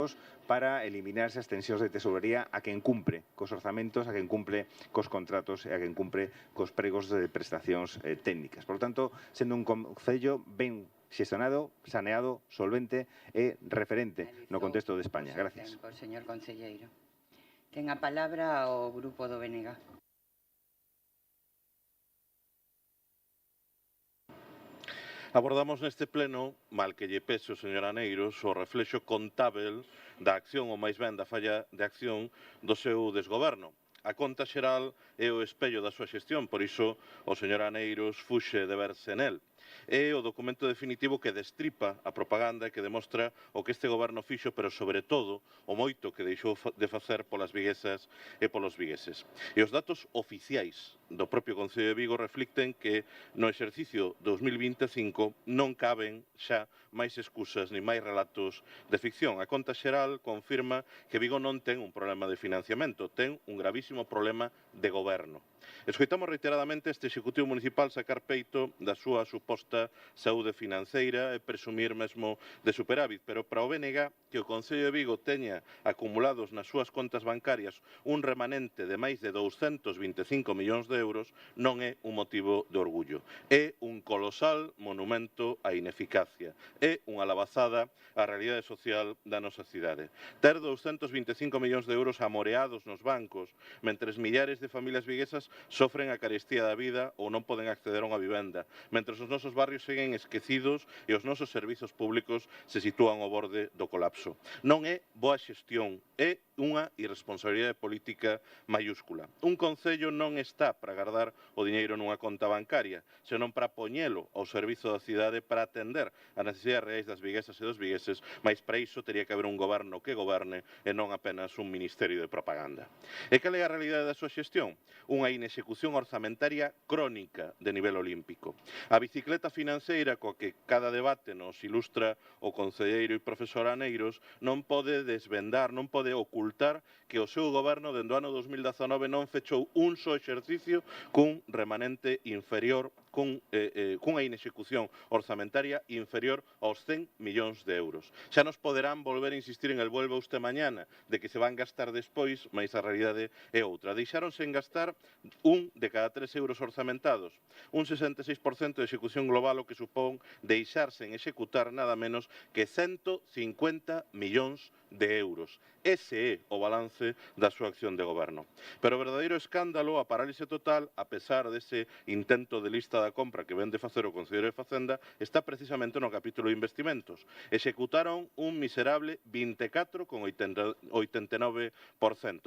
recursos para eliminar esas tensións de tesorería a quen cumpre cos orzamentos, a quen cumpre cos contratos e a quen cumpre cos pregos de prestacións técnicas. Por lo tanto, sendo un concello ben xestionado, saneado, solvente e referente no contexto de España. Gracias. Señor conselleiro. Ten a palabra o grupo do BNG. Abordamos neste pleno, mal que lle pese o señor Aneiros, o reflexo contábel da acción, ou máis ben da falla de acción do seu desgoberno. A conta xeral é o espello da súa xestión, por iso o señor Aneiros fuxe de verse nel. É o documento definitivo que destripa a propaganda e que demostra o que este goberno fixo, pero sobre todo o moito que deixou de facer polas viguesas e polos vigueses. E os datos oficiais do propio Concello de Vigo reflicten que no exercicio 2025 non caben xa máis excusas ni máis relatos de ficción. A conta xeral confirma que Vigo non ten un problema de financiamento, ten un gravísimo problema de goberno. Escoitamos reiteradamente este Executivo Municipal sacar peito da súa suposta saúde financeira e presumir mesmo de superávit, pero para o BNG que o Concello de Vigo teña acumulados nas súas contas bancarias un remanente de máis de 225 millóns de euros non é un motivo de orgullo. É un colosal monumento á ineficacia. É unha labazada á realidade social da nosa cidade. Ter 225 millóns de euros amoreados nos bancos, mentres millares de familias viguesas sofren a carestía da vida ou non poden acceder a unha vivenda, mentres os nosos barrios seguen esquecidos e os nosos servizos públicos se sitúan ao borde do colapso. Non é boa xestión, é unha irresponsabilidade política mayúscula. Un concello non está para guardar o diñeiro nunha conta bancaria, senón para poñelo ao servizo da cidade para atender as necesidades reais das viguesas e dos vigueses, mas para iso teria que haber un goberno que goberne e non apenas un ministerio de propaganda. E cal é a realidade da súa xestión? Unha inexecución orzamentaria crónica de nivel olímpico. A bicicleta financeira coa que cada debate nos ilustra o concelleiro e profesor Aneiros non pode desvendar, non pode ocultar que o seu goberno dende o ano 2019 non fechou un só exercicio cun remanente inferior, cunha inexecución orzamentaria inferior aos 100 millóns de euros. Xa nos poderán volver a insistir en el vuelva usted mañana, de que se van gastar despois, mas a realidade é outra. Deixáronse en gastar un de cada 3 euros orzamentados, un 66% de execución global, o que supón deixarse en executar nada menos que 150 millóns de euros. Ese é o balance da súa acción de goberno. Pero o verdadeiro escándalo, a parálise total, a pesar dese intento de lista da compra que vende facer o Conselleiro de Facenda, está precisamente no capítulo de investimentos. Executaron un miserable 24,89%.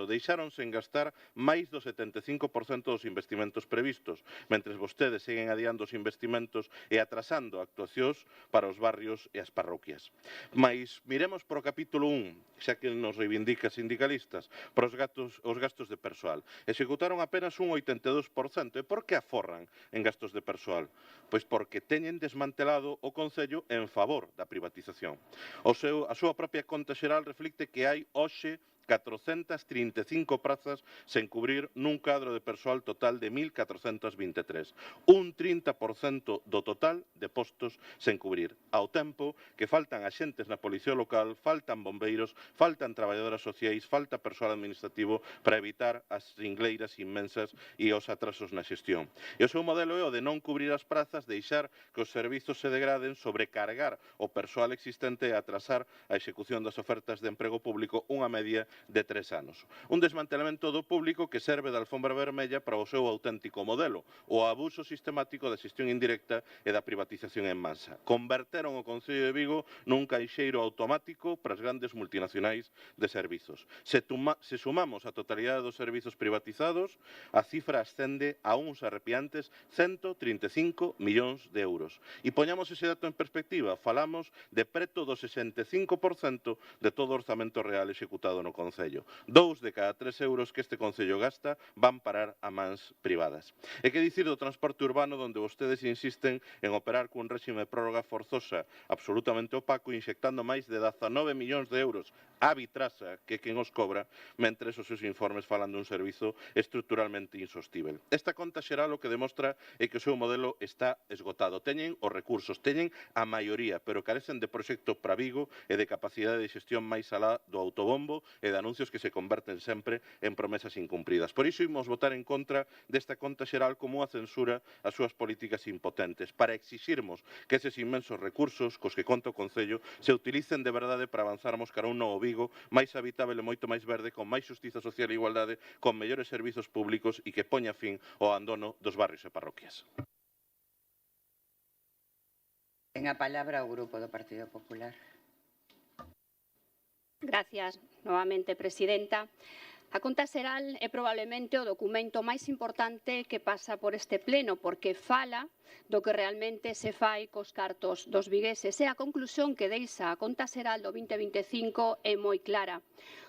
Deixáronse en gastar máis do 75% dos investimentos previstos, mentres vostedes seguen adiando os investimentos e atrasando actuacións para os barrios e as parroquias. Mais miremos por o capítulo 1, xa que nos reivindica sindicalistas, para os gastos de persoal. Executaron apenas un 82%. E por que aforran en gastos de persoal? Pois porque teñen desmantelado o Concello en favor da privatización. A súa propia conta xeral reflicte que hai hoxe 435 prazas sen cubrir nun cadro de persoal total de 1.423. Un 30% do total de postos sen cubrir. Ao tempo que faltan axentes na Policía Local, faltan bombeiros, faltan traballadoras sociais, falta persoal administrativo para evitar as ringleiras inmensas e os atrasos na xestión. E o seu modelo é o de non cubrir as prazas, deixar que os servizos se degraden, sobrecargar o persoal existente e atrasar a execución das ofertas de emprego público unha media de 3 anos. Un desmantelamento do público que serve de alfombra vermella para o seu auténtico modelo, o abuso sistemático da xestión indirecta e da privatización en masa. Converteron o Concello de Vigo nun caixeiro automático para as grandes multinacionais de servizos. Se sumamos a totalidade dos servizos privatizados, a cifra ascende a uns arrepiantes 135 millóns de euros. E poñamos ese dato en perspectiva, falamos de preto do 65% de todo o orzamento real executado no Concello. 2 de cada 3 euros que este Concello gasta van parar a mans privadas. E que dicir do transporte urbano, onde vostedes insisten en operar cun réxime de prórroga forzosa absolutamente opaco, inxectando máis de 19 millóns de euros a Vitrasa, que é quen os cobra, mentres os seus informes falan dun servizo estruturalmente insostível. Esta conta xeral o que demostra é que o seu modelo está esgotado. Teñen os recursos, teñen a maioría, pero carecen de proxecto para Vigo e de capacidade de xestión máis alá do autobombo e de anuncios que se converten sempre en promesas incumpridas. Por iso imos votar en contra desta conta xeral como unha censura ás súas políticas impotentes, para exixirmos que eses inmensos recursos cos que conta o Concello se utilicen de verdade para avanzarmos cara a un novo Vigo máis habitável e moito máis verde, con máis xustiza social e igualdade, con mellores servizos públicos e que poña fin ao abandono dos barrios e parroquias. Ten a palabra o Grupo do Partido Popular. Gracias, novamente, presidenta. A conta xeral é probablemente o documento máis importante que pasa por este pleno, porque fala do que realmente se fai cos cartos dos vigueses. E a conclusión que deixa a conta xeral do 2025 é moi clara.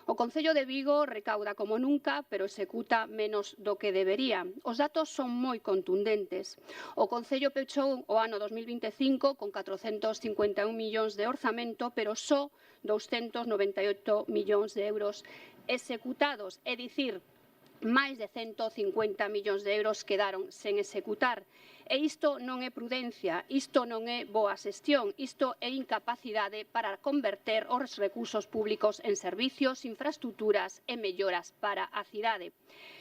O Concello de Vigo recauda como nunca, pero executa menos do que debería. Os datos son moi contundentes. O Concello pechou o ano 2025 con 451 millóns de orzamento, pero só 298 millóns de euros executados, é dicir, máis de 150 millóns de euros quedaron sen executar. E isto non é prudencia, isto non é boa xestión, isto é incapacidade para converter os recursos públicos en servicios, infraestructuras e melloras para a cidade.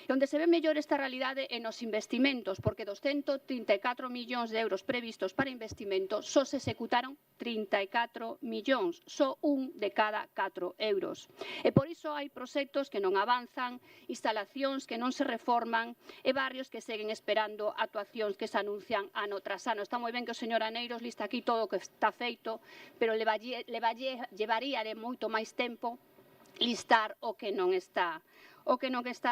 E onde se ve mellor esta realidade é nos investimentos, porque dos 134 millóns de euros previstos para investimentos só se executaron 34 millóns, só un de cada 4 euros. E por iso hai proxectos que non avanzan, instalacións que non se reforman e barrios que seguen esperando actuacións que se anuncian ano tras ano. Está moi ben que o señor Aneiros lista aquí todo o que está feito, pero llevaría de moito máis tempo listar o que non está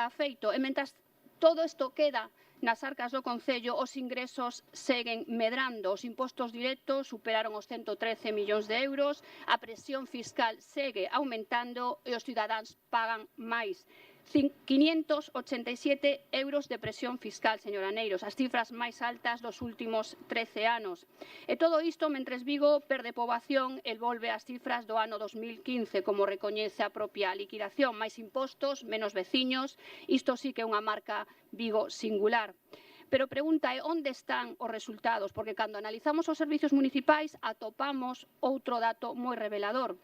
feito. E mentras todo isto queda nas arcas do Concello, os ingresos seguen medrando. Os impostos directos superaron os 113 millóns de euros, a presión fiscal segue aumentando e os cidadáns pagan máis. 587 euros de presión fiscal, señor Aneiros, as cifras máis altas dos últimos 13 anos. E todo isto mentres Vigo perde poboación e volve ás cifras do ano 2015, como recoñece a propia liquidación. Máis impostos, menos veciños, isto sí que é unha marca Vigo singular. Pero a pregunta é onde están os resultados, porque cando analizamos os servizos municipais atopamos outro dato moi revelador.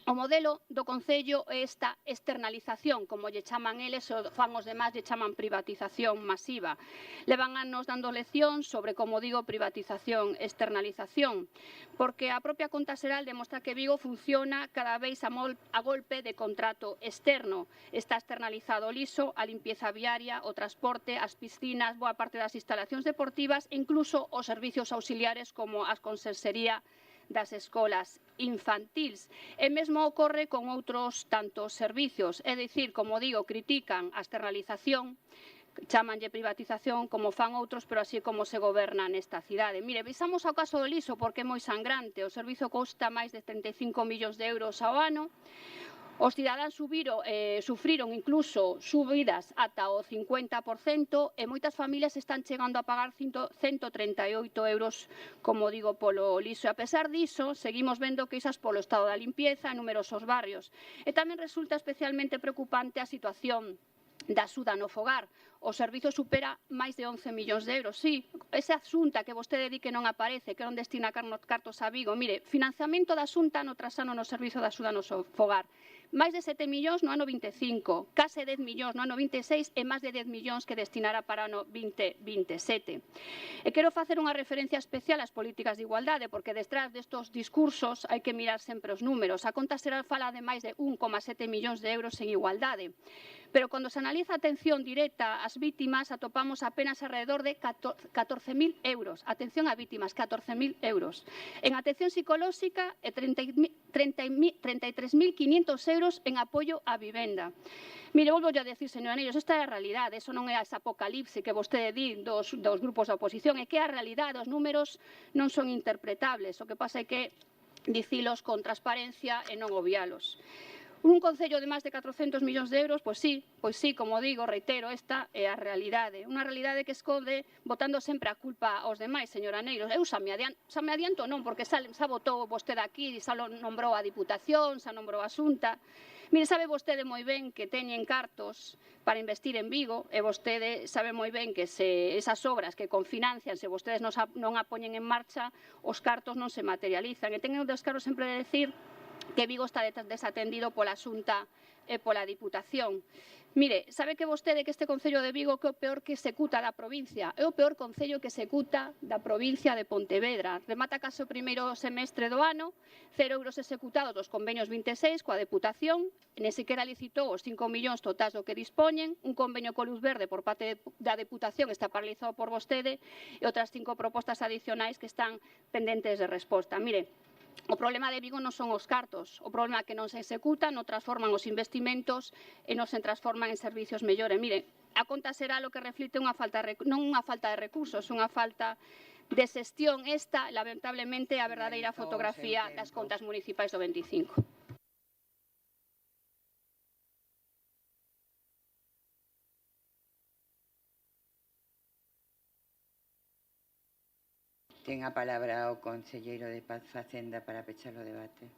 O modelo do Concello é esta externalización, como lle chaman eles, o fan os demás lle chaman privatización masiva. Levan anos dando leccións sobre, como digo, privatización, externalización, porque a propia conta xeral demostra que Vigo funciona cada vez a golpe de contrato externo. Está externalizado o liso, a limpieza viaria, o transporte, as piscinas, boa parte das instalacións deportivas e incluso os servizos auxiliares como a conserxería das escolas infantils. E mesmo ocorre con outros tantos servicios, é dicir, como digo, critican a externalización, chamanlle privatización como fan outros, pero así como se goberna nesta cidade. Mire, visamos ao caso do liso porque é moi sangrante. O servizo custa máis de 35 millóns de euros ao ano. Os cidadáns sufriron incluso subidas ata o 50% e moitas familias están chegando a pagar 138 euros, como digo, polo liso. E a pesar diso, seguimos vendo queixas polo estado da limpieza en numerosos barrios. E tamén resulta especialmente preocupante a situación da axuda no fogar. O servizo supera máis de 11 millóns de euros. Sí, esa asunta que vostede di que non aparece, que non destina cartos a Vigo. Mire, financiamento da Xunta ano tras ano no servizo da axuda no fogar. Máis de 7 millóns no ano 25, case 10 millóns no ano 26 e máis de 10 millóns que destinará para o ano 2027. E quero facer unha referencia especial ás políticas de igualdade, porque detrás destos discursos hai que mirar sempre os números. A conta xeral fala de máis de 1,7 millóns de euros en igualdade. Pero cando se analiza a atención directa ás vítimas, atopamos apenas alrededor de 14.000 euros. Atención a vítimas, 14.000 euros. En atención psicolóxica, 33.500 euros en apoio á vivenda. Mire, volvo a decir, señor Aneiros, esta é a realidade, eso non é ese apocalipse que vostede di dos grupos da oposición, é que a realidade, os números non son interpretables, o que pasa é que dicilos con transparencia e non obvialos. Un concello de máis de 400 millóns de euros, pois sí, como digo, reitero, esta é a realidade. Unha realidade que esconde botando sempre a culpa aos demais, señora Negros. Eu xa me adianto non, porque xa votou vostede aquí, xa nombrou a Diputación, xa nombrou a Xunta. Mire, sabe vostede moi ben que teñen cartos para investir en Vigo e vostede sabe moi ben que se esas obras que confinancian, se vostedes non a poñen en marcha, os cartos non se materializan. E teñen o descaro sempre de decir que Vigo está desatendido pola Xunta e pola Diputación. Mire, sabe que vostede que este Concello de Vigo que é o peor que executa da provincia, é o peor Concello que executa da provincia de Pontevedra. Remata case o primeiro semestre do ano, 0 euros executados dos convenios 26 coa Deputación, nem sequera licitou os 5 millóns totais do que dispoñen, un convenio co Luz Verde por parte da Deputación está paralizado por vostede e outras 5 propostas adicionais que están pendentes de resposta. Mire, o problema de Vigo non son os cartos, o problema é que non se executan, non transforman os investimentos e non se transforman en servicios mellores. Mire, a conta será o que reflicte non unha falta de recursos, unha falta de xestión. Esta, lamentablemente, é a verdadeira fotografía das contas municipais do 25. Ten a palabra o concelleiro de Paz Facenda para pechar o debate.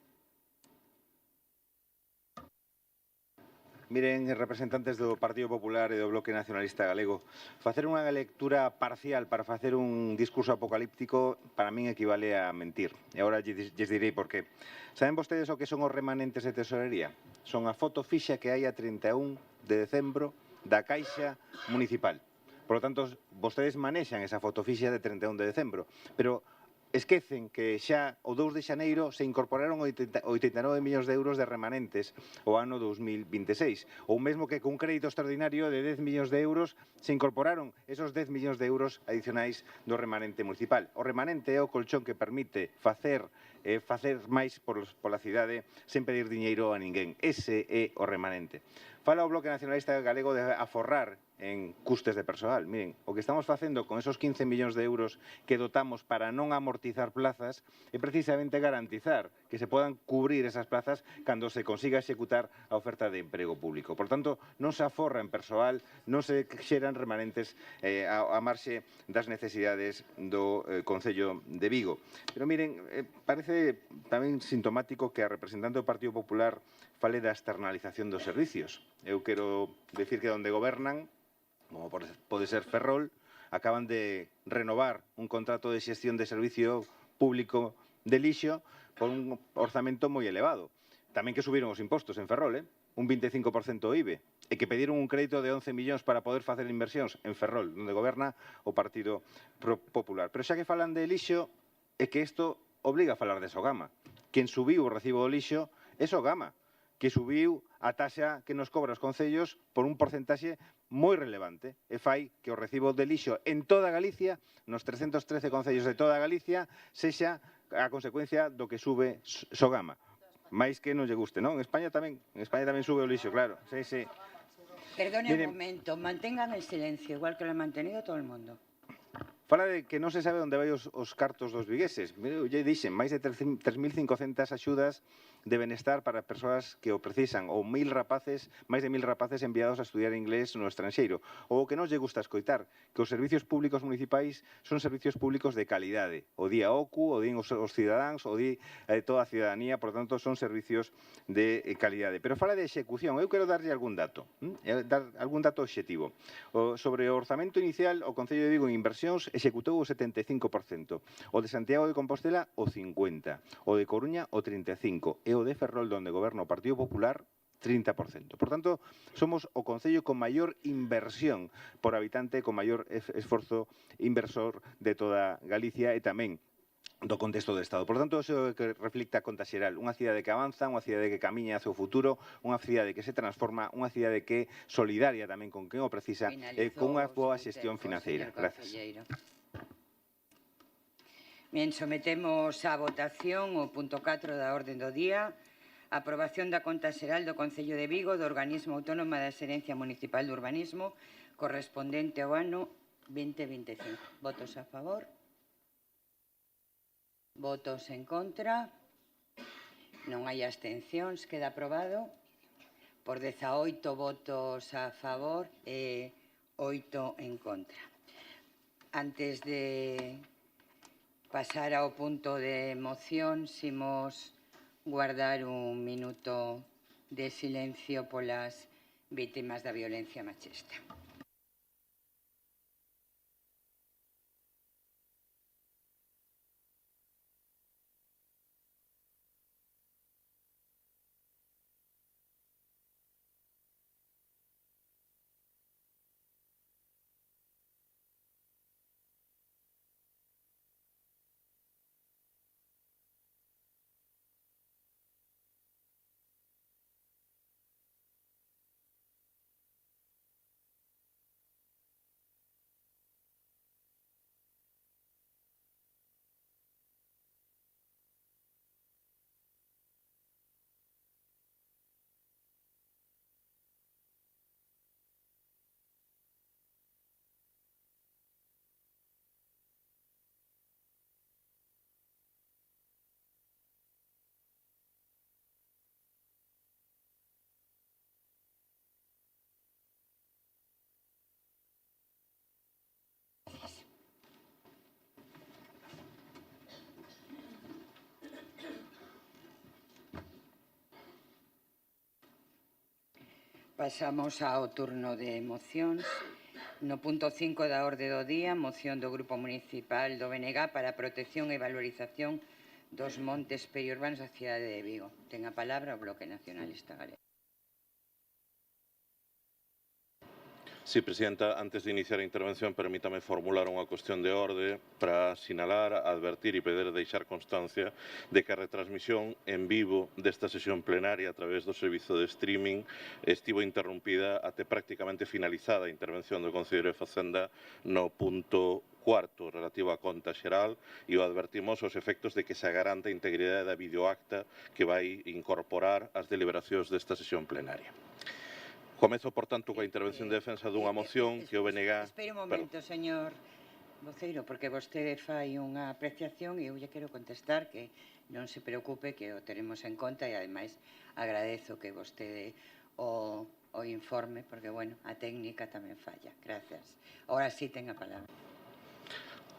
Miren, representantes do Partido Popular e do Bloque Nacionalista Galego, facer unha lectura parcial para facer un discurso apocalíptico para min equivale a mentir. E agora lles direi por qué. Saben vostedes o que son os remanentes de tesorería? Son a foto fixa que hai a 31 de decembro da Caixa Municipal. Por lo tanto, vostedes manexan esa foto fixa de 31 de decembro, pero esquecen que xa o 2 de xaneiro se incorporaron 89 millóns de euros de remanentes o ano 2026, ou mesmo que cun crédito extraordinario de 10 millóns de euros se incorporaron esos 10 millóns de euros adicionais do remanente municipal. O remanente é o colchón que permite facer máis pola cidade sen pedir diñeiro a ninguén. Ese é o remanente. Fala o Bloque Nacionalista Galego de aforrar en custes de persoal. Miren, o que estamos facendo con esos 15 millóns de euros que dotamos para non amortizar plazas é precisamente garantizar que se podan cubrir esas plazas cando se consiga executar a oferta de emprego público. Por tanto, non se aforra en persoal, non se xeran remanentes a marxe das necesidades do Concello de Vigo. Pero miren, parece tamén sintomático que a representante do Partido Popular fale da externalización dos servicios. Eu quero decir que onde gobernan, como pode ser Ferrol, acaban de renovar un contrato de xestión de servicio público de lixo por un orzamento moi elevado. Tamén que subiron os impostos en Ferrol, un 25% o IBE, e que pediron un crédito de 11 millóns para poder facer inversións en Ferrol, onde goberna o Partido Popular. Pero xa que falan de lixo, é que isto obriga a falar de Sogama. Quen subiu o recibo do lixo é Sogama, que subiu a taxa que nos cobra os concellos por un porcentaxe moi relevante e fai que o recibo de lixo en toda Galicia, nos 313 concellos de toda Galicia, sexa a consecuencia do que sube Sogama. Mais que non lle guste, non? En España tamén sube o lixo, claro. Sí, sí. Perdone un momento, mantengan el silencio, igual que lo ha mantenido todo el mundo. Fala de que non se sabe onde vai os cartos dos vigueses. Eu lle dixen, máis de 3.500 axudas de benestar para persoas que o precisan, ou máis de 1.000 rapaces enviados a estudiar inglés no estranxeiro. Ou o que non lle gusta escoitar, que os servicios públicos municipais son servicios públicos de calidade. O di a OCU, o di os cidadáns, o di toda a cidadanía, por tanto, son servicios de calidade. Pero fala de execución. Eu quero darlle algún dato, algún dato obxectivo. Sobre o orzamento inicial, o Concello de Vigo en inversións executou o 75%, o de Santiago de Compostela o 50%, o de Coruña o 35%, e o de Ferrol, onde goberna o Partido Popular, 30%. Por tanto, somos o concello con maior inversión por habitante, con maior esforzo inversor de toda Galicia e tamén do contexto do Estado. Por tanto, iso é que reflicta a conta xeral. Unha cidade que avanza, unha cidade que camiña hacia o futuro, unha cidade que se transforma, unha cidade que é solidaria tamén con quen o precisa e con unha boa xestión financeira. Gracias. Bien, sometemos a votación o punto 4 da orde do día, aprobación da conta xeral do Concello de Vigo do Organismo Autónomo da Xerencia Municipal de Urbanismo correspondente ao ano 2025. Votos a favor? Votos en contra? Non hai abstencións, queda aprobado. por 18 votos a favor e 8 en contra. Antes de pasar ao punto de moción, imos guardar un minuto de silencio polas vítimas da violencia machista. Pasamos ao turno de mocións. No punto 5 da orde do día, moción do Grupo Municipal do BNG para a protección e valorización dos montes periurbanos da cidade de Vigo. Ten a palabra o Bloque Nacionalista Galego. Sí, Presidenta, antes de iniciar a intervención, permítame formular unha cuestión de orde para sinalar, advertir e pedir deixar constancia de que a retransmisión en vivo desta sesión plenaria a través do servizo de streaming estivo interrumpida até prácticamente finalizada a intervención do Conselleiro de Facenda no punto cuarto relativo á conta xeral e o advertimos os efectos de que se garanta a integridade da videoacta que vai incorporar as deliberacións desta sesión plenaria. Comezo, por tanto, coa intervención de defensa dunha moción que o BNG... Espere un momento, señor voceiro, porque vostede fai unha apreciación e eu lle quero contestar que non se preocupe, que o teremos en conta e, ademais, agradezo que vostede o informe, porque, bueno, a técnica tamén falla. Gracias. Ahora sí ten a palabra.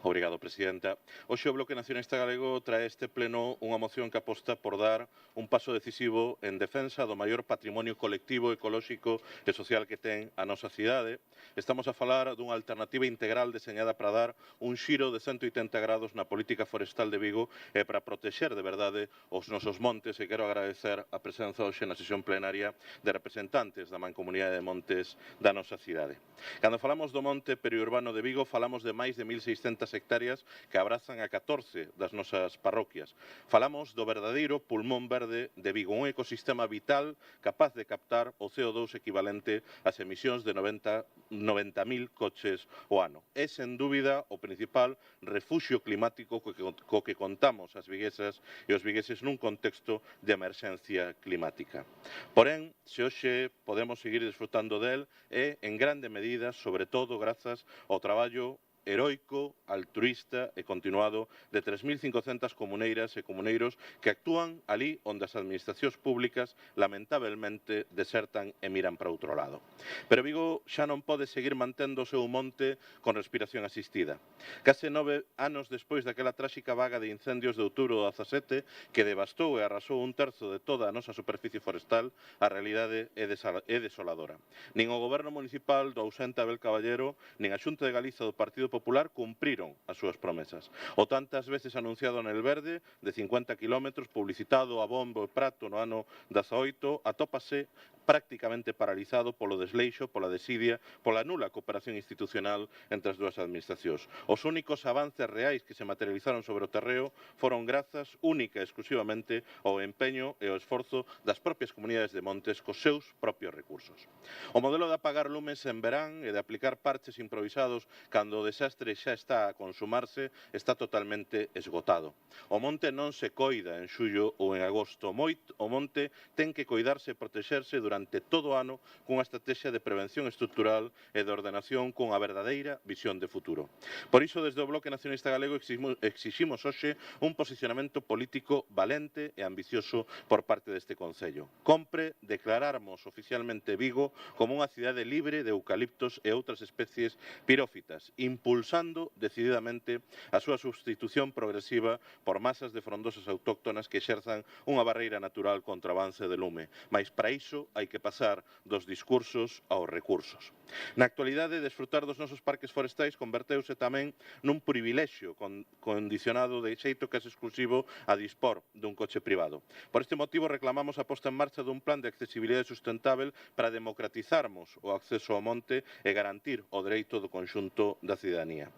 Obrigado, Presidenta. Hoxe o Bloque Nacionalista Galego trae este pleno unha moción que aposta por dar un paso decisivo en defensa do maior patrimonio colectivo, ecolóxico e social que ten a nosa cidade. Estamos a falar dunha alternativa integral deseñada para dar un xiro de 180 grados na política forestal de Vigo e para protexer de verdade os nosos montes, e quero agradecer a presenza hoxe na sesión plenaria de representantes da Mancomunidade de Montes da nosa cidade. Cando falamos do monte periurbano de Vigo, falamos de máis de 1.600 hectáreas que abrazan a 14 das nosas parroquias. Falamos do verdadeiro pulmón verde de Vigo, un ecosistema vital capaz de captar o CO2 equivalente ás emisións de 90.000 coches o ano. É, sen dúbida, o principal refuxio climático co que contamos as viguesas e os vigueses nun contexto de emerxencia climática. Porén, se hoxe podemos seguir disfrutando del, é en grande medida, sobre todo, grazas ao traballo heroico, altruísta e continuado de 3.500 comuneiras e comuneiros que actúan ali onde as administracións públicas lamentablemente desertan e miran para outro lado. Pero Vigo xa non pode seguir mantendo o seu monte con respiración asistida. Case 9 anos despois daquela tráxica vaga de incendios de outubro do 17 que devastou e arrasou un terzo de toda a nosa superficie forestal, a realidade é desoladora. Nin o Goberno Municipal do ausente Abel Caballero, nin a Xunta de Galiza do Partido Popular cumpriron as súas promesas. O tantas veces anunciado nel verde, de 50 kilómetros, publicitado a bombo e prato no ano 18, atópase prácticamente paralizado polo desleixo, pola desidia, pola nula cooperación institucional entre as dúas administracións. Os únicos avances reais que se materializaron sobre o terreo foron grazas única e exclusivamente ao empeño e ao esforzo das propias comunidades de montes cos seus propios recursos. O modelo de apagar lumes en verán e de aplicar parches improvisados cando o desastre xa está a consumarse está totalmente esgotado. O monte non se coida en xullo ou en agosto. O monte ten que coidarse e protexerse durante durante todo o ano cunha estrategia de prevención estrutural e de ordenación cunha verdadeira visión de futuro. Por iso, desde o Bloque Nacionalista Galego exiximos hoxe un posicionamento político valente e ambicioso por parte deste Concello. Compre declararmos oficialmente Vigo como unha cidade libre de eucaliptos e outras especies pirófitas, impulsando decididamente a súa substitución progresiva por masas de frondosas autóctonas que exerzan unha barreira natural contra o avance do lume. Mais para iso hai que pasar dos discursos aos recursos. Na actualidade, desfrutar dos nosos parques forestais converteuse tamén nun privilexio condicionado de xeito que é exclusivo a dispor dun coche privado. Por este motivo, reclamamos a posta en marcha dun plan de accesibilidade sustentável para democratizarmos o acceso ao monte e garantir o dereito do conxunto da cidadanía.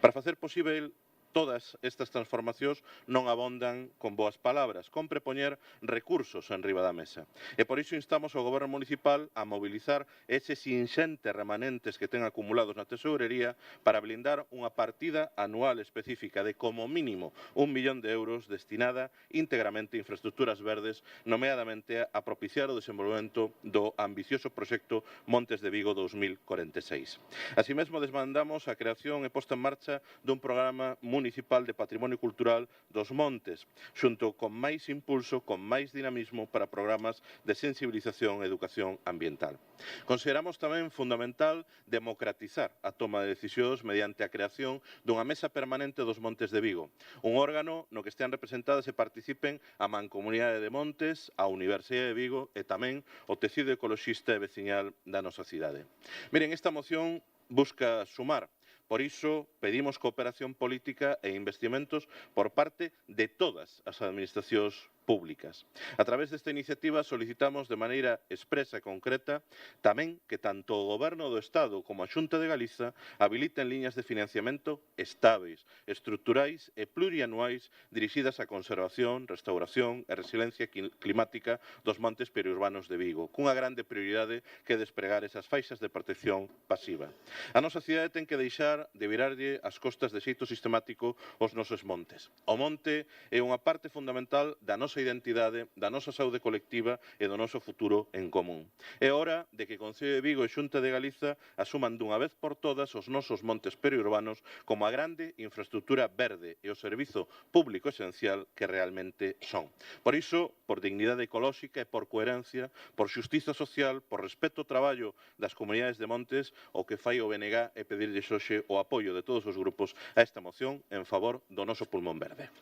Para facer posible todas estas transformacións non abondan con boas palabras, compre poñer recursos enriba da mesa. E por iso instamos ao Goberno municipal a mobilizar eses inxentes remanentes que ten acumulados na tesourería para blindar unha partida anual específica de como mínimo 1 millón de euros destinada íntegramente a infraestructuras verdes, nomeadamente a propiciar o desenvolvemento do ambicioso proxecto Montes de Vigo 2046. Así mesmo, desmandamos a creación e posta en marcha dun programa municipal de patrimonio cultural dos montes, xunto con máis impulso, con máis dinamismo para programas de sensibilización e educación ambiental. Consideramos tamén fundamental democratizar a toma de decisións mediante a creación dunha mesa permanente dos Montes de Vigo, un órgano no que estean representadas e participen a Mancomunidade de Montes, a Universidade de Vigo e tamén o tecido ecoloxista e veciñal da nosa cidade. Miren, esta moción busca sumar. Por iso, pedimos cooperación política e investimentos por parte de todas as administracións públicas. A través desta iniciativa solicitamos de maneira expresa e concreta tamén que tanto o Goberno do Estado como a Xunta de Galiza habiliten liñas de financiamento estáveis, estruturais e plurianuais dirixidas á conservación, restauración e resiliencia climática dos montes periurbanos de Vigo, cunha grande prioridade que despregar esas faixas de protección pasiva. A nosa cidade ten que deixar de virarlle as costas de xeito sistemático os nosos montes. O monte é unha parte fundamental da nosa identidade, da nosa saúde colectiva e do noso futuro en común. É hora de que Concello de Vigo e Xunta de Galiza asuman dunha vez por todas os nosos montes periurbanos como a grande infraestructura verde e o servizo público esencial que realmente son. Por iso, por dignidade ecolóxica e por coherencia, por xustiza social, por respeto ao traballo das comunidades de montes, o que fai o BNG é pedirlle hoxe o apoio de todos os grupos a esta moción en favor do noso pulmón verde.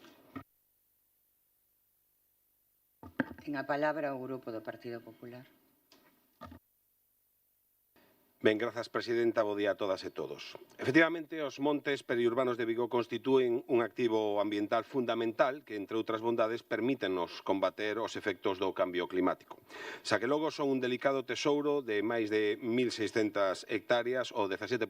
Ten a palabra o Grupo do Partido Popular. Ben, grazas, presidenta. Bo día a todas e todos. Efectivamente, os montes periurbanos de Vigo constitúen un activo ambiental fundamental que, entre outras bondades, permítenos combater os efectos do cambio climático. Xa que logo son un delicado tesouro de máis de 1.600 hectáreas, o 17%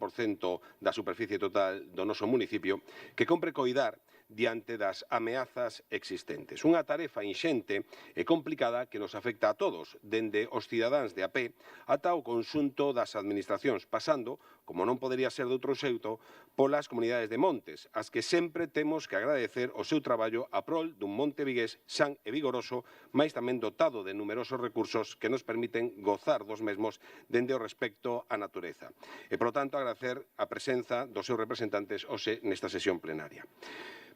da superficie total do noso municipio, que compre coidar diante das ameazas existentes. Unha tarefa inxente e complicada que nos afecta a todos, dende os cidadáns de a pé ata o conxunto das administracións, pasando, como non podería ser de outro xeito, polas comunidades de montes, as que sempre temos que agradecer o seu traballo a prol dun monte vigués san e vigoroso, mais tamén dotado de numerosos recursos que nos permiten gozar dos mesmos dende o respecto á natureza. E, polo tanto, agradecer a presenza dos seus representantes hoxe nesta sesión plenaria.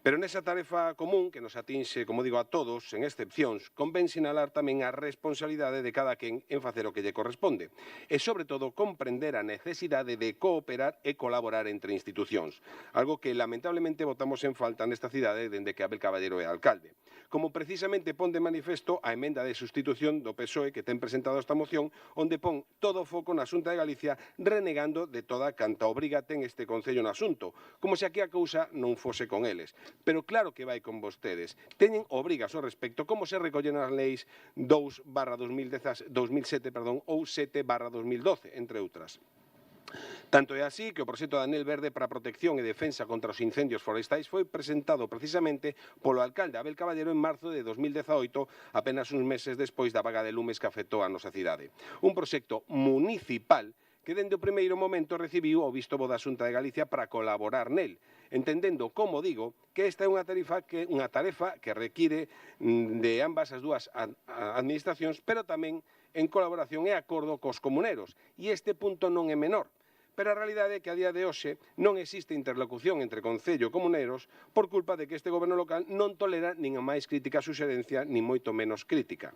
Pero nesa tarefa común que nos atinxe, como digo, a todos, sen excepcións, convén sinalar tamén a responsabilidade de cada quen en facer o que lle corresponde e, sobre todo, comprender a necesidade de cooperar e colaborar entre institucións, algo que, lamentablemente, botamos en falta nesta cidade dende que Abel Caballero é alcalde. Como precisamente pon de manifesto a emenda de sustitución do PSOE que ten presentado esta moción, onde pon todo o foco na Xunta de Galicia renegando de toda canta obriga ten este Concello no asunto, como se aquí a cousa non fose con eles. Pero claro que vai con vostedes. Teñen obrigas ao respecto, como se recollen as leis 2/2007 ou 7/2012, entre outras. Tanto é así que o proxecto de Anel Verde para a protección e defensa contra os incendios forestais foi presentado precisamente polo alcalde Abel Caballero en marzo de 2018, apenas uns meses despois da vaga de lumes que afectou a nosa cidade. Un proxecto municipal que dende o primeiro momento recibiu o visto bo da Xunta de Galicia para colaborar nel, entendendo, como digo, que esta é unha tarefa que require de ambas as dúas administracións, pero tamén en colaboración e acordo cos comuneros. E este punto non é menor. Pero a realidade é que a día de hoxe non existe interlocución entre Concello e comuneros por culpa de que este goberno local non tolera nin a máis crítica suxerencia, nin moito menos crítica.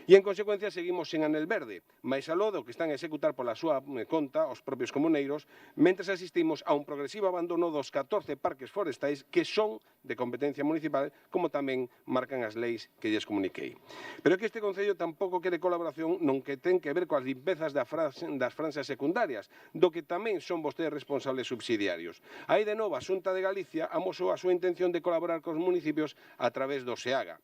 E, en consecuencia, seguimos sen anel verde, máis aló do que están a executar pola súa conta os propios comuneiros, mentres asistimos a un progresivo abandono dos 14 parques forestais que son de competencia municipal, como tamén marcan as leis que lles comuniquei. Pero é que este Concello tampouco quere colaboración non que ten que ver coas limpezas das franxas secundarias, do que tamén son vostedes responsables subsidiarios. Aí, de novo, a Xunta de Galicia amosou a súa intención de colaborar cos municipios a través do SEAGA.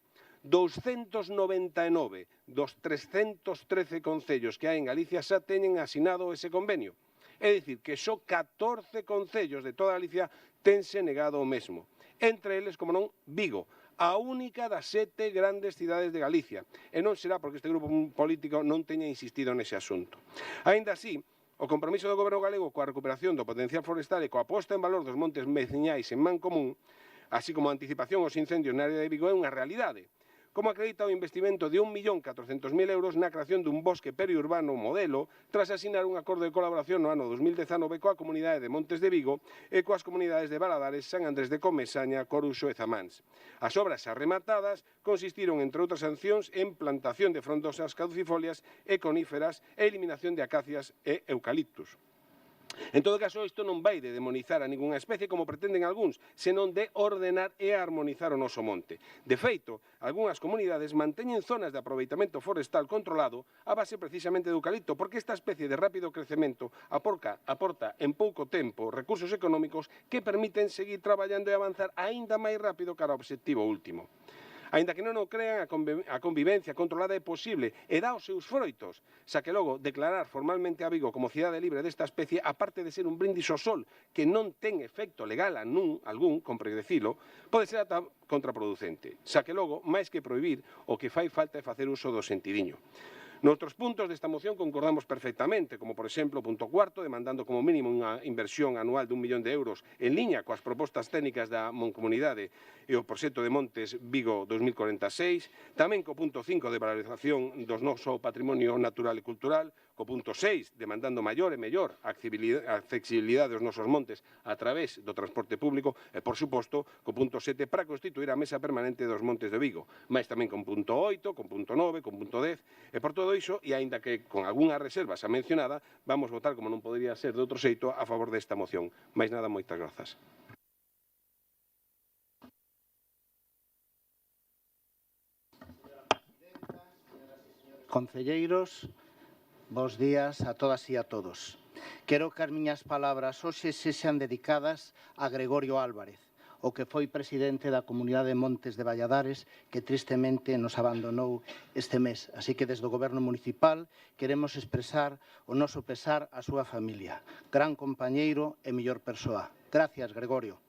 299 dos 313 concellos que hai en Galicia xa teñen asinado ese convenio. É dicir, que só 14 concellos de toda Galicia tense negado o mesmo. Entre eles, como non, Vigo, a única das 7 grandes cidades de Galicia. E non será porque este grupo político non teña insistido nese asunto. Aínda así, o compromiso do Goberno galego coa recuperación do potencial forestal e coa posta en valor dos montes veciñais en man común, así como a anticipación aos incendios na área de Vigo, é unha realidade. Como acredita o investimento de 1.400.000 euros na creación dun bosque periurbano modelo tras asinar un acordo de colaboración no ano 2019 coa comunidade de Montes de Vigo e coas comunidades de Valadares, San Andrés de Comesaña, Coruxo e Zamáns. As obras arrematadas consistiron, entre outras sancións, en plantación de frondosas caducifolias e coníferas e eliminación de acacias e eucaliptus. En todo caso, isto non vai de demonizar a ningunha especie como pretenden algúns, senón de ordenar e armonizar o noso monte. De feito, algunhas comunidades manteñen zonas de aproveitamento forestal controlado a base precisamente de eucalipto, porque esta especie de rápido crecemento aporta en pouco tempo recursos económicos que permiten seguir traballando e avanzar aínda máis rápido cara ao obxectivo último. Aínda que non o crean, a convivencia controlada é posible e dá os seus froitos, xa que logo declarar formalmente a Vigo como cidade libre desta especie, aparte de ser un brindis ao sol que non ten efecto legal algún, compre decilo, pode ser ata contraproducente, xa que logo, máis que prohibir, o que fai falta é facer uso do sentidiño. Noutros puntos desta moción concordamos perfectamente, como, por exemplo, o punto cuarto, demandando como mínimo unha inversión anual de 1 millón de euros en liña coas propostas técnicas da Mancomunidade e o proxecto de Montes Vigo 2046, tamén co punto 5 de valorización do noso patrimonio natural e cultural, co punto 6, demandando maior e mellor accesibilidade dos nosos montes a través do transporte público e, por suposto, co punto 7 para constituir a Mesa Permanente dos Montes de Vigo, máis tamén con punto 8, con punto 9, con punto 10, e por todo iso, e aínda que con algunhas reservas a mencionada, vamos votar, como non podería ser de outro xeito, a favor desta moción. Máis nada, moitas grazas. Concelleiros, bos días a todas e a todos. Quero que as miñas palabras hoxe sexan dedicadas a Gregorio Álvarez, o que foi presidente da Comunidade de Montes de Valladares, que tristemente nos abandonou este mes. Así que desde o Goberno Municipal queremos expresar o noso pesar á súa familia. Gran compañeiro e mellor persoa. Gracias, Gregorio.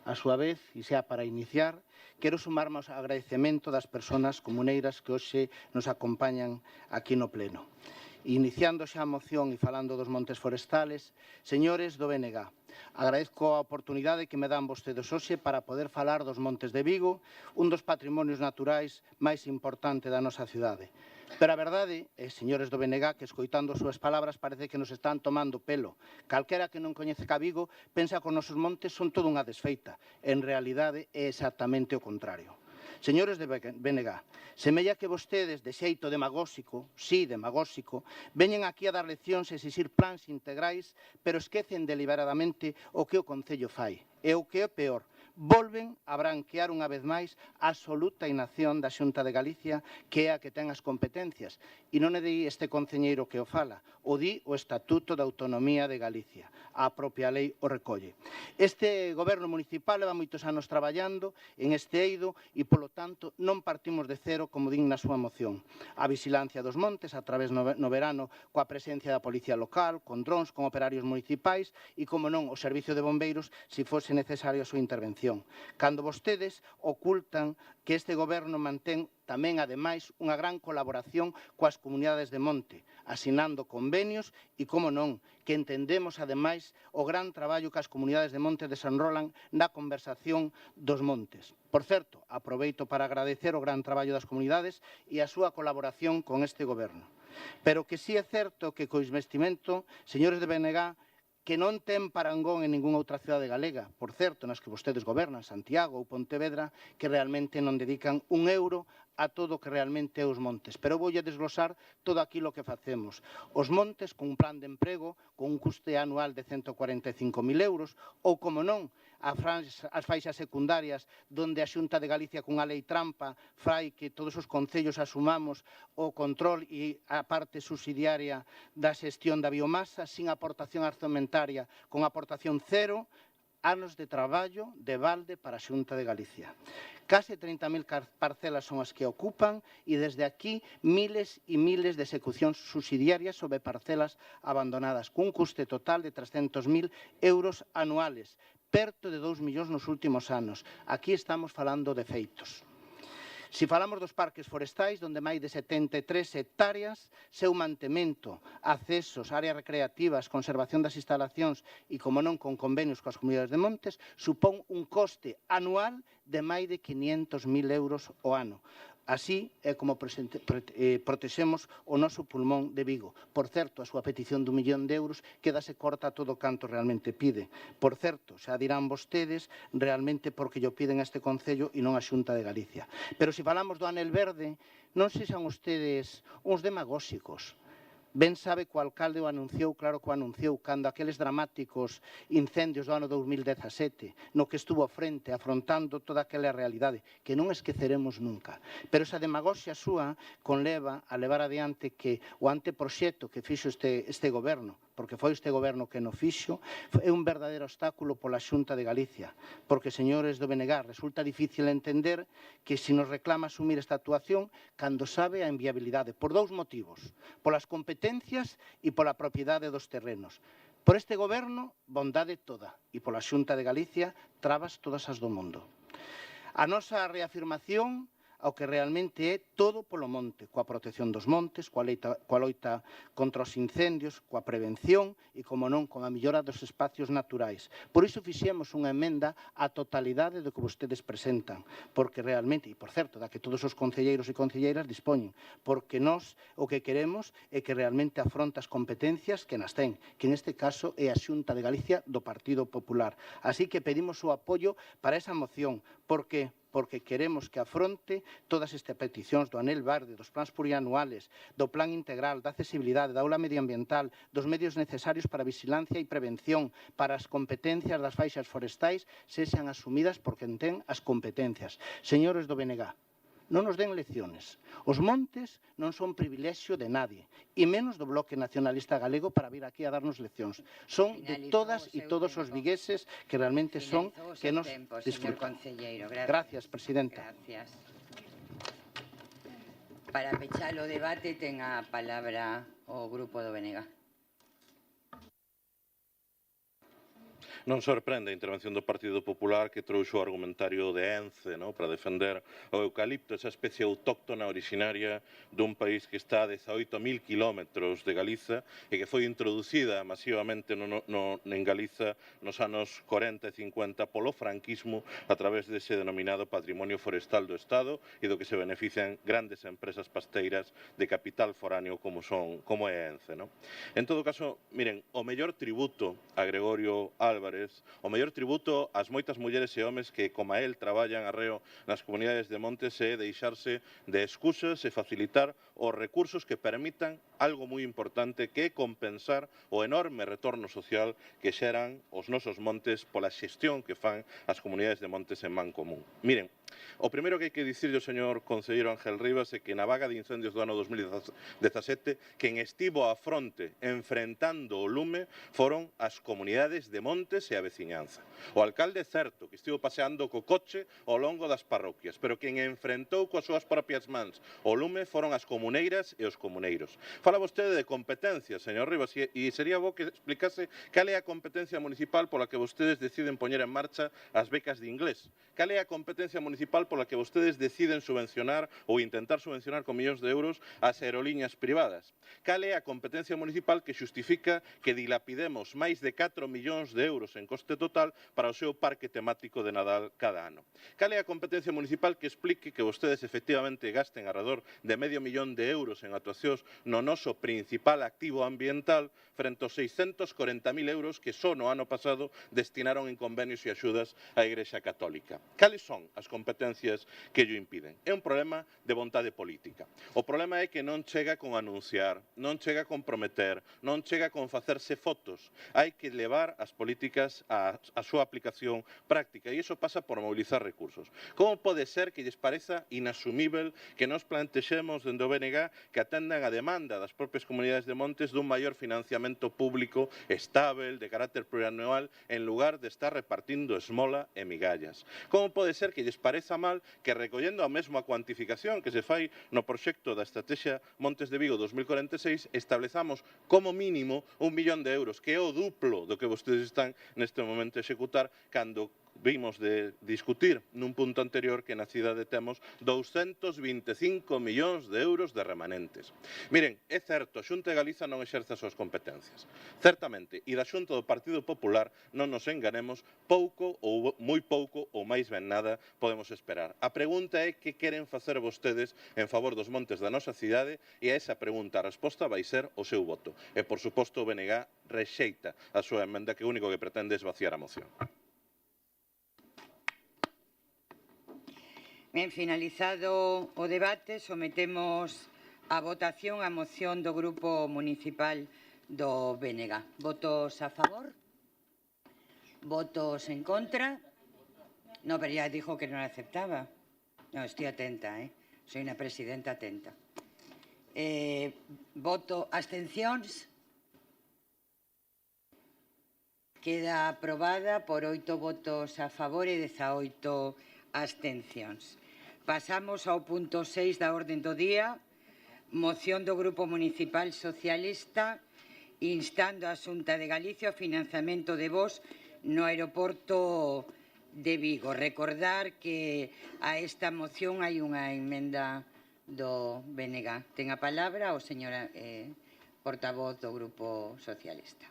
A súa vez, e xa para iniciar, quero sumarme ao agradecemento das persoas comuneiras que hoxe nos acompañan aquí no Pleno. Iniciando xa a moción e falando dos montes forestales, señores do BNG, agradezco a oportunidade que me dan vostedes hoxe para poder falar dos Montes de Vigo, un dos patrimonios naturais máis importante da nosa cidade. Pero a verdade, señores do BNG, que escoitando as súas palabras parece que nos están tomando pelo. Calquera que non coñece Vigo pensa que os nosos montes son toda unha desfeita. En realidade é exactamente o contrario. Señores de BNG, semella que vostedes, de xeito demagóxico, veñen aquí a dar leccións e exixir plans integrais, pero esquecen deliberadamente o que o Concello fai. E o que é peor, volven a branquear unha vez máis a absoluta inacción da Xunta de Galicia, que é a que ten as competencias. E non é di este concelleiro que o fala, o di o Estatuto de Autonomía de Galicia. A propia lei o recolle. Este goberno municipal leva moitos anos traballando en este eido e, polo tanto, non partimos de cero, como din na súa moción. A vigilancia dos montes a través no verano coa presencia da Policía Local, con drons, con operarios municipais e, como non, o Servicio de Bombeiros, se fose necesario a súa intervención. Cando vostedes ocultan que este goberno mantén tamén, ademais, unha gran colaboración coas comunidades de monte, asinando convenios e, como non, que entendemos, ademais, o gran traballo que as comunidades de monte desenrolan na conversación dos montes. Por certo, aproveito para agradecer o gran traballo das comunidades e a súa colaboración con este goberno. Pero que sí é certo que co investimento, señores de BNG, que non ten parangón en ningunha outra cidade galega, por certo, nas que vostedes gobernan, Santiago ou Pontevedra, que realmente non dedican un euro a todo o que realmente é os montes. Pero voulle desglosar todo aquilo que facemos. Os montes, con un plan de emprego, con un custe anual de 145.000 euros, ou, como non, as faixas secundarias, donde a Xunta de Galicia, cunha lei trampa, fai que todos os concellos asumamos o control e a parte subsidiaria da xestión da biomasa, sin aportación orzamentaria, con aportación cero, anos de traballo de balde para a Xunta de Galicia. Case 30.000 parcelas son as que ocupan e desde aquí miles e miles de execucións subsidiarias sobre parcelas abandonadas, cun custe total de 300.000 euros anuales, perto de 2 millóns nos últimos anos. Aquí estamos falando de feitos. Si falamos dos parques forestais, donde máis de 73 hectáreas, seu mantemento, accesos, áreas recreativas, conservación das instalacións e, como non, con convenios coas comunidades de montes, supón un coste anual de máis de 500.000 euros ao ano. Así é como protexemos o noso pulmón de Vigo. Por certo, a súa petición de 1 millón de euros quedase corta a todo canto realmente pide. Por certo, xa dirán vostedes realmente porque llo piden a este Concello e non a Xunta de Galicia. Pero se falamos do Anel Verde, non sexan ustedes uns demagóxicos. Ben sabe que o alcalde o anunciou, claro que o anunciou, cando aqueles dramáticos incendios do ano 2017, no que estuvo a frente, afrontando toda aquela realidade, que non esqueceremos nunca. Pero esa demagoxia súa conleva a levar adiante que o anteproxecto que fixo este goberno, porque foi este goberno que no fixo, é un verdadeiro obstáculo pola Xunta de Galicia. Porque, señores do BNG, resulta difícil entender que se nos reclama asumir esta actuación cando sabe a inviabilidade, por dous motivos, polas competencias e pola propiedade dos terrenos. Por este goberno, bondade toda, e pola Xunta de Galicia, trabas todas as do mundo. A nosa reafirmación ao que realmente é todo polo monte, coa protección dos montes, coa loita contra os incendios, coa prevención e, como non, con a mellora dos espacios naturais. Por iso fixemos unha emenda á totalidade do que vostedes presentan, porque realmente, e por certo, da que todos os concelleiros e concelleiras dispoñen, porque nós o que queremos é que realmente afronta as competencias que nas ten, que neste caso é a Xunta de Galicia do Partido Popular. Así que pedimos o apoio para esa moción, porque queremos que afronte todas estas peticións do Anel Verde, dos plans plurianuales, do plan integral, da accesibilidade, da aula medioambiental, dos medios necesarios para a vigilancia e prevención, para as competencias das faixas forestais, sexan asumidas por quen ten as competencias. Señores do BNG, non nos den lecciones. Os montes non son privilexio de nadie, e menos do Bloque Nacionalista Galego para vir aquí a darnos leccións. Son de todas e todos os vigueses que realmente son que nos disfrutan. Gracias, presidenta. Gracias. Para pechar o debate ten a palabra o grupo do BNG. Non sorprende a intervención do Partido Popular que trouxo o argumentario de Ence para defender o eucalipto, esa especie autóctona originaria dun país que está a 18.000 kilómetros de Galiza e que foi introducida masivamente en Galiza nos anos 40 e 50 polo franquismo a través dese denominado patrimonio forestal do Estado e do que se benefician grandes empresas pasteiras de capital foráneo como é Ence. En todo caso, miren, o mellor tributo a Gregorio Álvarez, o mellor tributo ás moitas mulleres e homes que, como a él, traballan arreo nas comunidades de montes é deixarse de excusas e facilitar os recursos que permitan algo moi importante que é compensar o enorme retorno social que xeran os nosos montes pola xestión que fan as comunidades de montes en man común. Miren, o primeiro que hai que dicirlle ao señor concelleiro Ángel Rivas é que na vaga de incendios do ano 2017 quen estivo á fronte enfrentando o lume foron as comunidades de montes e a veciñanza. O alcalde é certo que estivo paseando co coche ao longo das parroquias, pero quen enfrentou coas súas propias mans o lume foron as comuneiras e os comuneiros. Fala vostede de competencias, señor Rivas, e sería bo que explicase cal é a competencia municipal pola que vostedes deciden poñer en marcha as becas de inglés. Cal é a competencia municipal municipal pola que vostedes deciden subvencionar ou intentar subvencionar con millóns de euros as aerolíneas privadas? Cal é a competencia municipal que xustifica que dilapidemos máis de 4 millóns de euros en coste total para o seu parque temático de Nadal cada ano? Cal é a competencia municipal que explique que vostedes efectivamente gasten alrededor de medio millón de euros en actuacións no noso principal activo ambiental frente aos 640.000 euros que só no ano pasado destinaron en convenios e axudas á Igrexa Católica? Cales son as competencias que llo impiden? É un problema de vontade política. O problema é que non chega con anunciar, non chega con prometer, non chega con facerse fotos. Hai que levar as políticas a súa aplicación práctica e iso pasa por mobilizar recursos. Como pode ser que lles pareza inasumível que nos plantexemos dende o BNG que atendan a demanda das propias comunidades de montes dun maior financiamento público estável, de carácter plurianual, en lugar de estar repartindo esmola e migallas? Como pode ser que lles pareza mal que recollendo a mesma cuantificación que se fai no proxecto da Estrategia Montes de Vigo 2046 establezamos como mínimo 1 millón de euros, que é o duplo do que vostedes están neste momento a executar cando vimos de discutir nun punto anterior que na cidade temos 225 millóns de euros de remanentes. Miren, é certo, a Xunta de Galiza non exerce as súas competencias. Certamente, e da Xunta do Partido Popular, non nos enganemos, pouco ou moi pouco ou máis ben nada podemos esperar. A pregunta é que queren facer vostedes en favor dos montes da nosa cidade e a esa pregunta a resposta vai ser o seu voto. E, por suposto, o BNG rexeita a súa emenda que o único que pretende é esvaciar a moción. Ben, finalizado o debate, sometemos a votación a moción do Grupo Municipal do BNG. Votos a favor? Votos en contra? No, pero ya dijo que non aceptaba. No, estoy atenta, Soy una presidenta atenta. Voto abstencións? Queda aprobada por 8 votos a favor e 18 abstencións. Pasamos ao punto 6 da orde do día, moción do Grupo Municipal Socialista instando a Xunta de Galicia o financiamento de voos no aeroporto de Vigo. Recordar que a esta moción hai unha emenda do BNG. Ten a palabra o señor portavoz do Grupo Socialista.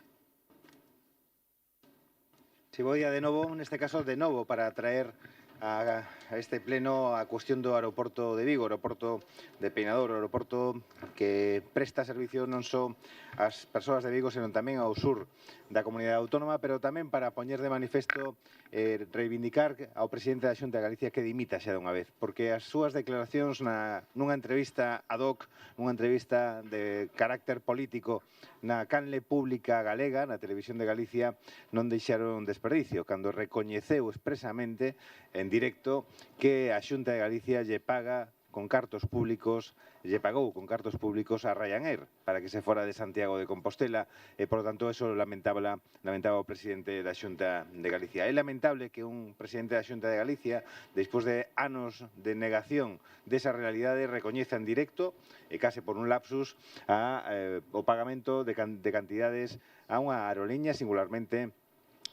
Si voy de novo, neste caso de novo, para traer a este pleno a cuestión do aeroporto de Vigo, aeroporto de Peinador, aeroporto que presta servicio non só ás persoas de Vigo, senón tamén ao sur da comunidade autónoma, pero tamén para poñer de manifesto reivindicar ao presidente da Xunta de Galicia que dimita xa dunha vez, porque as súas declaracións nunha entrevista ad hoc, nunha entrevista de carácter político na canle pública galega, na Televisión de Galicia, non deixaron desperdicio, cando recoñeceu expresamente en directo que a Xunta de Galicia lle paga con cartos públicos, lle pagou con cartos públicos a Ryanair para que se fora de Santiago de Compostela e, por lo tanto, eso lamentaba o presidente da Xunta de Galicia. É lamentable que un presidente da Xunta de Galicia, despois de anos de negación desa realidade, recoñeza en directo e case por un lapsus o pagamento de cantidades a unha aerolínea singularmente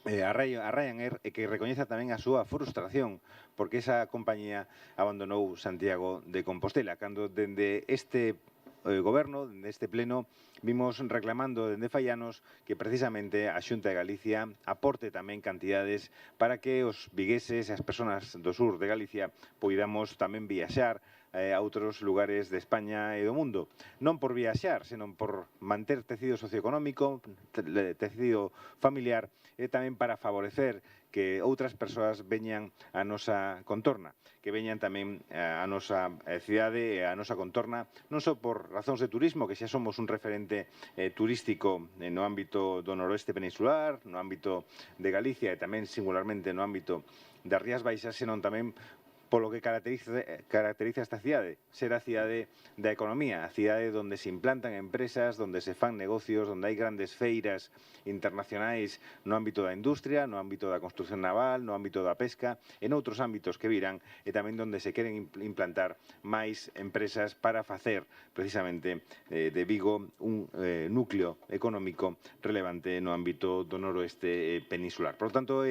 a Ryanair e que recoñeza tamén a súa frustración porque esa compañía abandonou Santiago de Compostela. Cando dende este goberno, dende este pleno, vimos reclamando dende fai anos que precisamente a Xunta de Galicia aporte tamén cantidades para que os vigueses e as persoas do sur de Galicia poidamos tamén viaxar a outros lugares de España e do mundo. Non por viaxar, senón por manter tecido socioeconómico, tecido familiar e tamén para favorecer que outras persoas veñan a nosa contorna, que veñan tamén a nosa cidade e a nosa contorna, non só por razóns de turismo, que xa somos un referente turístico no ámbito do noroeste peninsular, no ámbito de Galicia e tamén singularmente no ámbito das Rías Baixas, senón tamén polo que caracteriza esta cidade, ser a cidade da economía, a cidade onde se implantan empresas, onde se fan negocios, onde hai grandes feiras internacionais no ámbito da industria, no ámbito da construción naval, no ámbito da pesca, e noutros ámbitos que virán, e tamén onde se queren implantar máis empresas para facer precisamente de Vigo un núcleo económico relevante no ámbito do noroeste peninsular. Por lo tanto,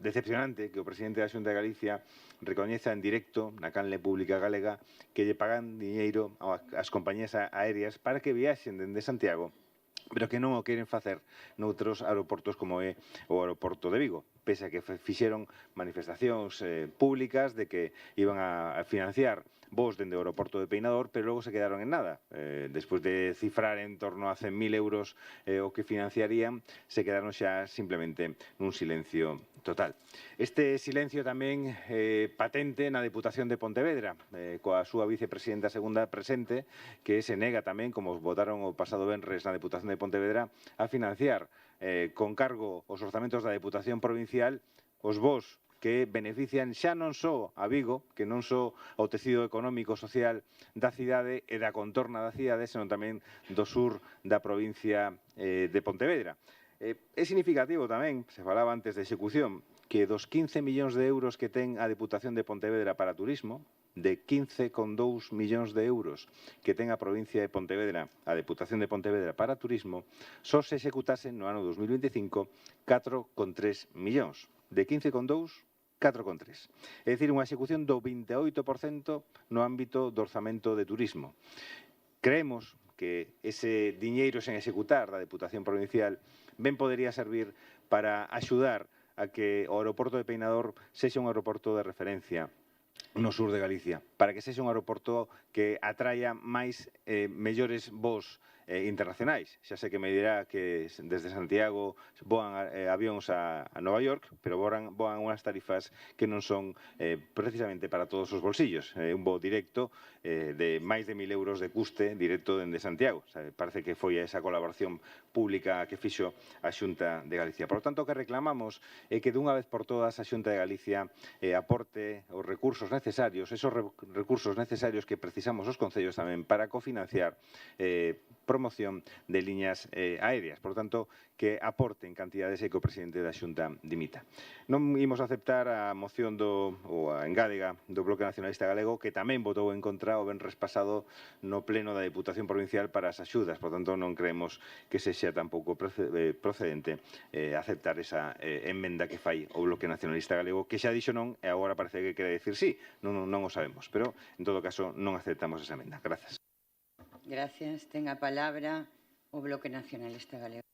decepcionante que o presidente da Xunta de Galicia recoñeza en directo na canle pública galega que lle pagan diñeiro ás compañías aéreas para que viaxen dende Santiago, pero que non o queren facer noutros aeroportos como é o aeroporto de Vigo, pese a que fixeron manifestacións públicas de que iban a financiar voos dende o aeroporto de Peinador, pero logo se quedaron en nada. Despois de cifrar en torno a 100.000 euros o que financiarían, se quedaron xa simplemente nun silencio total. Este silencio tamén patente na Deputación de Pontevedra, coa súa vicepresidenta segunda presente, que se nega tamén, como votaron o pasado venres na Deputación de Pontevedra, a financiar con cargo os orzamentos da Deputación Provincial os voos que benefician xa non só a Vigo, que non só ao tecido económico social da cidade e da contorna da cidade, senón tamén do sur da provincia de Pontevedra. É significativo tamén, se falaba antes de execución, que dos 15 millóns de euros que ten a Deputación de Pontevedra para turismo, de 15,2 millóns de euros que ten a provincia de Pontevedra, a Deputación de Pontevedra para turismo, só se executasen no ano 2025 4,3 millóns. De 15,2, 4,3. É dicir, unha execución do 28% no ámbito do orzamento de turismo. Creemos que ese diñeiro sen executar da Deputación Provincial ben podería servir para axudar a que o aeroporto de Peinador sexa un aeroporto de referencia no sur de Galicia, para que sexa un aeroporto que atraia máis mellores voos internacionais. Xa sei que me dirá que desde Santiago voan avións a Nova York, pero voan unhas tarifas que non son precisamente para todos os bolsillos. Un voo directo de máis de 1.000 euros de custe directo dende Santiago. Parece que foi esa colaboración pública que fixo a Xunta de Galicia. Por lo tanto, o que reclamamos é que dunha vez por todas a Xunta de Galicia aporte os recursos necesarios, esos recursos necesarios que precisamos os concellos tamén para cofinanciar promoción de liñas aéreas. Por tanto, que aporten cantidades e que o presidente da Xunta dimita. Non imos aceptar a moción ou a engádega do Bloque Nacionalista Galego, que tamén votou en contra o venres pasado no pleno da Deputación Provincial para as axudas. Por tanto, non creemos que sexa tampouco procedente aceptar esa emenda que fai o Bloque Nacionalista Galego, que xa dixo non e agora parece que quere dicir sí. Non o sabemos, pero en todo caso non aceptamos esa emenda. Grazas. Gracias. Ten a palabra o Bloque Nacionalista Galego.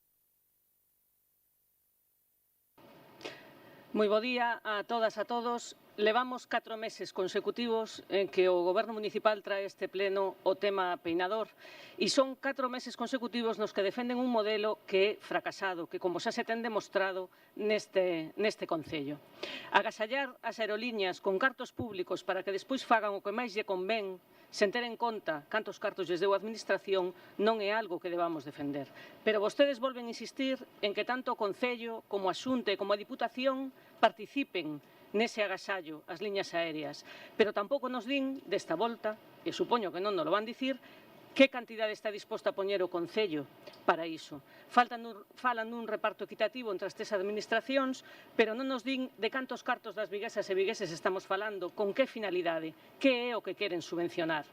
Moi bo día a todas e a todos. Levamos 4 meses consecutivos en que o Goberno Municipal trae este pleno o tema Peinador e son 4 meses consecutivos nos que defenden un modelo que é fracasado, que como xa se ten demostrado neste concello. Agasallar as aerolíneas con cartos públicos para que despois fagan o que máis lle convén sen ter en conta cantos cartos lles deu a Administración non é algo que debamos defender. Pero vostedes volven a insistir en que tanto o Concello como a Xunta e como a Diputación participen nese agasallo as liñas aéreas. Pero tampouco nos din desta volta, e supoño que non nos lo van dicir, que cantidade está disposta a poñer o Concello para iso. Falan dun reparto equitativo entre as tres administracións, pero non nos din de cantos cartos das viguesas e vigueses estamos falando, con que finalidade, que é o que queren subvencionar.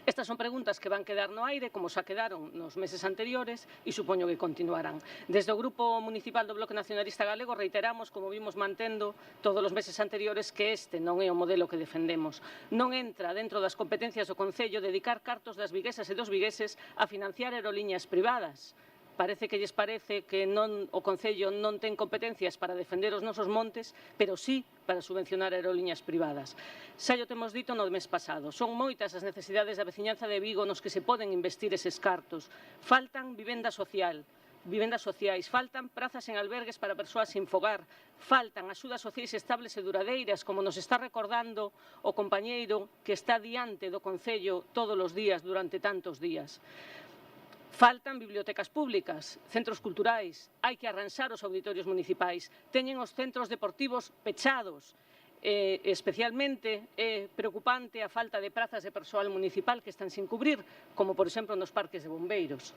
Estas son preguntas que van quedar no aire, como xa quedaron nos meses anteriores, e supoño que continuarán. Desde o Grupo Municipal do Bloque Nacionalista Galego reiteramos, como vimos mantendo todos os meses anteriores, que este non é o modelo que defendemos. Non entra dentro das competencias do Concello dedicar cartos das viguesas e dos vigueses a financiar aerolíneas privadas. Parece que lles parece que o Concello non ten competencias para defender os nosos montes, pero sí para subvencionar aerolíneas privadas. Xa o temos dito no mes pasado. Son moitas as necesidades da veciñanza de Vigo nos que se poden investir eses cartos. Faltan vivendas sociais, faltan prazas en albergues para persoas sin fogar, faltan axudas sociais estables e duradeiras, como nos está recordando o compañeiro que está diante do Concello todos os días durante tantos días. Faltan bibliotecas públicas, centros culturais, hai que arranxar os auditorios municipais, teñen os centros deportivos pechados. Especialmente é preocupante a falta de prazas de persoal municipal que están sin cubrir, como por exemplo nos parques de bombeiros.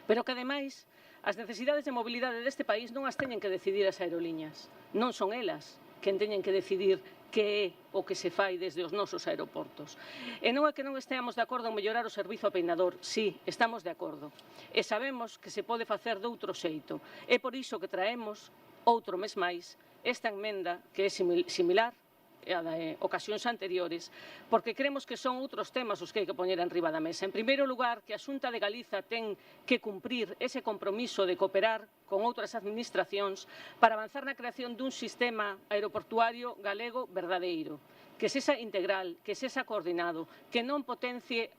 Pero que ademais as necesidades de mobilidade deste país non as teñen que decidir as aerolíneas, non son elas quen teñen que decidir que é o que se fai desde os nosos aeroportos. E non é que non esteamos de acordo en mellorar o servizo a Peinador, sí, estamos de acordo. E sabemos que se pode facer doutro xeito. É por iso que traemos, outro mes máis, esta enmenda, que é similar a de ocasións anteriores, porque creemos que son outros temas os que hai que poñer enriba da mesa. En primeiro lugar, que a Xunta de Galiza ten que cumprir ese compromiso de cooperar con outras administracións para avanzar na creación dun sistema aeroportuario galego verdadeiro, que sexa integral, que sexa coordinado, que non potencie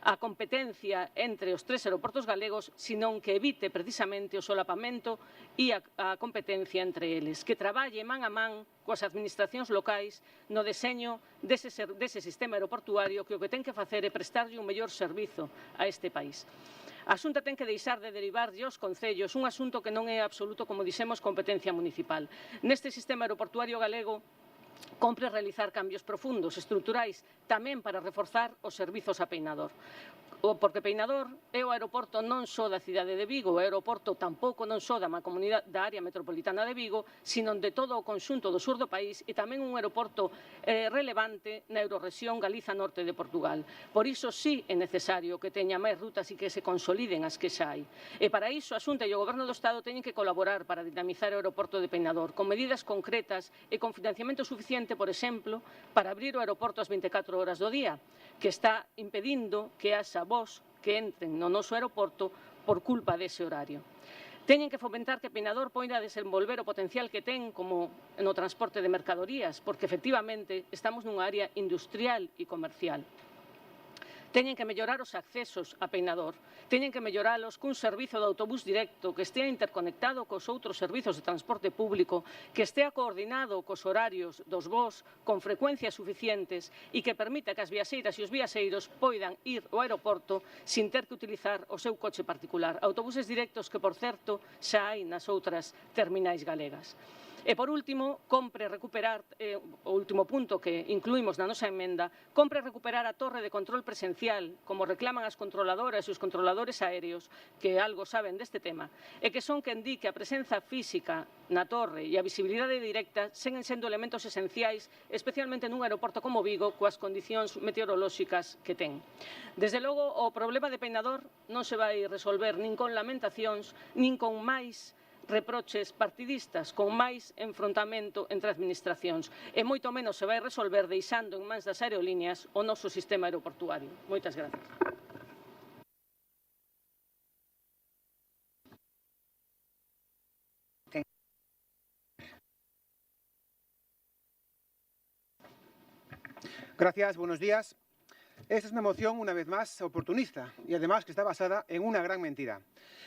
a competencia entre os tres aeroportos galegos, senón que evite precisamente o solapamento e a competencia entre eles, que traballe man a man coas administracións locais no deseño dese sistema aeroportuario que o que ten que facer é prestarlle un mellor servizo a este país. A Xunta ten que deixar de derivarlle aos concellos un asunto que non é absoluto, como dixemos, competencia municipal. Neste sistema aeroportuario galego compre realizar cambios profundos, estruturais, tamén para reforzar os servizos a Peinador. Porque Peinador é o aeroporto non só da cidade de Vigo, o aeroporto tampouco non só da área metropolitana de Vigo, sino de todo o conxunto do sur do país e tamén un aeroporto relevante na Eurorrexión Galiza Norte de Portugal. Por iso sí é necesario que teña máis rutas e que se consoliden as que xa hai. E para iso a Xunta e o Goberno do Estado teñen que colaborar para dinamizar o aeroporto de Peinador, con medidas concretas e con financiamento suficiente, por exemplo, para abrir o aeroporto ás 24 horas do día, que está impedindo que haxa voos que entren no noso aeroporto por culpa dese horario. Teñen que fomentar que Peinador poida desenvolver o potencial que ten como no transporte de mercadorías, porque efectivamente estamos nunha área industrial e comercial. Teñen que mellorar os accesos a Peinador, teñen que melloralos cun servizo de autobús directo que estea interconectado cos outros servizos de transporte público, que estea coordinado cos horarios dos voos con frecuencias suficientes e que permita que as viaxeiras e os viaxeiros poidan ir ao aeroporto sin ter que utilizar o seu coche particular. Autobuses directos que, por certo, xa hai nas outras terminais galegas. E, por último, compre recuperar, o último punto que incluímos na nosa emenda, compre recuperar a torre de control presencial, como reclaman as controladoras e os controladores aéreos, que algo saben deste tema, e que son quen di que a presenza física na torre e a visibilidade directa seguen sendo elementos esenciais, especialmente nun aeroporto como Vigo, coas condicións meteorolóxicas que ten. Desde logo, o problema de Peinador non se vai resolver nin con lamentacións, nin con máis reproches partidistas, con máis enfrontamento entre administracións, e moito menos se vai resolver deixando en mans das aerolíneas o noso sistema aeroportuario. Moitas grazas. Gracias, buenos días. Esta es una moción, una vez más, oportunista y además que está basada en una gran mentira.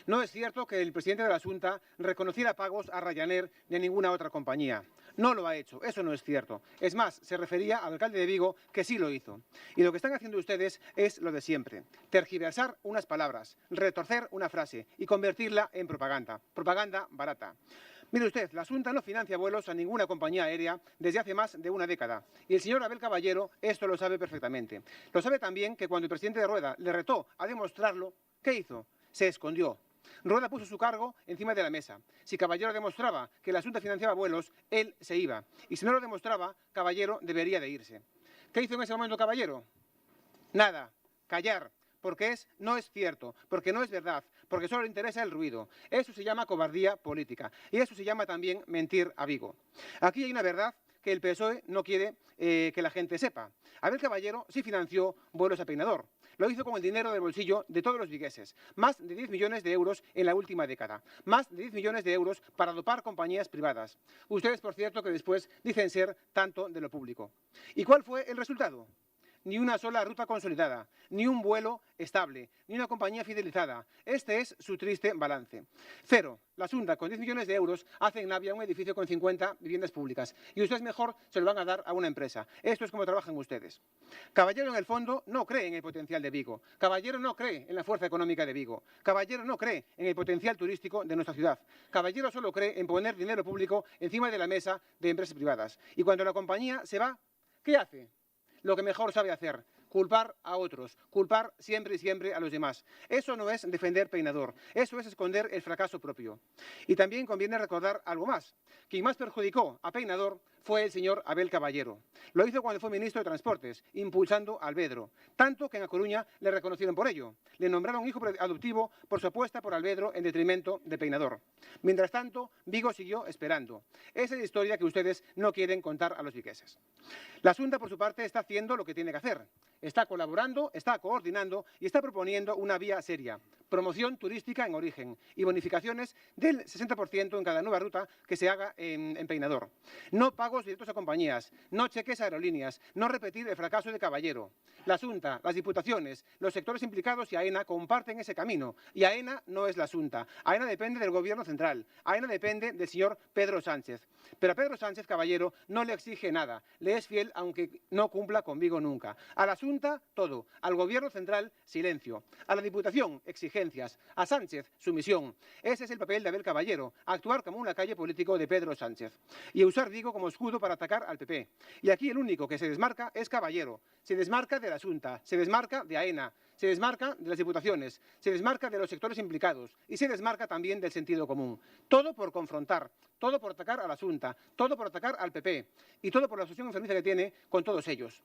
No es cierto que el presidente de la Xunta reconociera pagos a Ryanair ni a ninguna otra compañía. No lo ha hecho, eso no es cierto. Es más, se refería al alcalde de Vigo que sí lo hizo. Y lo que están haciendo ustedes es lo de siempre. Tergiversar unas palabras, retorcer una frase y convertirla en propaganda. Propaganda barata. Mire usted, la Xunta no financia vuelos a ninguna compañía aérea desde hace más de una década. Y el señor Abel Caballero esto lo sabe perfectamente. Lo sabe también que cuando el presidente de Rueda le retó a demostrarlo, ¿qué hizo? Se escondió. Rueda puso su cargo encima de la mesa. Si Caballero demostraba que la Xunta financiaba vuelos, él se iba. Y si no lo demostraba, Caballero debería de irse. ¿Qué hizo en ese momento Caballero? Nada. Callar. Porque no es cierto, porque no es verdad, porque solo le interesa el ruido. Eso se llama cobardía política y eso se llama también mentir a Vigo. Aquí hay una verdad que el PSOE no quiere que la gente sepa. Abel Caballero sí financió vuelos a Peinador. Lo hizo con el dinero del bolsillo de todos los vigueses. Más de 10 millones de euros en la última década. Más de 10 millones de euros para dopar compañías privadas. Ustedes, por cierto, que después dicen ser tanto de lo público. ¿Y cuál fue el resultado? Ni una sola ruta consolidada, ni un vuelo estable, ni una compañía fidelizada. Este es su triste balance. Cero. La Xunta, con 10 millones de euros, hace en Navia un edificio con 50 viviendas públicas. Y ustedes mejor se lo van a dar a una empresa. Esto es como trabajan ustedes. Caballero, en el fondo, no cree en el potencial de Vigo. Caballero no cree en la fuerza económica de Vigo. Caballero no cree en el potencial turístico de nuestra ciudad. Caballero solo cree en poner dinero público encima de la mesa de empresas privadas. Y cuando la compañía se va, ¿qué hace? Lo que mejor sabe hacer, culpar a otros, culpar siempre y siempre a los demás. Eso no es defender Peinador, eso es esconder el fracaso propio. Y también conviene recordar algo más. Quien más perjudicó a Peinador fue el señor Abel Caballero. Lo hizo cuando fue ministro de Transportes, impulsando Alvedro, tanto que en A Coruña le reconocieron por ello. Le nombraron hijo adoptivo por su apuesta por Alvedro en detrimento de Peinador. Mientras tanto, Vigo siguió esperando. Esa es la historia que ustedes no quieren contar a los vigueses. La Xunta, por su parte, está haciendo lo que tiene que hacer. Está colaborando, está coordinando y está proponiendo una vía seria. Promoción turística en origen y bonificaciones del 60% en cada nueva ruta que se haga en Peinador. No pagos directos a compañías, no cheques a aerolíneas, no repetir el fracaso de Caballero. La Xunta, las diputaciones, los sectores implicados y AENA comparten ese camino. Y AENA no es la Xunta. AENA depende del Gobierno central. AENA depende del señor Pedro Sánchez. Pero a Pedro Sánchez Caballero no le exige nada. Le es fiel aunque no cumpla con Vigo nunca. A la Xunta, todo. Al Gobierno central, silencio. A la Diputación, exigencias. A Sánchez, sumisión. Ese es el papel de Abel Caballero, actuar como un lacayo político de Pedro Sánchez. Y usar Vigo como escudo para atacar al PP. Y aquí el único que se desmarca es Caballero. Se desmarca de la Xunta, se desmarca de AENA, se desmarca de las diputaciones, se desmarca de los sectores implicados y se desmarca también del sentido común. Todo por confrontar, todo por atacar a la Xunta, todo por atacar al PP y todo por la obsesión enfermiza que tiene con todos ellos.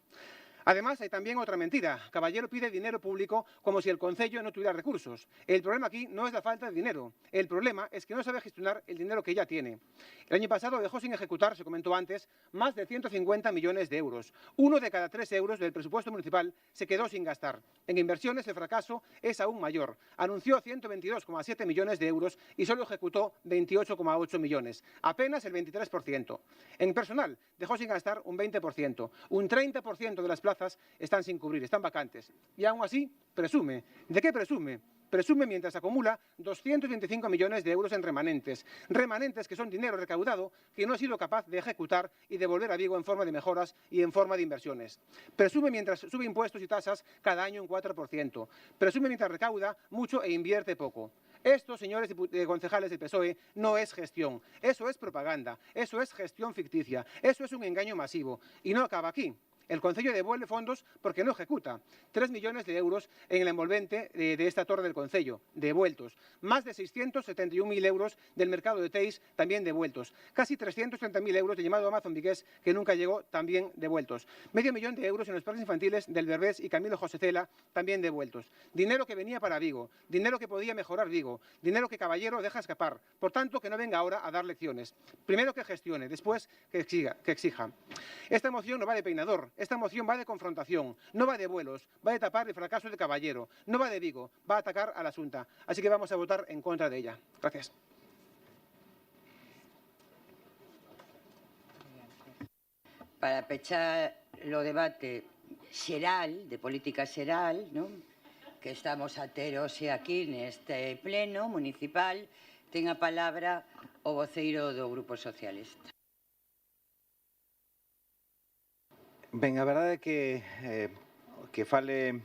Además, hay también otra mentira. Caballero pide dinero público como si el Concello no tuviera recursos. El problema aquí no es la falta de dinero. El problema es que no sabe gestionar el dinero que ya tiene. El año pasado dejó sin ejecutar, se comentó antes, más de 150 millones de euros. 1 de cada 3 euros del presupuesto municipal se quedó sin gastar. En inversiones el fracaso es aún mayor. Anunció 122,7 millones de euros y solo ejecutó 28,8 millones. Apenas el 23%. En personal dejó sin gastar un 20%. Un 30% de las plazas están sin cubrir, están vacantes. Y aún así, presume. ¿De qué presume? Presume mientras acumula 225 millones de euros en remanentes. Remanentes que son dinero recaudado que no ha sido capaz de ejecutar y devolver a Vigo en forma de mejoras y en forma de inversiones. Presume mientras sube impuestos y tasas cada año un 4%. Presume mientras recauda mucho e invierte poco. Esto, señores concejales del PSOE, no es gestión. Eso es propaganda. Eso es gestión ficticia. Eso es un engaño masivo. Y no acaba aquí. El Concello devuelve fondos porque no ejecuta. 3 millones de euros en el envolvente de esta torre del Concello, devueltos. Más de 671.000 euros del mercado de Teis, también devueltos. Casi 330.000 euros del llamado Amazon Vigués, que nunca llegó, también devueltos. Medio millón de euros en los parques infantiles del Berbés y Camilo José Cela, también devueltos. Dinero que venía para Vigo, dinero que podía mejorar Vigo, dinero que Caballero deja escapar. Por tanto, que no venga ahora a dar lecciones. Primero que gestione, después que exija. Esta moción no va de Peinador. Esta moción va de confrontación, no va de vuelos, va de tapar el fracaso de Caballero, no va de Vigo, va a atacar a la Xunta. Así que vamos a votar en contra de ella. Gracias. Para pechar o debate xeral, de política xeral, non? Que estamos a ter hoxe aquí neste pleno municipal, ten a palabra o voceiro do Grupo Socialista. Ben, a verdade é que fale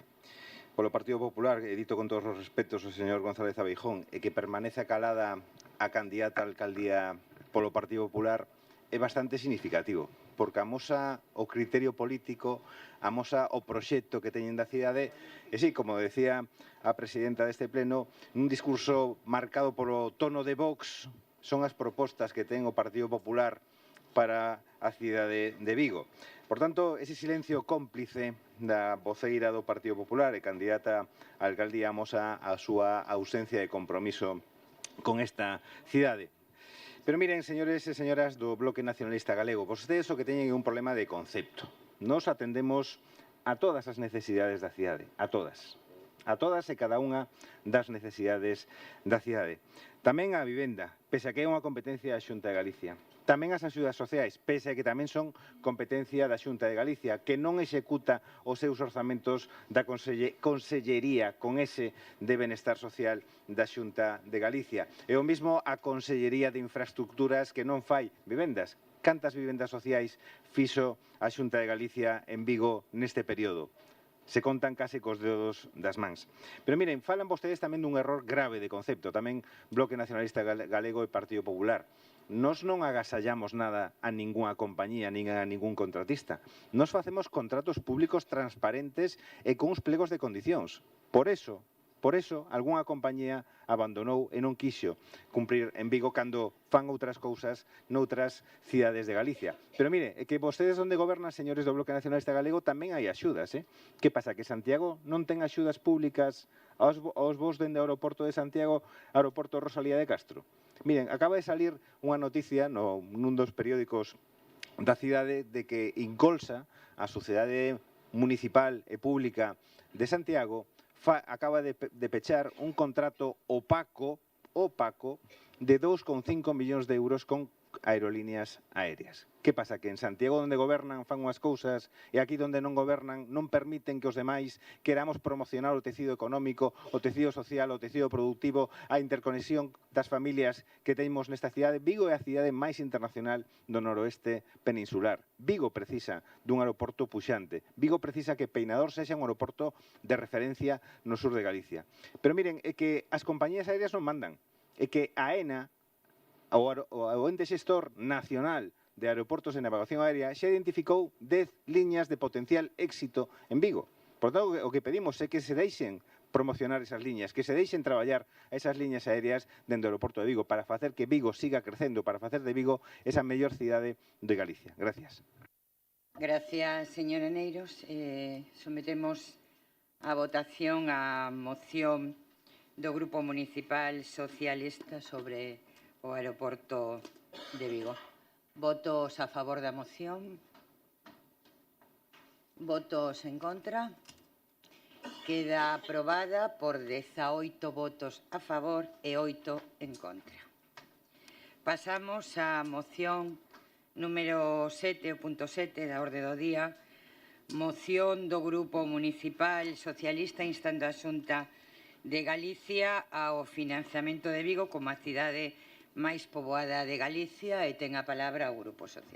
polo Partido Popular, e dito con todos os respetos o señor González Abeijón, e que permanece calada a candidata a alcaldía polo Partido Popular é bastante significativo, porque amosa o criterio político, amosa o proxecto que teñen da cidade, e sí, como decía a presidenta deste pleno, nun discurso marcado polo tono de Vox, son as propostas que ten o Partido Popular para a cidade de Vigo. Por tanto, ese silencio cómplice da voceira do Partido Popular e candidata á alcaldía amosa a súa ausencia de compromiso con esta cidade. Pero miren, señores e señoras do Bloque Nacionalista Galego, vostedes o que teñen é un problema de concepto. Nos atendemos a todas as necesidades da cidade, a todas e cada unha das necesidades da cidade. Tamén a vivenda, pese a que é unha competencia da Xunta de Galicia. Tamén as axudas sociais, pese a que tamén son competencia da Xunta de Galicia, que non executa os seus orzamentos da Consellería con ese de Benestar Social da Xunta de Galicia. E o mesmo a Consellería de Infraestructuras que non fai vivendas. Cantas vivendas sociais fixo a Xunta de Galicia en Vigo neste período? Se contan case cos dedos das mans. Pero miren, falan vostedes tamén dun error grave de concepto, tamén Bloque Nacionalista Galego e Partido Popular. Nos non agasallamos nada a ningunha compañía, nin a ningún contratista. Nos facemos contratos públicos transparentes e con uns plegos de condicións. Por eso Por eso, algunha compañía abandonou e non quixo cumprir en Vigo cando fan outras cousas noutras cidades de Galicia. Pero mire, é que vostedes onde gobernan, señores do Bloque Nacionalista Galego, tamén hai axudas, Que pasa, que Santiago non ten axudas públicas aos voos dende o aeroporto de Santiago ao aeroporto Rosalía de Castro? Miren, acaba de salir unha noticia nun dos periódicos da cidade de que Incolsa, a Sociedade Municipal e Pública de Santiago, acaba de pechar un contrato opaco de 2,5 millóns de euros con aerolíneas aéreas. Que pasa? Que en Santiago onde gobernan fan unhas cousas e aquí onde non gobernan non permiten que os demais queramos promocionar o tecido económico, o tecido social, o tecido productivo, a interconexión das familias que temos nesta cidade. Vigo é a cidade máis internacional do noroeste peninsular. Vigo precisa dun aeroporto puxante. Vigo precisa que Peinador sexa un aeroporto de referencia no sur de Galicia. Pero miren, é que as compañías aéreas non mandan. É que a AENA, o ente xestor nacional de aeroportos de navegación aérea, xa identificou 10 liñas de potencial éxito en Vigo. Por tanto, o que pedimos é que se deixen promocionar esas liñas, que se deixen traballar esas liñas aéreas dentro do aeroporto de Vigo para facer que Vigo siga crecendo, para facer de Vigo esa mellor cidade de Galicia. Gracias. Gracias, señora Neiros. Sometemos a votación a moción do Grupo Municipal Socialista sobre o aeroporto de Vigo. Votos a favor da moción. Votos en contra. Queda aprobada por 18 votos a favor e 8 en contra. Pasamos á moción número 7.7 da orde do día. Moción do Grupo Municipal Socialista instando a Xunta de Galicia ao financiamento de Vigo como a cidade máis poboada de Galicia e ten a palabra o Grupo Social.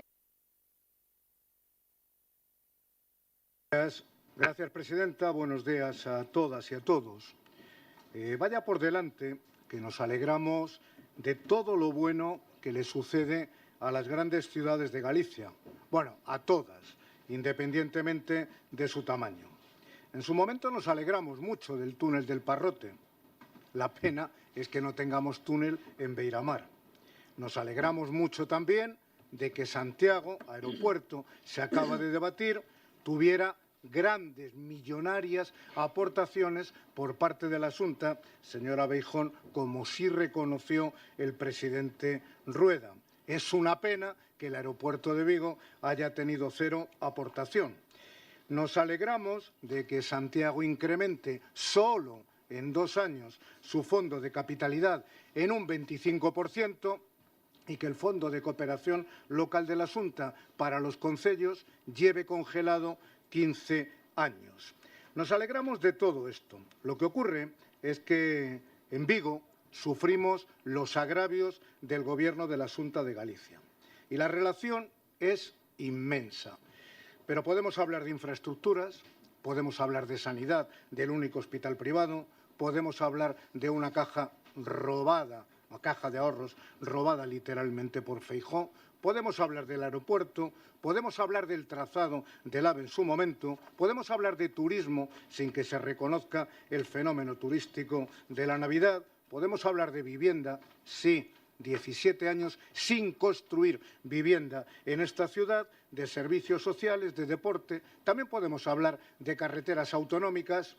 Gracias, presidenta. Buenos días a todas y a todos. Vaya por delante que nos alegramos de todo lo bueno que le sucede a las grandes ciudades de Galicia. Bueno, a todas, independientemente de su tamaño. En su momento nos alegramos mucho del túnel del Parrote. La pena es que no tengamos túnel en Beiramar. Nos alegramos mucho también de que Santiago, aeropuerto, se acaba de debatir, tuviera grandes, millonarias aportaciones por parte de la Xunta, señora Beijón, como sí reconoció el presidente Rueda. Es una pena que el aeropuerto de Vigo haya tenido cero aportación. Nos alegramos de que Santiago incremente solo en 2 años su fondo de capitalidad en un 25% y que el Fondo de Cooperación Local de la Xunta para los concellos lleve congelado 15 años. Nos alegramos de todo esto. Lo que ocurre es que en Vigo sufrimos los agravios del Gobierno de la Xunta de Galicia. Y la relación es inmensa. Pero podemos hablar de infraestructuras, podemos hablar de sanidad, del único hospital privado, podemos hablar de una caja robada, una caja de ahorros robada literalmente por Feijóo, podemos hablar del aeropuerto, podemos hablar del trazado del AVE en su momento, podemos hablar de turismo sin que se reconozca el fenómeno turístico de la Navidad, podemos hablar de vivienda, sí, 17 años sin construir vivienda en esta ciudad, de servicios sociales, de deporte. También podemos hablar de carreteras autonómicas,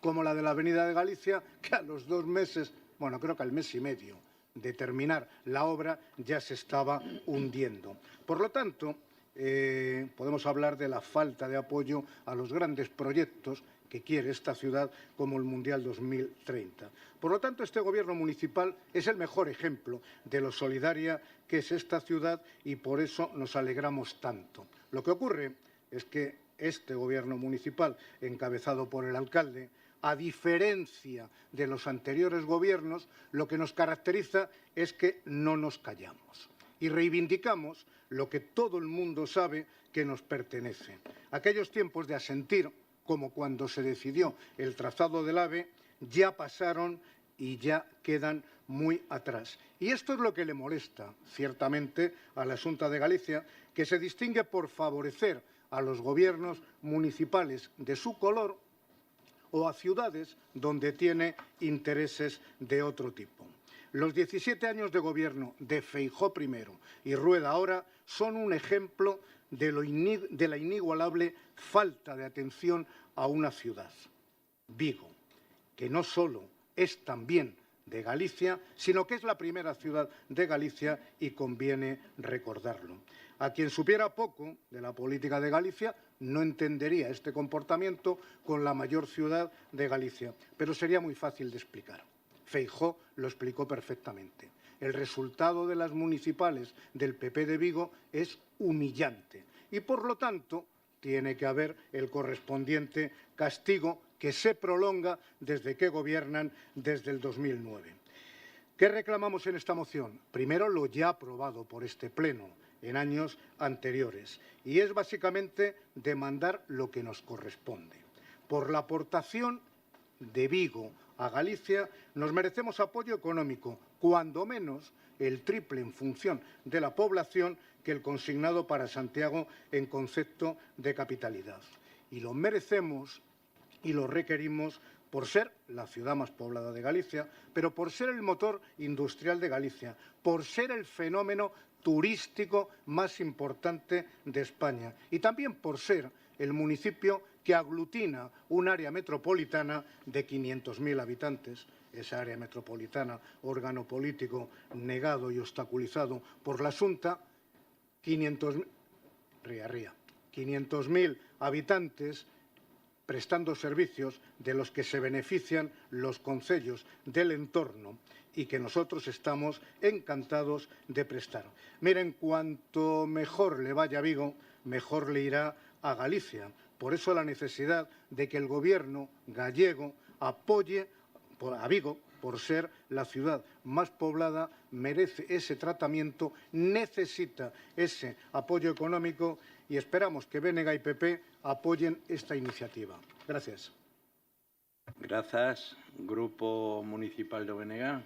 como la de la Avenida de Galicia, que a los 2 meses, bueno, creo que al mes y medio de terminar la obra ya se estaba hundiendo. Por lo tanto, podemos hablar de la falta de apoyo a los grandes proyectos que quiere esta ciudad como el Mundial 2030. Por lo tanto, este Gobierno municipal es el mejor ejemplo de lo solidaria que es esta ciudad y por eso nos alegramos tanto. Lo que ocurre es que este Gobierno municipal, encabezado por el alcalde, a diferencia de los anteriores gobiernos, lo que nos caracteriza es que no nos callamos y reivindicamos lo que todo el mundo sabe que nos pertenece. Aquellos tiempos de asentir, como cuando se decidió el trazado del AVE, ya pasaron y ya quedan muy atrás. Y esto es lo que le molesta, ciertamente, a la Xunta de Galicia, que se distingue por favorecer a los gobiernos municipales de su color o a ciudades donde tiene intereses de otro tipo. Los 17 años de gobierno de Feijóo primero y Rueda ahora son un ejemplo de la inigualable falta de atención a una ciudad, Vigo, que no solo es también de Galicia, sino que es la primera ciudad de Galicia y conviene recordarlo. A quien supiera poco de la política de Galicia no entendería este comportamiento con la mayor ciudad de Galicia, pero sería muy fácil de explicar. Feijóo lo explicó perfectamente. El resultado de las municipales del PP de Vigo es humillante y, por lo tanto, tiene que haber el correspondiente castigo que se prolonga desde que gobiernan desde el 2009. ¿Qué reclamamos en esta moción? Primero, lo ya aprobado por este Pleno en años anteriores, y es básicamente demandar lo que nos corresponde. Por la aportación de Vigo a Galicia nos merecemos apoyo económico, cuando menos el triple en función de la población que el consignado para Santiago en concepto de capitalidad. Y lo merecemos y lo requerimos por ser la ciudad más poblada de Galicia, pero por ser el motor industrial de Galicia, por ser el fenómeno turístico más importante de España y también por ser el municipio que aglutina un área metropolitana de 500.000 habitantes. Esa área metropolitana, órgano político negado y obstaculizado por la Xunta, 500.000 habitantes prestando servicios de los que se benefician los concellos del entorno y que nosotros estamos encantados de prestar. Miren, cuanto mejor le vaya a Vigo, mejor le irá a Galicia. Por eso la necesidad de que el Gobierno gallego apoye a Vigo, por ser la ciudad más poblada, merece ese tratamiento, necesita ese apoyo económico y esperamos que BNG y PP apoyen esta iniciativa. Gracias. Grazas. Grupo Municipal do BNG.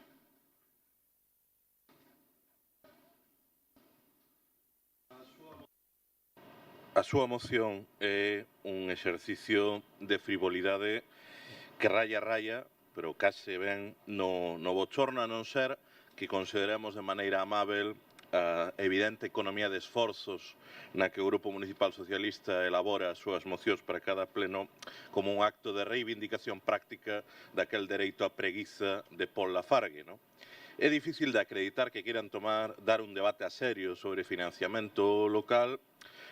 A súa moción é un exercicio de frivolidade que raya, pero case ben no bochorno, a non ser que consideremos de maneira amável a evidente economía de esforzos na que o Grupo Municipal Socialista elabora as súas mocións para cada pleno como un acto de reivindicación práctica daquel dereito á preguiza de Paul Lafargue, non? É difícil de acreditar que queiran dar un debate a serio sobre financiamento local,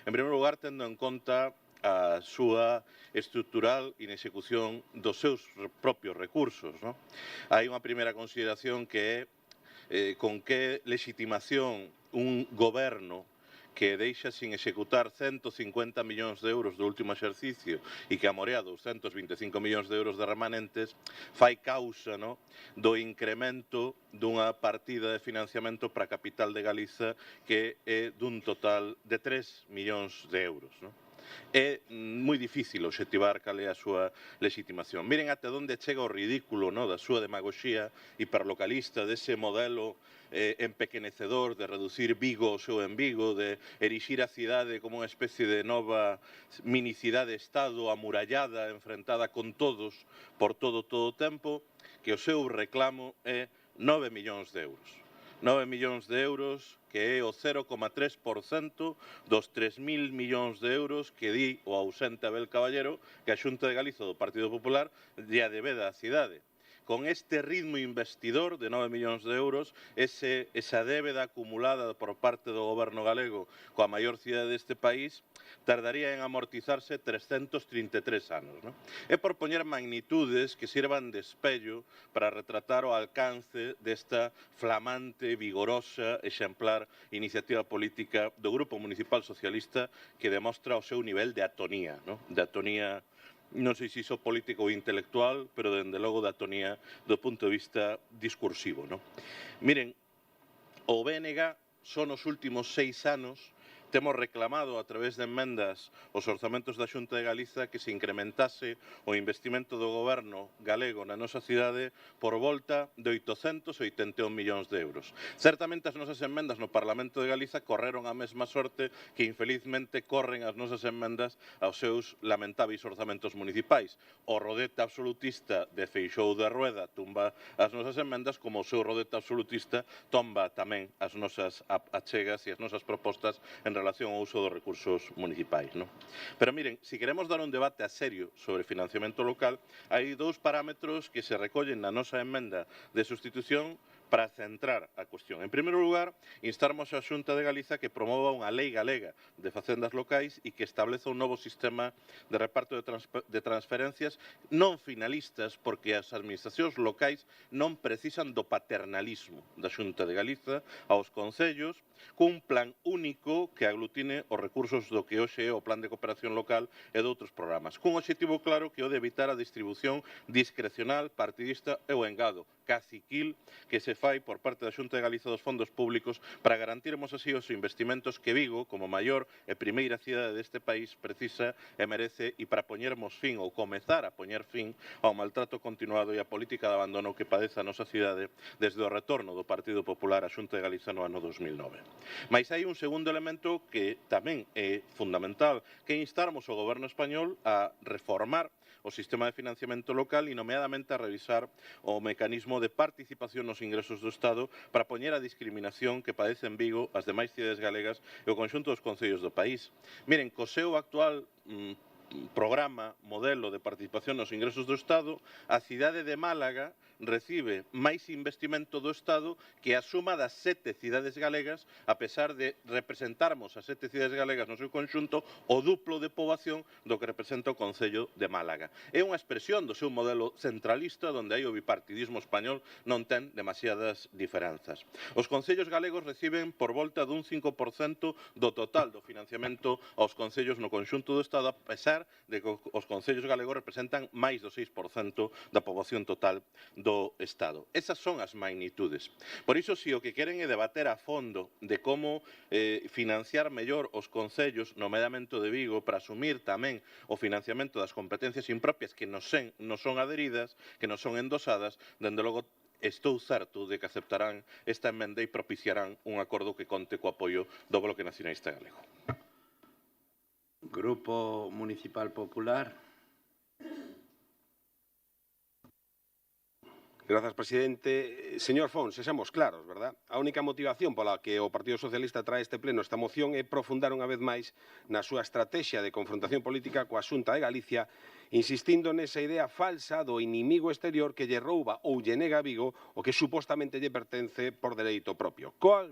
en primeiro lugar, tendo en conta a súa estrutural inexecución dos seus propios recursos, non? Hai unha primeira consideración que é con que legitimación un goberno que deixa sin executar 150 millóns de euros do último exercicio e que amorea 225 millóns de euros de remanentes fai causa, no, do incremento dunha partida de financiamento para a capital de Galiza que é dun total de 3 millóns de euros, no? É moi difícil obxectivar cal é a súa legitimación. Miren até onde chega o ridículo, no, da súa demagoxía hiperlocalista, dese modelo empequenecedor de reducir Vigo ao seu en Vigo, de erixir a cidade como unha especie de nova minicidade-estado amurallada, enfrentada con todos, por todo o tempo, que o seu reclamo é 9 millóns de euros. 9 millóns de euros, que é o 0,3% dos 3.000 millóns de euros que di o ausente Abel Caballero que a Xunta de Galiza do Partido Popular lle debeda á cidade. Con este ritmo investidor de 9 millóns de euros, esa débeda acumulada por parte do goberno galego coa maior cidade deste país, tardaría en amortizarse 333 anos, non? É por poñer magnitudes que sirvan de espello para retratar o alcance desta flamante, vigorosa, exemplar iniciativa política do Grupo Municipal Socialista que demostra o seu nivel de atonía, non? De atonía, non sei se iso político ou intelectual, pero dende logo de atonía do punto de vista discursivo, non? Miren, o BNG son os últimos 6 anos temos reclamado a través de enmendas os orzamentos da Xunta de Galiza que se incrementase o investimento do goberno galego na nosa cidade por volta de 881 millóns de euros. Certamente as nosas enmendas no Parlamento de Galiza correron a mesma sorte que infelizmente corren as nosas enmendas aos seus lamentáveis orzamentos municipais. O rodete absolutista de Feixóo de Rueda tumba as nosas enmendas, como o seu rodete absolutista tomba tamén as nosas achegas e as nosas propostas en relación ao uso dos recursos municipais. Pero miren, se queremos dar un debate a serio sobre financiamento local, hai dous parámetros que se recollen na nosa emenda de sustitución para centrar a cuestión. En primeiro lugar, instamos a Xunta de Galiza que promova unha lei galega de facendas locais e que estableza un novo sistema de reparto de transferencias non finalistas, porque as administracións locais non precisan do paternalismo da Xunta de Galiza aos concellos, cun plan único que aglutine os recursos do que hoxe é o Plan de Cooperación Local e de outros programas, cun obxectivo claro que é o de evitar a distribución discrecional, partidista e o engado caciquil que se fai por parte da Xunta de Galiza dos fondos públicos para garantirmos así os investimentos que Vigo, como maior e primeira cidade deste país, precisa e merece, e para poñermos fin ou comezar a poñer fin ao maltrato continuado e a política de abandono que padece a nosa cidade desde o retorno do Partido Popular á Xunta de Galiza no ano 2009. Mais hai un segundo elemento que tamén é fundamental, que instarmos o goberno español a reformar o sistema de financiamento local e nomeadamente a revisar o mecanismo de participación nos ingresos do Estado para poñer a discriminación que padece en Vigo as demais cidades galegas e o conxunto dos concellos do país. Miren, co seu actual programa, modelo de participación nos ingresos do Estado, a cidade de Málaga recibe máis investimento do Estado que a suma das 7 cidades galegas, a pesar de representarmos as 7 cidades galegas no seu conxunto o duplo de poboación do que representa o Concello de Málaga. É unha expresión do seu modelo centralista onde aí o bipartidismo español non ten demasiadas diferenzas. Os concellos galegos reciben por volta dun 5% do total do financiamento aos concellos no conxunto do Estado, a pesar de que os concellos galegos representan máis do 6% da poboación total do Estado. Esas son as magnitudes. Por iso, se o que queren é debater a fondo de como financiar mellor os concellos, nomeadamente de Vigo, para asumir tamén o financiamento das competencias impropias que nos son adheridas, que nos son endosadas, dende logo estou certo de que aceptarán esta emenda e propiciarán un acordo que conte co apoio do Bloque Nacionalista Galego. Grupo Municipal Popular. Grazas, presidente. Señor Font, sexamos claros, verdad? A única motivación pola que o Partido Socialista trae este pleno esta moción é profundar unha vez máis na súa estrategia de confrontación política coa Xunta de Galicia, insistindo nesa idea falsa do inimigo exterior que lle rouba ou lle nega a Vigo o que supostamente lle pertence por dereito propio. Co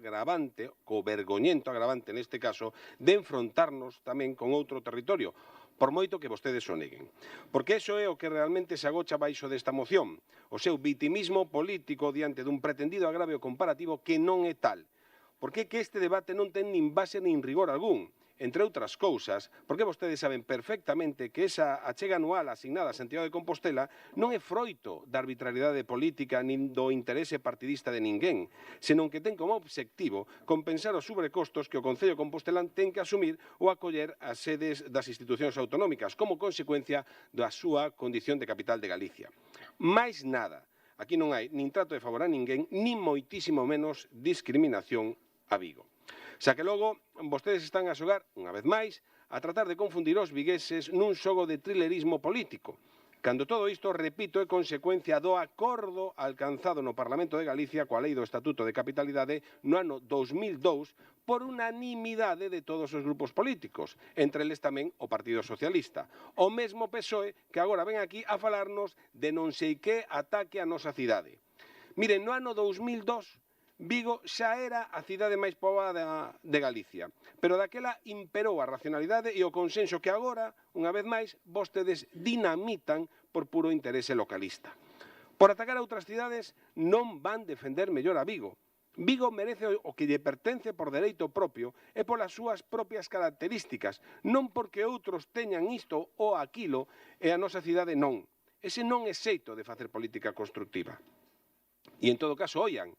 vergoñento agravante neste caso, de enfrontarnos tamén con outro territorio, por moito que vostedes o neguen. Porque iso é o que realmente se agocha baixo desta moción, o seu vitimismo político diante dun pretendido agravio comparativo que non é tal. Porque é que este debate non ten nin base nin rigor algún, entre outras cousas, porque vostedes saben perfectamente que esa achega anual asignada a Santiago de Compostela non é froito da arbitrariedade política nin do interese partidista de ninguén, senón que ten como obxectivo compensar os sobrecostos que o Concello compostelán ten que asumir ou acoller as sedes das institucións autonómicas como consecuencia da súa condición de capital de Galicia. Mais nada. Aquí non hai nin trato de favor a ninguén, nin moitísimo menos discriminación a Vigo. Xa que logo, vostedes están a xogar, unha vez máis, a tratar de confundir os vigueses nun xogo de trilerismo político, cando todo isto, repito, é consecuencia do acordo alcanzado no Parlamento de Galicia coa Lei do Estatuto de Capitalidade no ano 2002 por unanimidade de todos os grupos políticos, entre eles tamén o Partido Socialista. O mesmo PSOE que agora ven aquí a falarnos de non sei que ataque a nosa cidade. Miren, no ano 2002, Vigo xa era a cidade máis poboada de Galicia, pero daquela imperou a racionalidade e o consenso que agora, unha vez máis, vostedes dinamitan por puro interese localista. Por atacar a outras cidades non van defender mellor a Vigo. Vigo merece o que lle pertence por dereito propio e polas súas propias características, non porque outros teñan isto ou aquilo e a nosa cidade non. Ese non é xeito de facer política constructiva. E en todo caso, oian,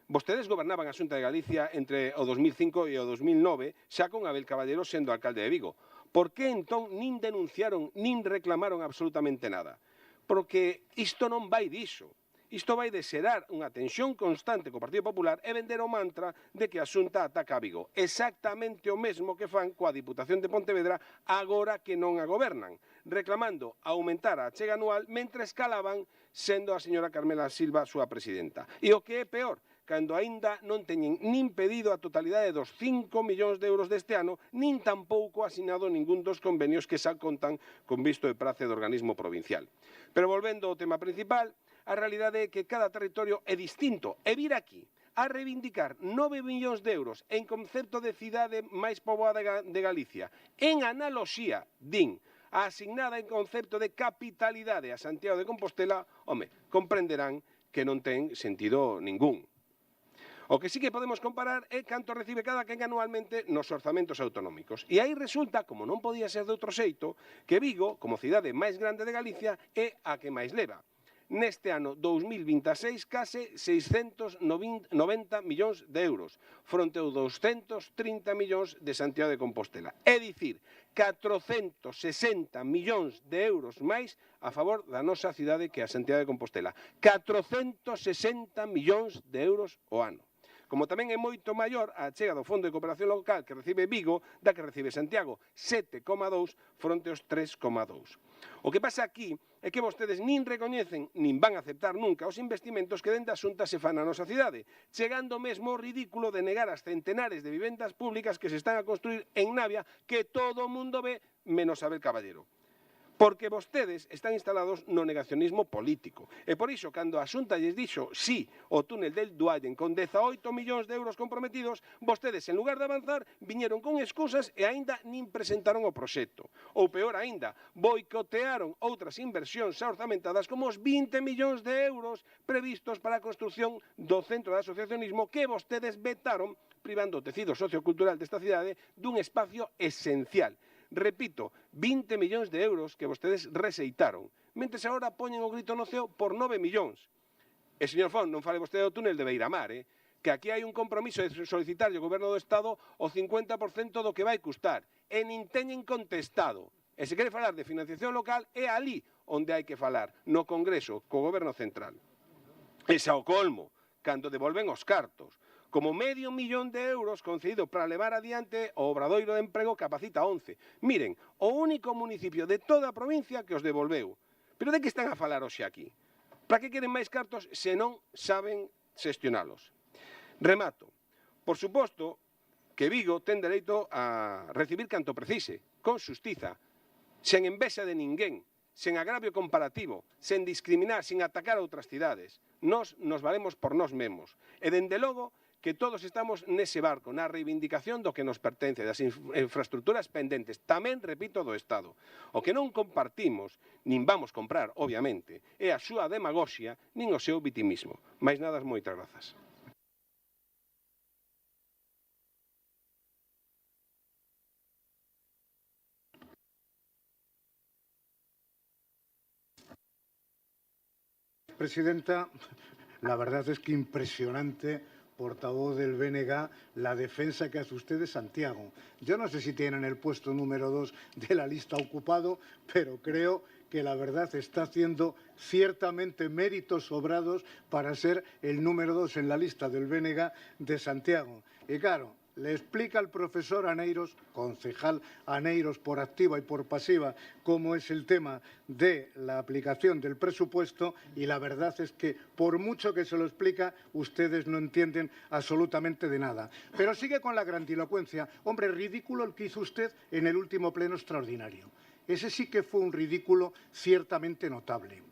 Vostedes gobernaban a Xunta de Galicia entre o 2005 e o 2009, xa con Abel Caballero sendo alcalde de Vigo. Por que entón nin denunciaron, nin reclamaron absolutamente nada? Porque isto non vai diso. Isto vai de xerar unha tensión constante co Partido Popular e vender o mantra de que a Xunta ataca a Vigo. Exactamente o mesmo que fan coa Diputación de Pontevedra agora que non a gobernan, reclamando aumentar a achega anual mentres calaban sendo a señora Carmela Silva a súa presidenta. E o que é peor, cando aínda non teñen nin pedido a totalidade dos 5 millóns de euros deste ano, nin tampouco asinado ningún dos convenios que xa contan con visto de prace do organismo provincial. Pero volvendo ao tema principal, a realidade é que cada territorio é distinto e vir aquí a reivindicar 9 millóns de euros en concepto de cidade máis poboada de Galicia, en analoxía, din, a asignada en concepto de capitalidade a Santiago de Compostela, home, comprenderán que non ten sentido ningún. O que sí que podemos comparar é canto recibe cada quen anualmente nos orzamentos autonómicos. E aí resulta, como non podía ser de outro xeito, que Vigo, como cidade máis grande de Galicia, é a que máis leva. Neste ano 2026, case 690 millóns de euros, fronte aos 230 millóns de Santiago de Compostela. É dicir, 460 millóns de euros máis a favor da nosa cidade que a Santiago de Compostela. 460 millóns de euros ao ano. Como tamén é moito maior a achega do Fondo de Cooperación Local que recibe Vigo da que recibe Santiago, 7,2 fronte aos 3,2. O que pasa aquí é que vostedes nin recoñecen, nin van a aceptar nunca os investimentos que dende a Xunta se fan na nosa cidade, chegando mesmo ao ridículo de negar as centenares de vivendas públicas que se están a construir en Navia que todo o mundo ve, menos Abel Caballero. Porque vostedes están instalados no negacionismo político. E por iso, cando a Xunta lles dixo sí o túnel del Duallen con 18 millóns de euros comprometidos, vostedes, en lugar de avanzar, viñeron con excusas e aínda nin presentaron o proxecto. Ou peor aínda, boicotearon outras inversións xa orzamentadas como os 20 millóns de euros previstos para a construción do centro de asociacionismo que vostedes vetaron, privando o tecido sociocultural desta cidade dun espacio esencial. Repito, 20 millóns de euros que vostedes rexeitaron, mentres agora poñen o grito no ceo por 9 millóns. E, señor Font, non fale vostede do túnel de Beiramar, que aquí hai un compromiso de solicitarlle ao Goberno do Estado o 50% do que vai custar, e nin teñen contestado. E se quere falar de financiación local, é ali onde hai que falar, no Congreso, co Goberno Central. E xa o colmo, cando devolven os cartos, como medio millón de euros concedido para levar adiante o Obradoiro de Emprego Capacita 11. Miren, o único municipio de toda a provincia que os devolveu. Pero de que están a falar hoxe aquí? Para que queren máis cartos se non saben xestionalos? Remato. Por suposto que Vigo ten dereito a recibir canto precise, con xustiza, sen envexa de ninguén, sen agravio comparativo, sen discriminar, sen atacar a outras cidades. Nós nos valemos por nós mesmos. E, dende logo, que todos estamos nese barco, na reivindicación do que nos pertence, das infraestructuras pendentes, tamén, repito, do Estado. O que non compartimos, nin vamos comprar, obviamente, é a súa demagoxia, nin o seu vitimismo. Mais nada, moitas grazas. Presidenta, la verdad es que impresionante, portavoz del BNG, la defensa que hace usted de Santiago. Yo no sé si tienen el puesto número 2 de la lista ocupado, pero creo que la verdad está haciendo ciertamente méritos sobrados para ser el número 2 en la lista del BNG de Santiago. Y claro, le explica al profesor Aneiros, concejal Aneiros por activa y por pasiva, cómo es el tema de la aplicación del presupuesto y la verdad es que por mucho que se lo explica, ustedes no entienden absolutamente de nada. Pero sigue con la grandilocuencia. Hombre, ridículo el que hizo usted en el último pleno extraordinario. Ese sí que fue un ridículo ciertamente notable.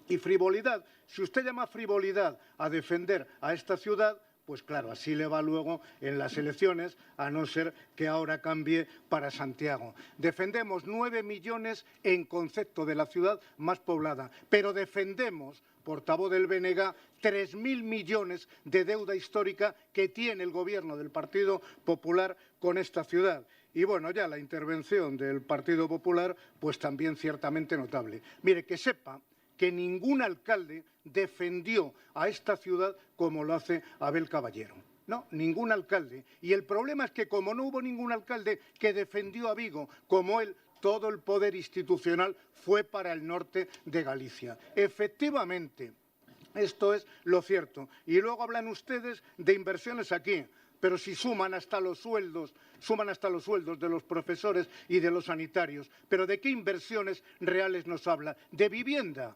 Y frivolidad, si usted llama frivolidad a defender a esta ciudad, pues claro, así le va luego en las elecciones, a no ser que ahora cambie para Santiago. Defendemos 9 millones en concepto de la ciudad más poblada, pero defendemos, portavoz del BNG, 3.000 millones de deuda histórica que tiene el gobierno del Partido Popular con esta ciudad. Y bueno, ya la intervención del Partido Popular, pues también ciertamente notable. Mire, que sepa que ningún alcalde defendió a esta ciudad como lo hace Abel Caballero. No, ningún alcalde. Y el problema es que como no hubo ningún alcalde que defendió a Vigo como él, todo el poder institucional fue para el norte de Galicia. Efectivamente, esto es lo cierto. Y luego hablan ustedes de inversiones aquí. Pero si suman hasta los sueldos de los profesores y de los sanitarios. ¿Pero de qué inversiones reales nos habla? De vivienda,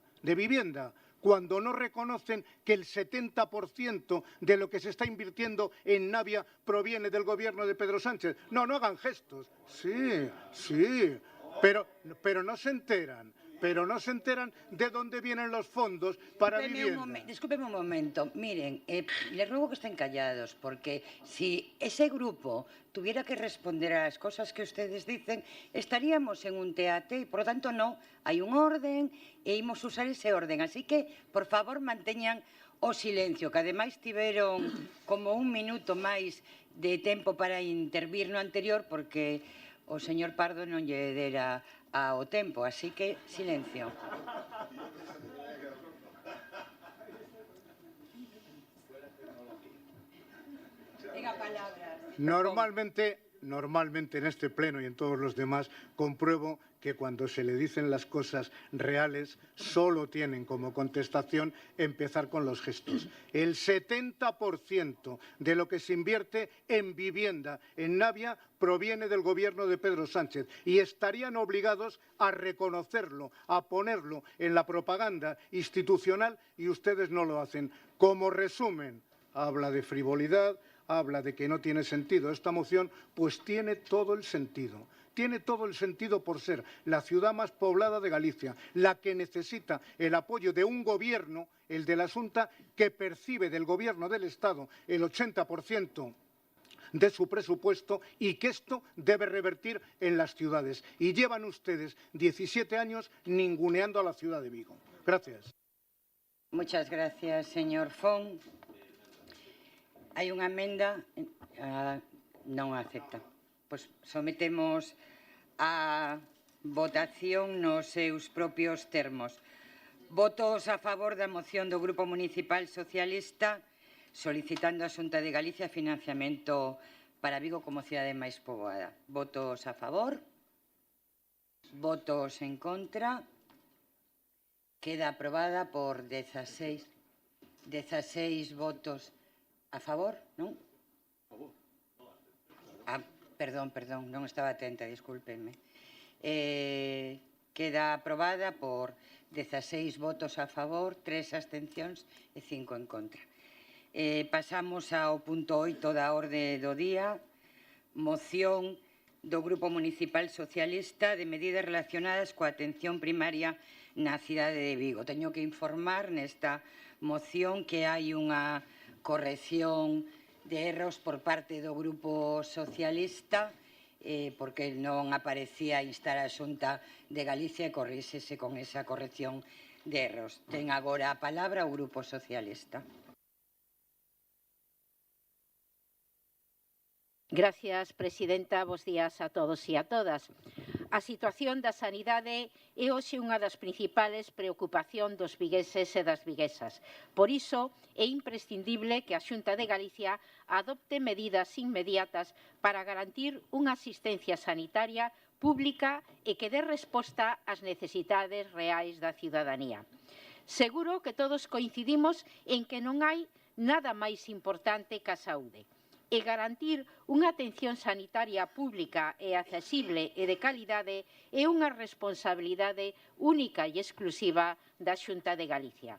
cuando no reconocen que el 70% de lo que se está invirtiendo en Navia proviene del gobierno de Pedro Sánchez. No hagan gestos. Sí, pero no se enteran. De dónde vienen los fondos para vivienda. Discúlpeme un momento. Miren, les ruego que estén callados, porque si ese grupo tuviera que responder a las cosas que ustedes dicen, estaríamos en un teatro y, por lo tanto, no. Hay un orden e imos usar ese orden. Así que, por favor, manteñan o silencio, que ademais tiveron como un minuto máis de tempo para intervir no anterior, porque o señor Pardo non lle dera ao tempo, así que silencio. Diga palabras. Normalmente en este pleno y en todos los demás compruebo que cuando se le dicen las cosas reales solo tienen como contestación empezar con los gestos. El 70% de lo que se invierte en vivienda en Navia proviene del gobierno de Pedro Sánchez y estarían obligados a reconocerlo, a ponerlo en la propaganda institucional y ustedes no lo hacen. Como resumen, habla de frivolidad, habla de que no tiene sentido esta moción, pues tiene todo el sentido. Tiene todo el sentido por ser la ciudad más poblada de Galicia, la que necesita el apoyo de un gobierno, el de la Xunta, que percibe del gobierno del Estado el 80% de su presupuesto y que esto debe revertir en las ciudades. Y llevan ustedes 17 años ninguneando a la ciudad de Vigo. Gracias. Muchas gracias, señor Fon. Hai unha emenda, non acepta. Pois sometemos a votación nos seus propios termos. Votos a favor da moción do Grupo Municipal Socialista solicitando a Xunta de Galicia financiamento para Vigo como cidade máis poboada. Votos a favor. Votos en contra. Queda aprobada por 16 votos a favor, non? Perdón, non estaba atenta, discúlpenme. Queda aprobada por 16 votos a favor, 3 abstencións e 5 en contra. Pasamos ao punto 8 da orde do día, moción do Grupo Municipal Socialista de medidas relacionadas coa atención primaria na cidade de Vigo. Teño que informar nesta moción que hai unha corrección de erros por parte do Grupo Socialista porque non aparecía instar a Xunta de Galicia e corríxese con esa corrección de erros. Ten agora a palabra o Grupo Socialista. Gracias, presidenta. Bos días a todos e a todas. A situación da sanidade é hoxe unha das principales preocupacións dos vigueses e das viguesas. Por iso, é imprescindible que a Xunta de Galicia adopte medidas inmediatas para garantir unha asistencia sanitaria pública e que dé resposta ás necesidades reais da ciudadanía. Seguro que todos coincidimos en que non hai nada máis importante que a saúde. E garantir unha atención sanitaria pública e accesible e de calidade é unha responsabilidade única e exclusiva da Xunta de Galicia.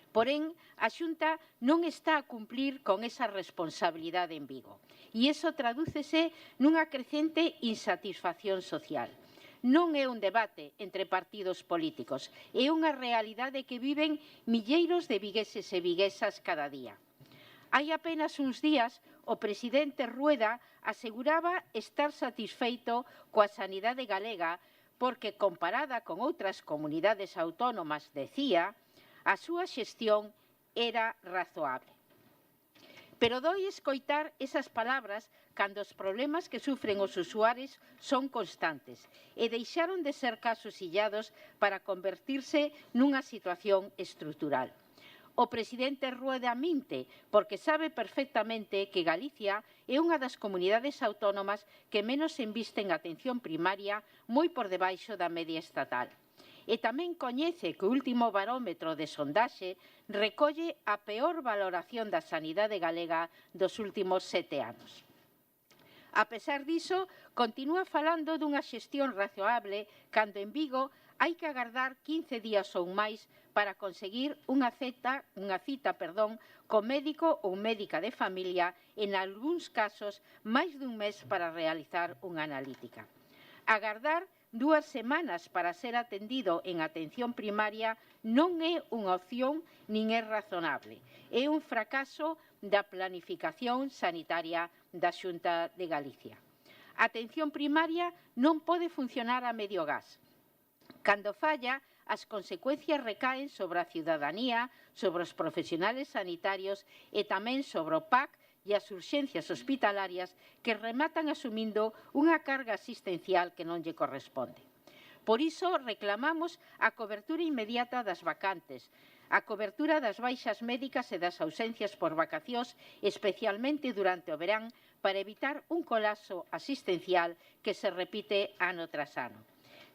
Porén, a Xunta non está a cumplir con esa responsabilidade en Vigo e iso tradúcese nunha crecente insatisfacción social. Non é un debate entre partidos políticos, é unha realidade que viven milleiros de vigueses e viguesas cada día. Hai apenas uns días, o presidente Rueda aseguraba estar satisfeito coa sanidade galega porque, comparada con outras comunidades autónomas, decía, a súa xestión era razoable. Pero doi escoitar esas palabras cando os problemas que sufren os usuarios son constantes e deixaron de ser casos illados para convertirse nunha situación estrutural. O presidente Rueda minte porque sabe perfectamente que Galicia é unha das comunidades autónomas que menos inviste en atención primaria, moi por debaixo da media estatal. E tamén coñece que o último barómetro de sondaxe recolle a peor valoración da sanidade galega dos últimos 7 anos. A pesar diso, continúa falando dunha xestión razoable cando en Vigo hai que agardar 15 días ou máis para conseguir unha cita co médico ou médica de familia, en algúns casos máis dun mes para realizar unha analítica. Agardar 2 semanas para ser atendido en atención primaria non é unha opción nin é razonable. É un fracaso da planificación sanitaria da Xunta de Galicia. A atención primaria non pode funcionar a medio gas. Cando falla, as consecuencias recaen sobre a ciudadanía, sobre os profesionales sanitarios e tamén sobre o PAC e as urxencias hospitalarias que rematan asumindo unha carga asistencial que non lle corresponde. Por iso reclamamos a cobertura inmediata das vacantes, a cobertura das baixas médicas e das ausencias por vacacións, especialmente durante o verán, para evitar un colapso asistencial que se repite ano tras ano.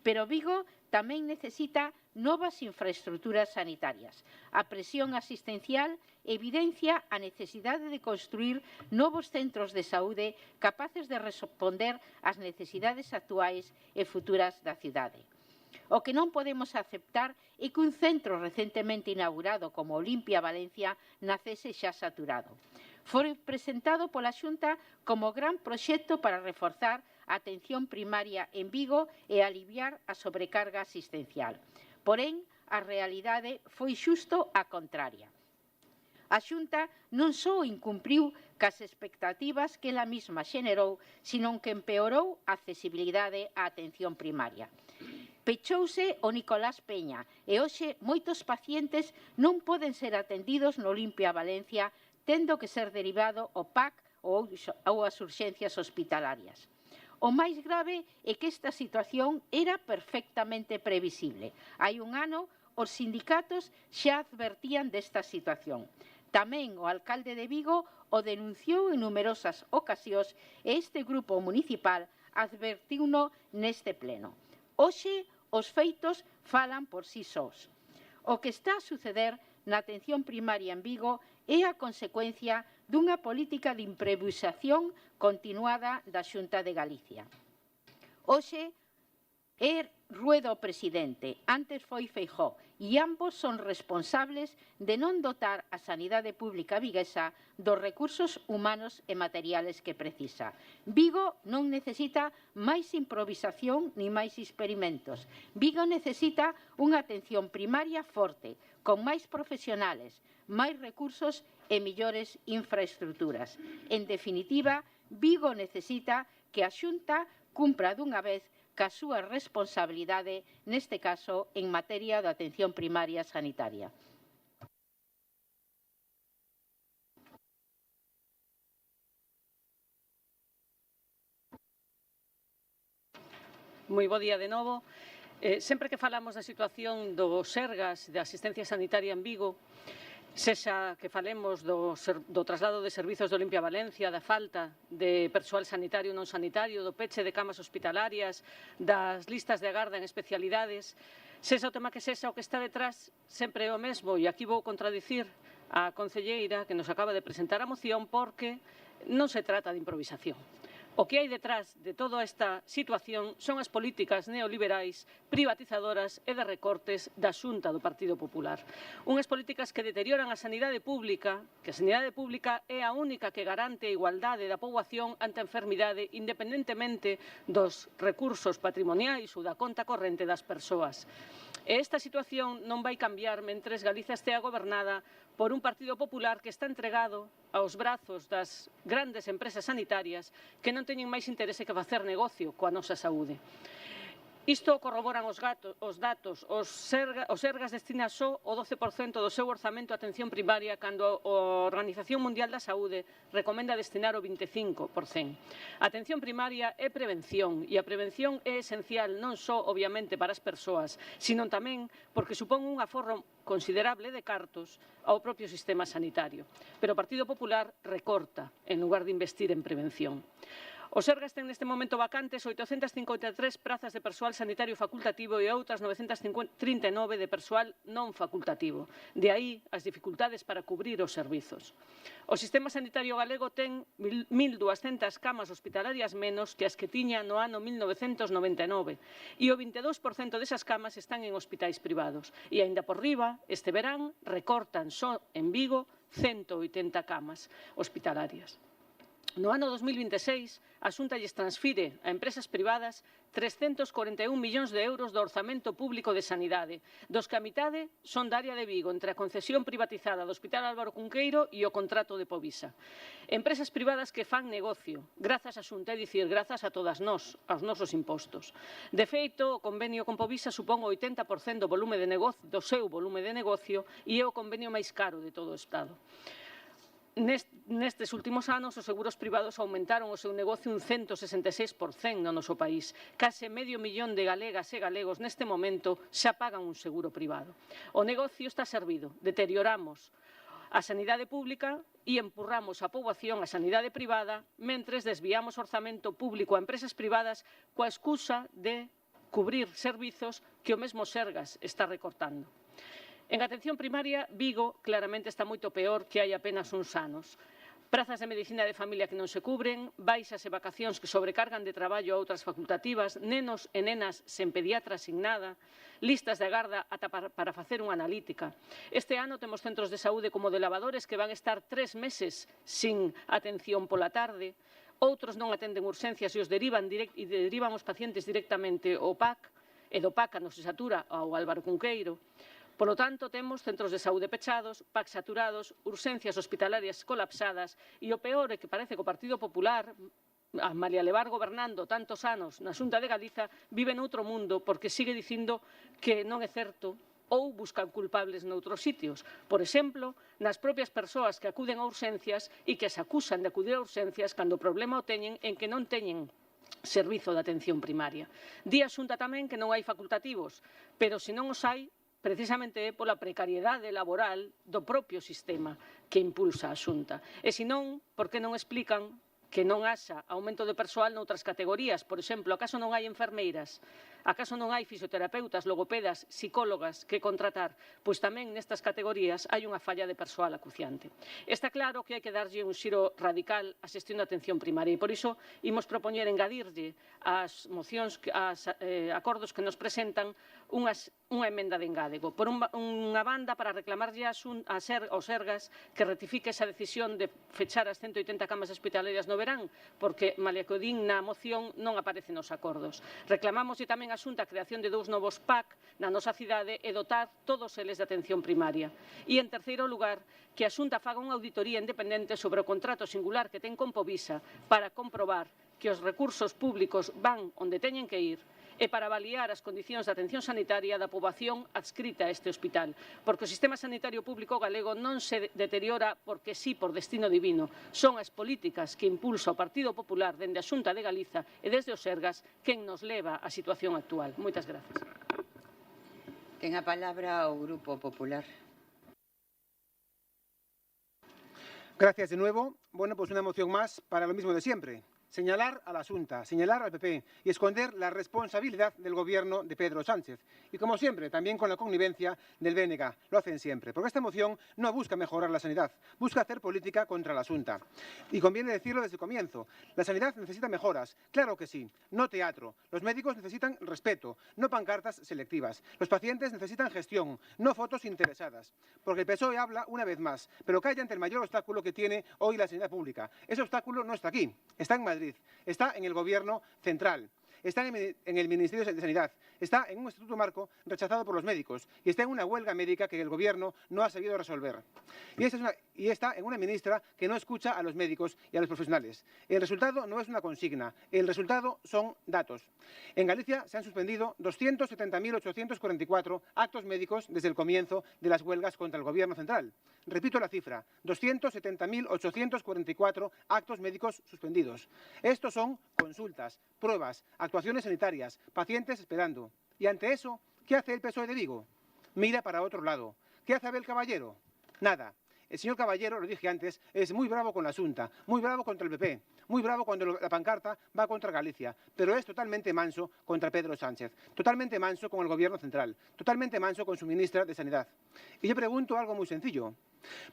Pero Vigo tamén necesita novas infraestruturas sanitarias. A presión asistencial evidencia a necesidade de construir novos centros de saúde capaces de responder ás necesidades actuais e futuras da cidade. O que non podemos aceptar é que un centro recentemente inaugurado como Olimpia Valencia nacese xa saturado. Foi presentado pola Xunta como gran proxecto para reforzar a atención primaria en Vigo e aliviar a sobrecarga asistencial. Porén, a realidade foi xusto a contraria. A Xunta non só incumpriu cas expectativas que ela mesma xenerou, senón que empeorou a accesibilidade á atención primaria. Pechouse o Nicolás Peña e hoxe moitos pacientes non poden ser atendidos no Olimpia Valencia, tendo que ser derivado ao PAC ou ás urxencias hospitalarias. O máis grave é que esta situación era perfectamente previsible. Hai un ano, os sindicatos xa advertían desta situación. Tamén o alcalde de Vigo o denunciou en numerosas ocasións e este grupo municipal advertiuno neste pleno. Hoxe, os feitos falan por si sós. O que está a suceder na atención primaria en Vigo é a consecuencia dunha política de improvisación continuada da Xunta de Galicia. Hoxe é Rueda o presidente, antes foi Feijóo, e ambos son responsables de non dotar a sanidade pública viguesa dos recursos humanos e materiales que precisa. Vigo non necesita máis improvisación ni máis experimentos. Vigo necesita unha atención primaria forte, con máis profesionales, máis recursos e millores infraestruturas. En definitiva, Vigo necesita que a Xunta cumpra dunha vez ca súa responsabilidade, neste caso, en materia de atención primaria sanitaria. Moi bo día de novo. Sempre que falamos da situación do Sergas de asistencia sanitaria en Vigo, sexa que falemos do traslado de servizos de Olimpia Valencia, da falta de persoal sanitario e non sanitario, do peche de camas hospitalarias, das listas de agarda en especialidades, sexa o tema que sexa o que está detrás, sempre é o mesmo, e aquí vou contradicir a concelleira que nos acaba de presentar a moción porque non se trata de improvisación. O que hai detrás de toda esta situación son as políticas neoliberais, privatizadoras e de recortes da Xunta do Partido Popular. Unhas políticas que deterioran a sanidade pública, que a sanidade pública é a única que garante a igualdade da poboación ante a enfermidade independentemente dos recursos patrimoniais ou da conta corrente das persoas. E esta situación non vai cambiar mentres Galicia estea gobernada por un Partido Popular que está entregado aos brazos das grandes empresas sanitarias que non teñen máis interese que facer negocio coa nosa saúde. Isto corroboran os datos. Os Sergas destina só o 12% do seu orzamento a atención primaria cando a Organización Mundial da Saúde recomenda destinar o 25%. A atención primaria é prevención e a prevención é esencial non só, obviamente, para as persoas, sino tamén porque supón un aforro considerable de cartos ao propio sistema sanitario. Pero o Partido Popular recorta en lugar de investir en prevención. Os Sergas ten neste momento vacantes 853 prazas de persoal sanitario facultativo e outras 939 de persoal non facultativo. De aí as dificultades para cubrir os servizos. O sistema sanitario galego ten 1.200 camas hospitalarias menos que as que tiña no ano 1999 e o 22% desas camas están en hospitais privados. E, aínda por riba, este verán recortan só en Vigo 180 camas hospitalarias. No ano 2026, a Xunta lles transfire a empresas privadas 341 millóns de euros do orzamento público de sanidade, dos que a mitade son da área de Vigo, entre a concesión privatizada do Hospital Álvaro Cunqueiro e o contrato de Povisa. Empresas privadas que fan negocio, grazas a Xunta, é dicir, grazas a todas nós, aos nosos impostos. De feito, o convenio con Povisa supón o 80% do seu volume de negocio e é o convenio máis caro de todo o Estado. Nestes últimos anos, os seguros privados aumentaron o seu negocio un 166% no noso país. Case medio millón de galegas e galegos neste momento xa pagan un seguro privado. O negocio está servido. Deterioramos a sanidade pública e empurramos a poboación á sanidade privada mentres desviamos orzamento público a empresas privadas coa excusa de cubrir servizos que o mesmo Sergas está recortando. En atención primaria, Vigo claramente está moito peor que hai apenas uns anos. Prazas de medicina de familia que non se cubren, baixas e vacacións que sobrecargan de traballo a outras facultativas, nenos e nenas sen pediatra asignada, listas de agarda ata para facer unha analítica. Este ano temos centros de saúde como de lavadores que van estar 3 meses sin atención pola tarde, outros non atenden urxencias e os derivan os pacientes directamente ao PAC e do PAC a Nosesatura ao Álvaro Cunqueiro. Polo tanto, temos centros de saúde pechados, PAC saturados, urxencias hospitalarias colapsadas e o peor é que parece que o Partido Popular, a malia levar gobernando tantos anos na Xunta de Galiza, vive noutro mundo porque sigue dicindo que non é certo ou buscan culpables noutros sitios. Por exemplo, nas propias persoas que acuden a urxencias e que se acusan de acudir a urxencias cando o problema o teñen en que non teñen servizo de atención primaria. Di a Xunta tamén que non hai facultativos, pero se non os hai, precisamente é pola precariedade laboral do propio sistema que impulsa a Xunta. E se non, por que non explican que non haxa aumento de persoal noutras categorías? Por exemplo, acaso non hai enfermeiras? Acaso non hai fisioterapeutas, logopedas, psicólogas que contratar? Pois tamén nestas categorías hai unha falla de persoal acuciante. Está claro que hai que darlle un xiro radical á xestión da atención primaria e por iso imos propoñer engadirlle ás mocións, aos acordos que nos presentan unha emenda de engádego. Por unha banda, para reclamarlle aos Sergas que rectifique esa decisión de fechar as 180 camas hospitalarias no verán, porque, malia que o din na moción, non aparece nos acordos. Reclamamoslle tamén a Xunta a creación de 2 novos PAC na nosa cidade e dotar todos eles de atención primaria. E, en terceiro lugar, que a Xunta faga unha auditoría independente sobre o contrato singular que ten con Povisa para comprobar que os recursos públicos van onde teñen que ir e para avaliar as condicións de atención sanitaria da poboación adscrita a este hospital, porque o sistema sanitario público galego non se deteriora porque sí por destino divino. Son as políticas que impulsa o Partido Popular dende a Xunta de Galiza e desde os Sergas quen nos leva á situación actual. Moitas grazas. Ten a palabra o Grupo Popular. Gracias de nuevo. Bueno, pues una moción más para lo mismo de siempre. Señalar a la Xunta, señalar al PP y esconder la responsabilidad del gobierno de Pedro Sánchez. Y como siempre, también con la connivencia del BNG. Lo hacen siempre. Porque esta moción no busca mejorar la sanidad, busca hacer política contra la Xunta. Y conviene decirlo desde el comienzo. La sanidad necesita mejoras, claro que sí. No teatro. Los médicos necesitan respeto, no pancartas selectivas. Los pacientes necesitan gestión, no fotos interesadas. Porque el PSOE habla una vez más, pero calla ante el mayor obstáculo que tiene hoy la sanidad pública. Ese obstáculo no está aquí, está en Madrid. Está en el Gobierno central. está en el Ministerio de Sanidad, está en un estatuto marco rechazado por los médicos y está en una huelga médica que el Gobierno no ha sabido resolver. Y está en una ministra que no escucha a los médicos y a los profesionales. El resultado no es una consigna, el resultado son datos. En Galicia se han suspendido 270.844 actos médicos desde el comienzo de las huelgas contra el Gobierno central. Repito la cifra, 270.844 actos médicos suspendidos. Estos son consultas, pruebas, actuaciones sanitarias, pacientes esperando. Y ante eso, ¿qué hace el PSOE de Vigo? Mira para otro lado. ¿Qué hace Abel Caballero? Nada. El señor Caballero, lo dije antes, es muy bravo con la Xunta, muy bravo contra el PP, muy bravo cuando la pancarta va contra Galicia, pero es totalmente manso contra Pedro Sánchez, totalmente manso con el Gobierno central, totalmente manso con su ministra de Sanidad. Y yo pregunto algo muy sencillo.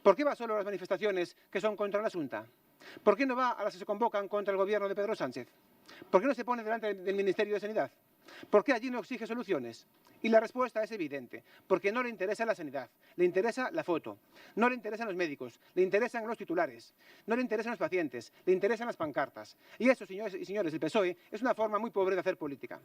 ¿Por qué va solo a las manifestaciones que son contra la Xunta? ¿Por qué no va a las que se convocan contra el Gobierno de Pedro Sánchez? ¿Por qué no se pone delante del Ministerio de Sanidad? ¿Por qué allí no exige soluciones? Y la respuesta es evidente, porque no le interesa la sanidad, le interesa la foto, no le interesan los médicos, le interesan los titulares, no le interesan los pacientes, le interesan las pancartas. Y eso, señores y señores del PSOE, es una forma muy pobre de hacer política.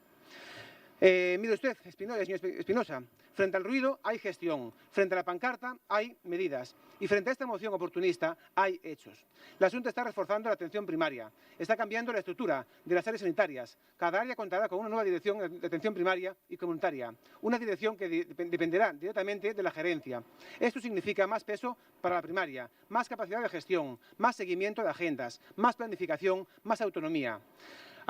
Mire usted, señor Espinosa, frente al ruido hay gestión, frente a la pancarta hay medidas y frente a esta moción oportunista hay hechos. La Xunta está reforzando la atención primaria, está cambiando la estructura de las áreas sanitarias. Cada área contará con una nueva dirección de atención primaria y comunitaria, una dirección que dependerá directamente de la gerencia. Esto significa más peso para la primaria, más capacidad de gestión, más seguimiento de agendas, más planificación, más autonomía.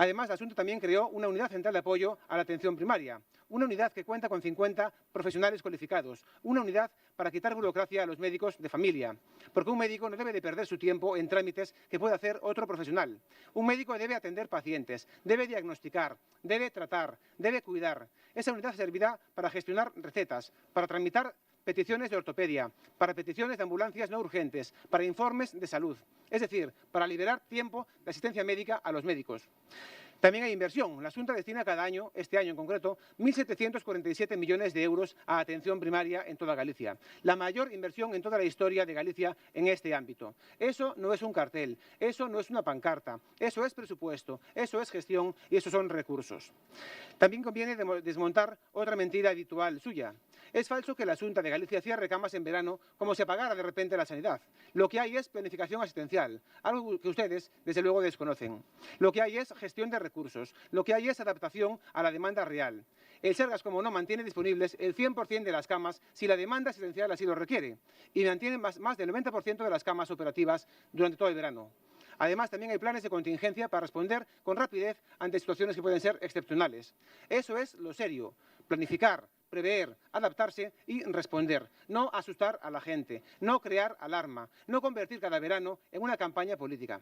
Además, la Xunta también creó una unidad central de apoyo a la atención primaria, una unidad que cuenta con 50 profesionales cualificados, una unidad para quitar burocracia a los médicos de familia, porque un médico no debe de perder su tiempo en trámites que puede hacer otro profesional. Un médico debe atender pacientes, debe diagnosticar, debe tratar, debe cuidar. Esa unidad servirá para gestionar recetas, para tramitar peticiones de ortopedia, para peticiones de ambulancias no urgentes, para informes de salud, es decir, para liberar tiempo de asistencia médica a los médicos. También hay inversión. La Xunta destina cada año, este año en concreto, 1.747 millones de euros a atención primaria en toda Galicia. La mayor inversión en toda la historia de Galicia en este ámbito. Eso no es un cartel, eso no es una pancarta, eso es presupuesto, eso es gestión y eso son recursos. También conviene desmontar otra mentira habitual suya. Es falso que la Xunta de Galicia cierre camas en verano como si apagara de repente la sanidad. Lo que hay es planificación asistencial, algo que ustedes, desde luego, desconocen. Lo que hay es gestión de recursos, lo que hay es adaptación a la demanda real. El Sergas, como no, mantiene disponibles el 100% de las camas si la demanda asistencial así lo requiere y mantiene más del 90% de las camas operativas durante todo el verano. Además, también hay planes de contingencia para responder con rapidez ante situaciones que pueden ser excepcionales. Eso es lo serio, planificar, prever, adaptarse y responder. No asustar a la gente, no crear alarma, no convertir cada verano en una campaña política.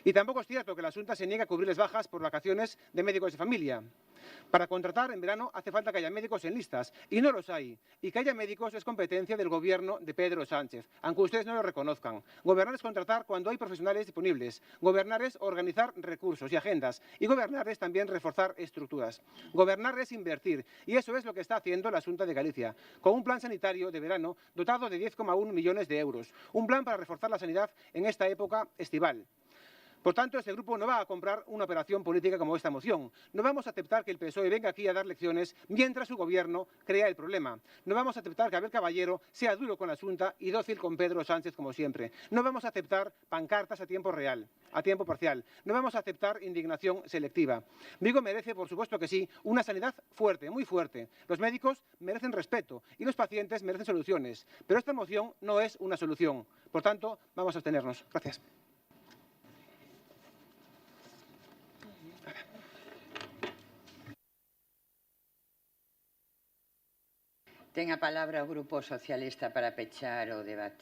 Y tampoco es cierto que la Xunta se niegue a cubrir las bajas por vacaciones de médicos de familia. Para contratar en verano hace falta que haya médicos en listas, y no los hay. Y que haya médicos es competencia del Gobierno de Pedro Sánchez, aunque ustedes no lo reconozcan. Gobernar es contratar cuando hay profesionales disponibles. Gobernar es organizar recursos y agendas. Y gobernar es también reforzar estructuras. Gobernar es invertir, y eso es lo que está haciendo la Xunta de Galicia, con un plan sanitario de verano dotado de 10,1 millones de euros. Un plan para reforzar la sanidad en esta época estival. Por tanto, este grupo no va a comprar una operación política como esta moción. No vamos a aceptar que el PSOE venga aquí a dar lecciones mientras su gobierno crea el problema. No vamos a aceptar que Abel Caballero sea duro con la Xunta y dócil con Pedro Sánchez como siempre. No vamos a aceptar pancartas a tiempo real, a tiempo parcial. No vamos a aceptar indignación selectiva. Vigo merece, por supuesto que sí, una sanidad fuerte, muy fuerte. Los médicos merecen respeto y los pacientes merecen soluciones. Pero esta moción no es una solución. Por tanto, vamos a abstenernos. Gracias. Ten a palabra o Grupo Socialista para pechar o debate.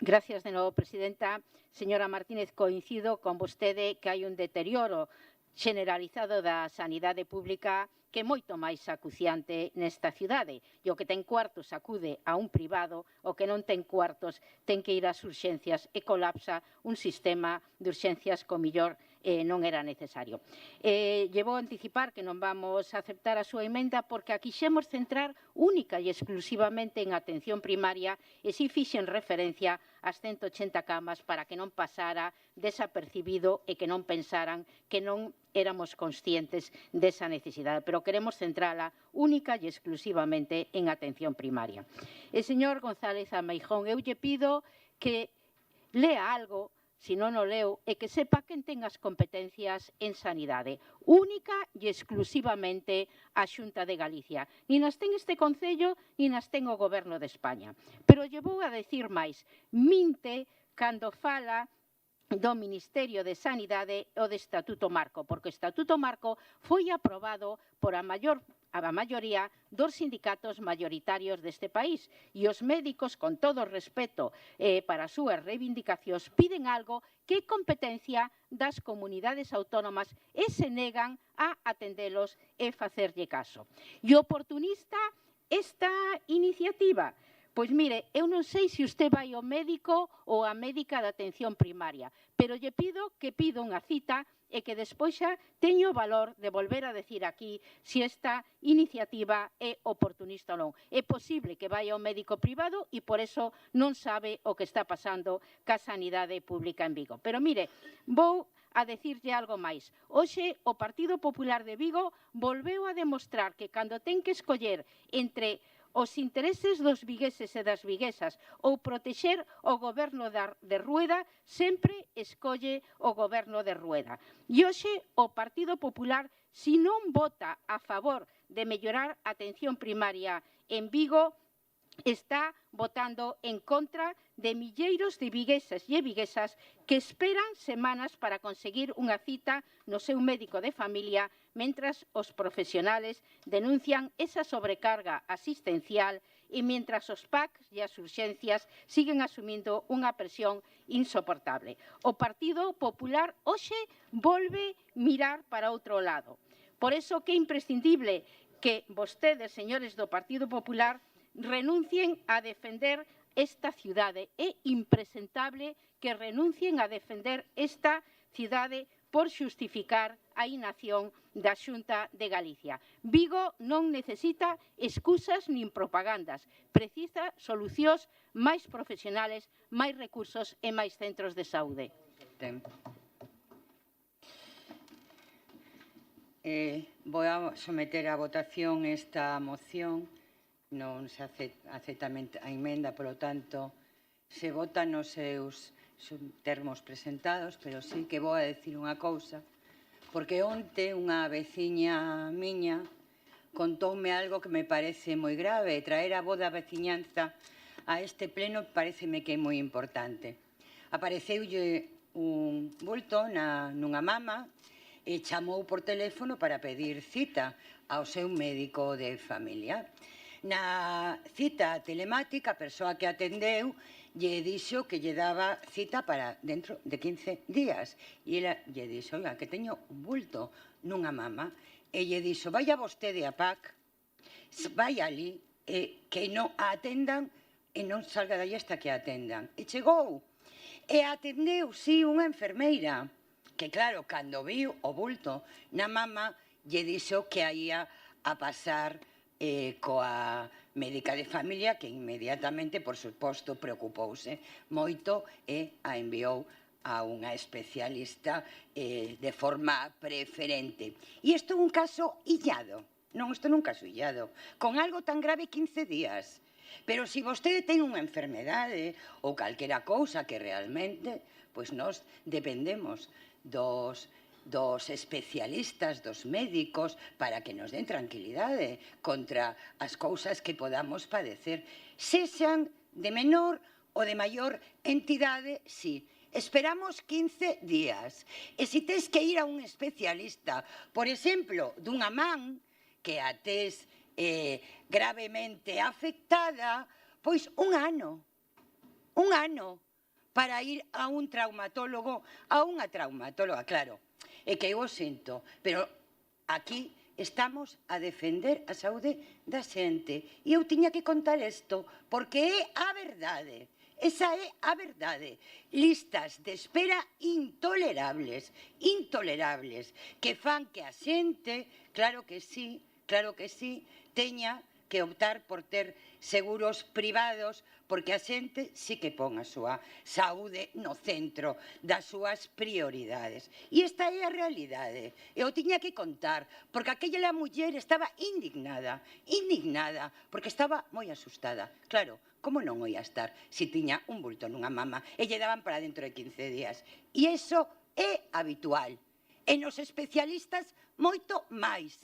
Gracias de novo, presidenta. Señora Martínez, coincido con vostede que hai un deterioro generalizado da sanidade pública que é moito máis acuciante nesta cidade. E o que ten cuartos acude a un privado, o que non ten cuartos ten que ir ás urxencias e colapsa un sistema de urxencias co millor non era necesario. Llevo a anticipar que non vamos a aceptar a súa emenda porque a quixemos centrar única e exclusivamente en atención primaria e si fixen referencia ás 180 camas para que non pasara desapercibido e que non pensaran que non éramos conscientes desa necesidade, pero queremos centrala única e exclusivamente en atención primaria. E, señor González Amaijón, eu lle pido que lea algo, se non o leu, e que sepa quen ten as competencias en sanidade, única e exclusivamente a Xunta de Galicia. Nin as ten este Concello, nin as ten o Goberno de España. Pero lle vou a decir máis, minte cando fala do Ministerio de Sanidade o de Estatuto Marco, porque o Estatuto Marco foi aprobado por a maioría dos sindicatos maioritarios deste país e os médicos, con todo o respeto para as súas reivindicacións, piden algo que é competencia das comunidades autónomas e se negan a atendelos e facerlle caso. E oportunista esta iniciativa? Pois mire, eu non sei se usted vai ao médico ou á médica de atención primaria, pero lle pido que pida unha cita e que despois xa teño o valor de volver a decir aquí se esta iniciativa é oportunista ou non. É posible que vai ao médico privado e por eso non sabe o que está pasando ca sanidade pública en Vigo. Pero mire, vou a decirlle algo máis. Hoxe o Partido Popular de Vigo volveu a demostrar que cando ten que escoller entre os intereses dos vigueses e das viguesas ou protexer o goberno de Rueda, sempre escolle o goberno de Rueda. E hoxe o Partido Popular, se non vota a favor de mellorar a atención primaria en Vigo, está votando en contra de milleiros de vigueses e viguesas que esperan semanas para conseguir unha cita no seu médico de familia, mentras os profesionales denuncian esa sobrecarga asistencial e mentras os PACs e as urxencias siguen asumindo unha presión insoportable. O Partido Popular hoxe volve mirar para outro lado. Por iso que é imprescindible que vostedes, señores do Partido Popular, renuncien a defender esta cidade. É impresentable que renuncien a defender esta cidade por xustificar a inacción da Xunta de Galicia. Vigo non necesita excusas nin propagandas. Precisa solucións máis profesionales, máis recursos e máis centros de saúde. Vou a someter a votación esta moción. Non se acepta a emenda, polo tanto, se vota nos seus termos presentados, pero sí que vou a decir unha cousa, porque onte unha veciña miña contoume algo que me parece moi grave. Traer a voz da veciñanza a este pleno pareceme que é moi importante. Apareceulle un bulto nunha mama e chamou por teléfono para pedir cita ao seu médico de familia. Na cita telemática, a persoa que atendeu lle dixo que lle daba cita para dentro de 15 días. E ela lle dixo, oiga, que teño un bulto nunha mama. E lle dixo, vaya vostede a PAC, vai ali, que non a atendan e non salga dai hasta que a atendan. E chegou. E atendeu, sí, unha enfermeira, que claro, cando viu o bulto na mama, lle dixo que ia a pasar coa médica de familia, que inmediatamente, por suposto, preocupouse moito e a enviou a unha especialista de forma preferente. E isto é un caso illado. Non, isto non é un caso illado. Con algo tan grave 15 días. Pero se vostede ten unha enfermedade ou calquera cousa que realmente, pois nós dependemos dos especialistas, dos médicos, para que nos den tranquilidade contra as cousas que podamos padecer. Sexan de menor ou de maior entidade, sí. Esperamos 15 días. E se tes que ir a un especialista, por exemplo, dunha man que a tes gravemente afectada, pois un ano para ir a un traumatólogo, a unha traumatóloga, claro. É que eu o sinto, pero aquí estamos a defender a saúde da xente. E eu tiña que contar isto, porque é a verdade. Esa é a verdade. Listas de espera intolerables, que fan que a xente, claro que sí, teña que optar por ter seguros privados, porque a xente sí que pon a súa saúde no centro das súas prioridades. E esta é a realidade. Eu tiña que contar, porque aquella muller estaba indignada, porque estaba moi asustada. Claro, como non o ia estar se tiña un bulto nunha mama e lle daban para dentro de 15 días? E iso é habitual. E nos especialistas moito máis,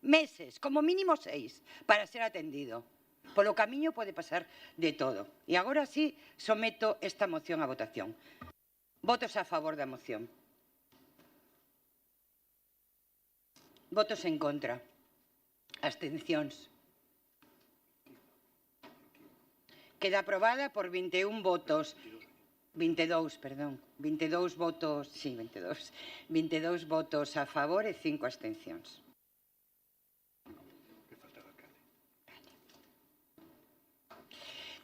meses, como mínimo 6, para ser atendido. Polo camiño pode pasar de todo. E agora sí someto esta moción a votación. Votos a favor da moción. Votos en contra. Abstencións. Queda aprobada por 22 votos a favor e 5 abstencións.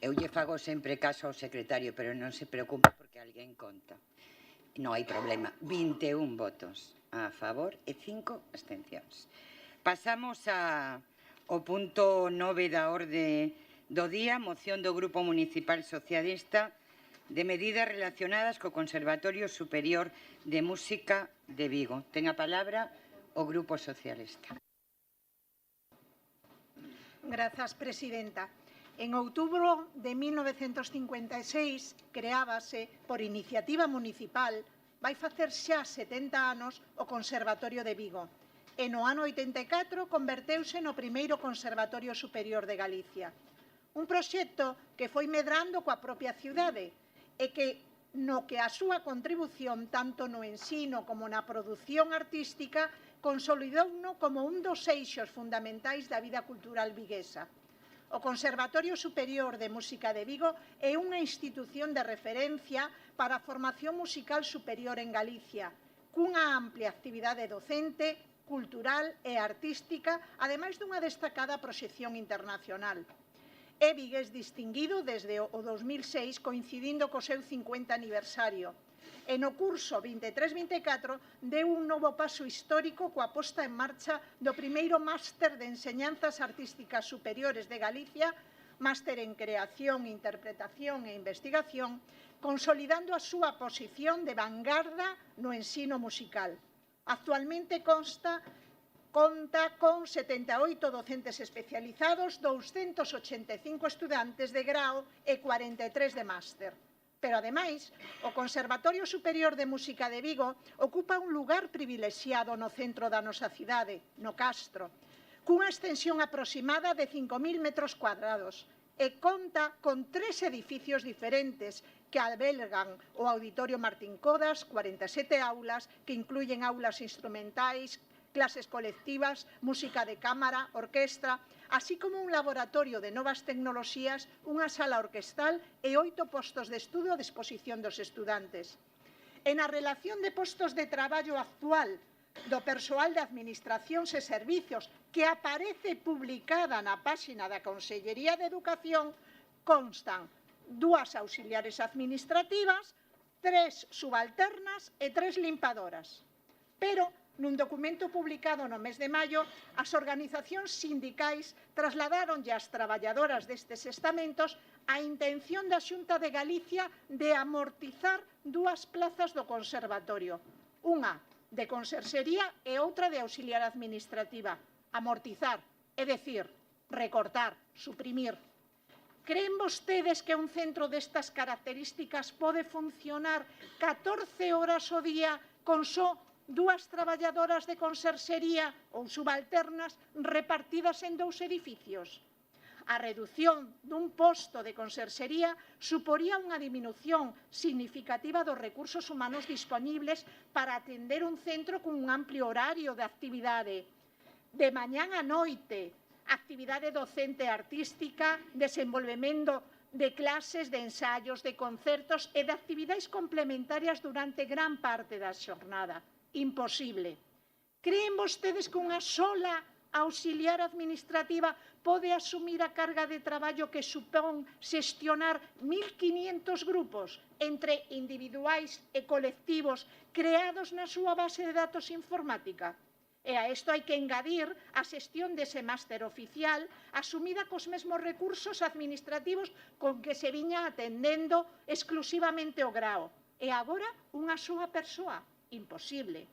Eu lle fago sempre caso ao secretario, pero non se preocupe porque alguén conta. Non hai problema. 21 votos a favor e 5 abstencións. Pasamos ao punto 9 da orde do día, moción do Grupo Municipal Socialista de medidas relacionadas co Conservatorio Superior de Música de Vigo. Ten a palabra o Grupo Socialista. Grazas, presidenta. En outubro de 1956 creábase, por iniciativa municipal, vai facer xa 70 anos o Conservatorio de Vigo. E no ano 84 converteuse no primeiro Conservatorio Superior de Galicia. Un proxecto que foi medrando coa propia cidade e que no que a súa contribución tanto no ensino como na produción artística consolidouno como un dos eixos fundamentais da vida cultural viguesa. O Conservatorio Superior de Música de Vigo é unha institución de referencia para a formación musical superior en Galicia, cunha amplia actividade docente, cultural e artística, ademais dunha destacada proxección internacional. É vigués distinguido desde o 2006, coincidindo co seu 50 aniversario. E no curso 23-24 deu un novo paso histórico coa posta en marcha do primeiro máster de enseñanzas artísticas superiores de Galicia, máster en creación, interpretación e investigación, consolidando a súa posición de vanguarda no ensino musical. Actualmente conta con 78 docentes especializados, 285 estudantes de grao e 43 de máster. Pero, ademais, o Conservatorio Superior de Música de Vigo ocupa un lugar privilexiado no centro da nosa cidade, no Castro, cunha extensión aproximada de 5.000 metros cuadrados e conta con 3 edificios diferentes que albergan o Auditorio Martín Codas, 47 aulas que incluyen aulas instrumentais, clases colectivas, música de cámara, orquestra, así como un laboratorio de novas tecnoloxías, unha sala orquestal e 8 postos de estudo a disposición dos estudantes. En a relación de postos de traballo actual do persoal de administracións e servicios que aparece publicada na páxina da Consellería de Educación, constan 2 auxiliares administrativas, 3 subalternas e 3 limpadoras. Pero, nun documento publicado no mes de maio, as organizacións sindicais trasladaronlle ás traballadoras destes estamentos a intención da Xunta de Galicia de amortizar 2 plazas do conservatorio, unha de conserxería e outra de auxiliar administrativa. Amortizar, é dicir, recortar, suprimir. Creen vostedes que un centro destas características pode funcionar 14 horas ao día con só 2 traballadoras de conserxería ou subalternas repartidas en 2 edificios? A redución dun posto de conserxería suporía unha diminución significativa dos recursos humanos disponibles para atender un centro con un amplio horario de actividade, de mañán a noite, actividade docente artística, desenvolvemento de clases, de ensaios, de concertos e de actividades complementarias durante gran parte da xornada. Imposible. Creen vostedes que unha sola auxiliar administrativa pode asumir a carga de traballo que supón xestionar 1.500 grupos entre individuais e colectivos creados na súa base de datos informática? E a isto hai que engadir a xestión dese máster oficial asumida cos mesmos recursos administrativos con que se viña atendendo exclusivamente o grao. E agora unha soa persoa. Imposible.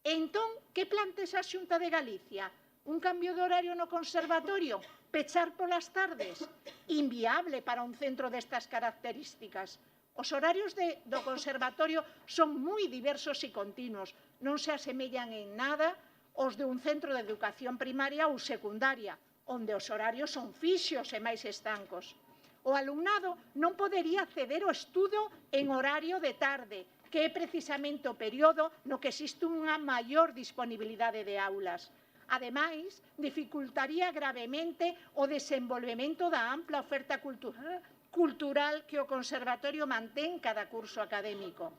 E entón, que plantexa a Xunta de Galicia? Un cambio de horario no conservatorio? Pechar polas tardes? Inviable para un centro destas características. Os horarios do conservatorio son moi diversos e continuos. Non se asemellan en nada os de un centro de educación primaria ou secundaria, onde os horarios son fixos e máis estancos. O alumnado non podería acceder ao estudo en horario de tarde, que é precisamente o período no que existe unha maior disponibilidade de aulas. Ademais, dificultaría gravemente o desenvolvemento da ampla oferta cultural que o conservatorio mantén cada curso académico.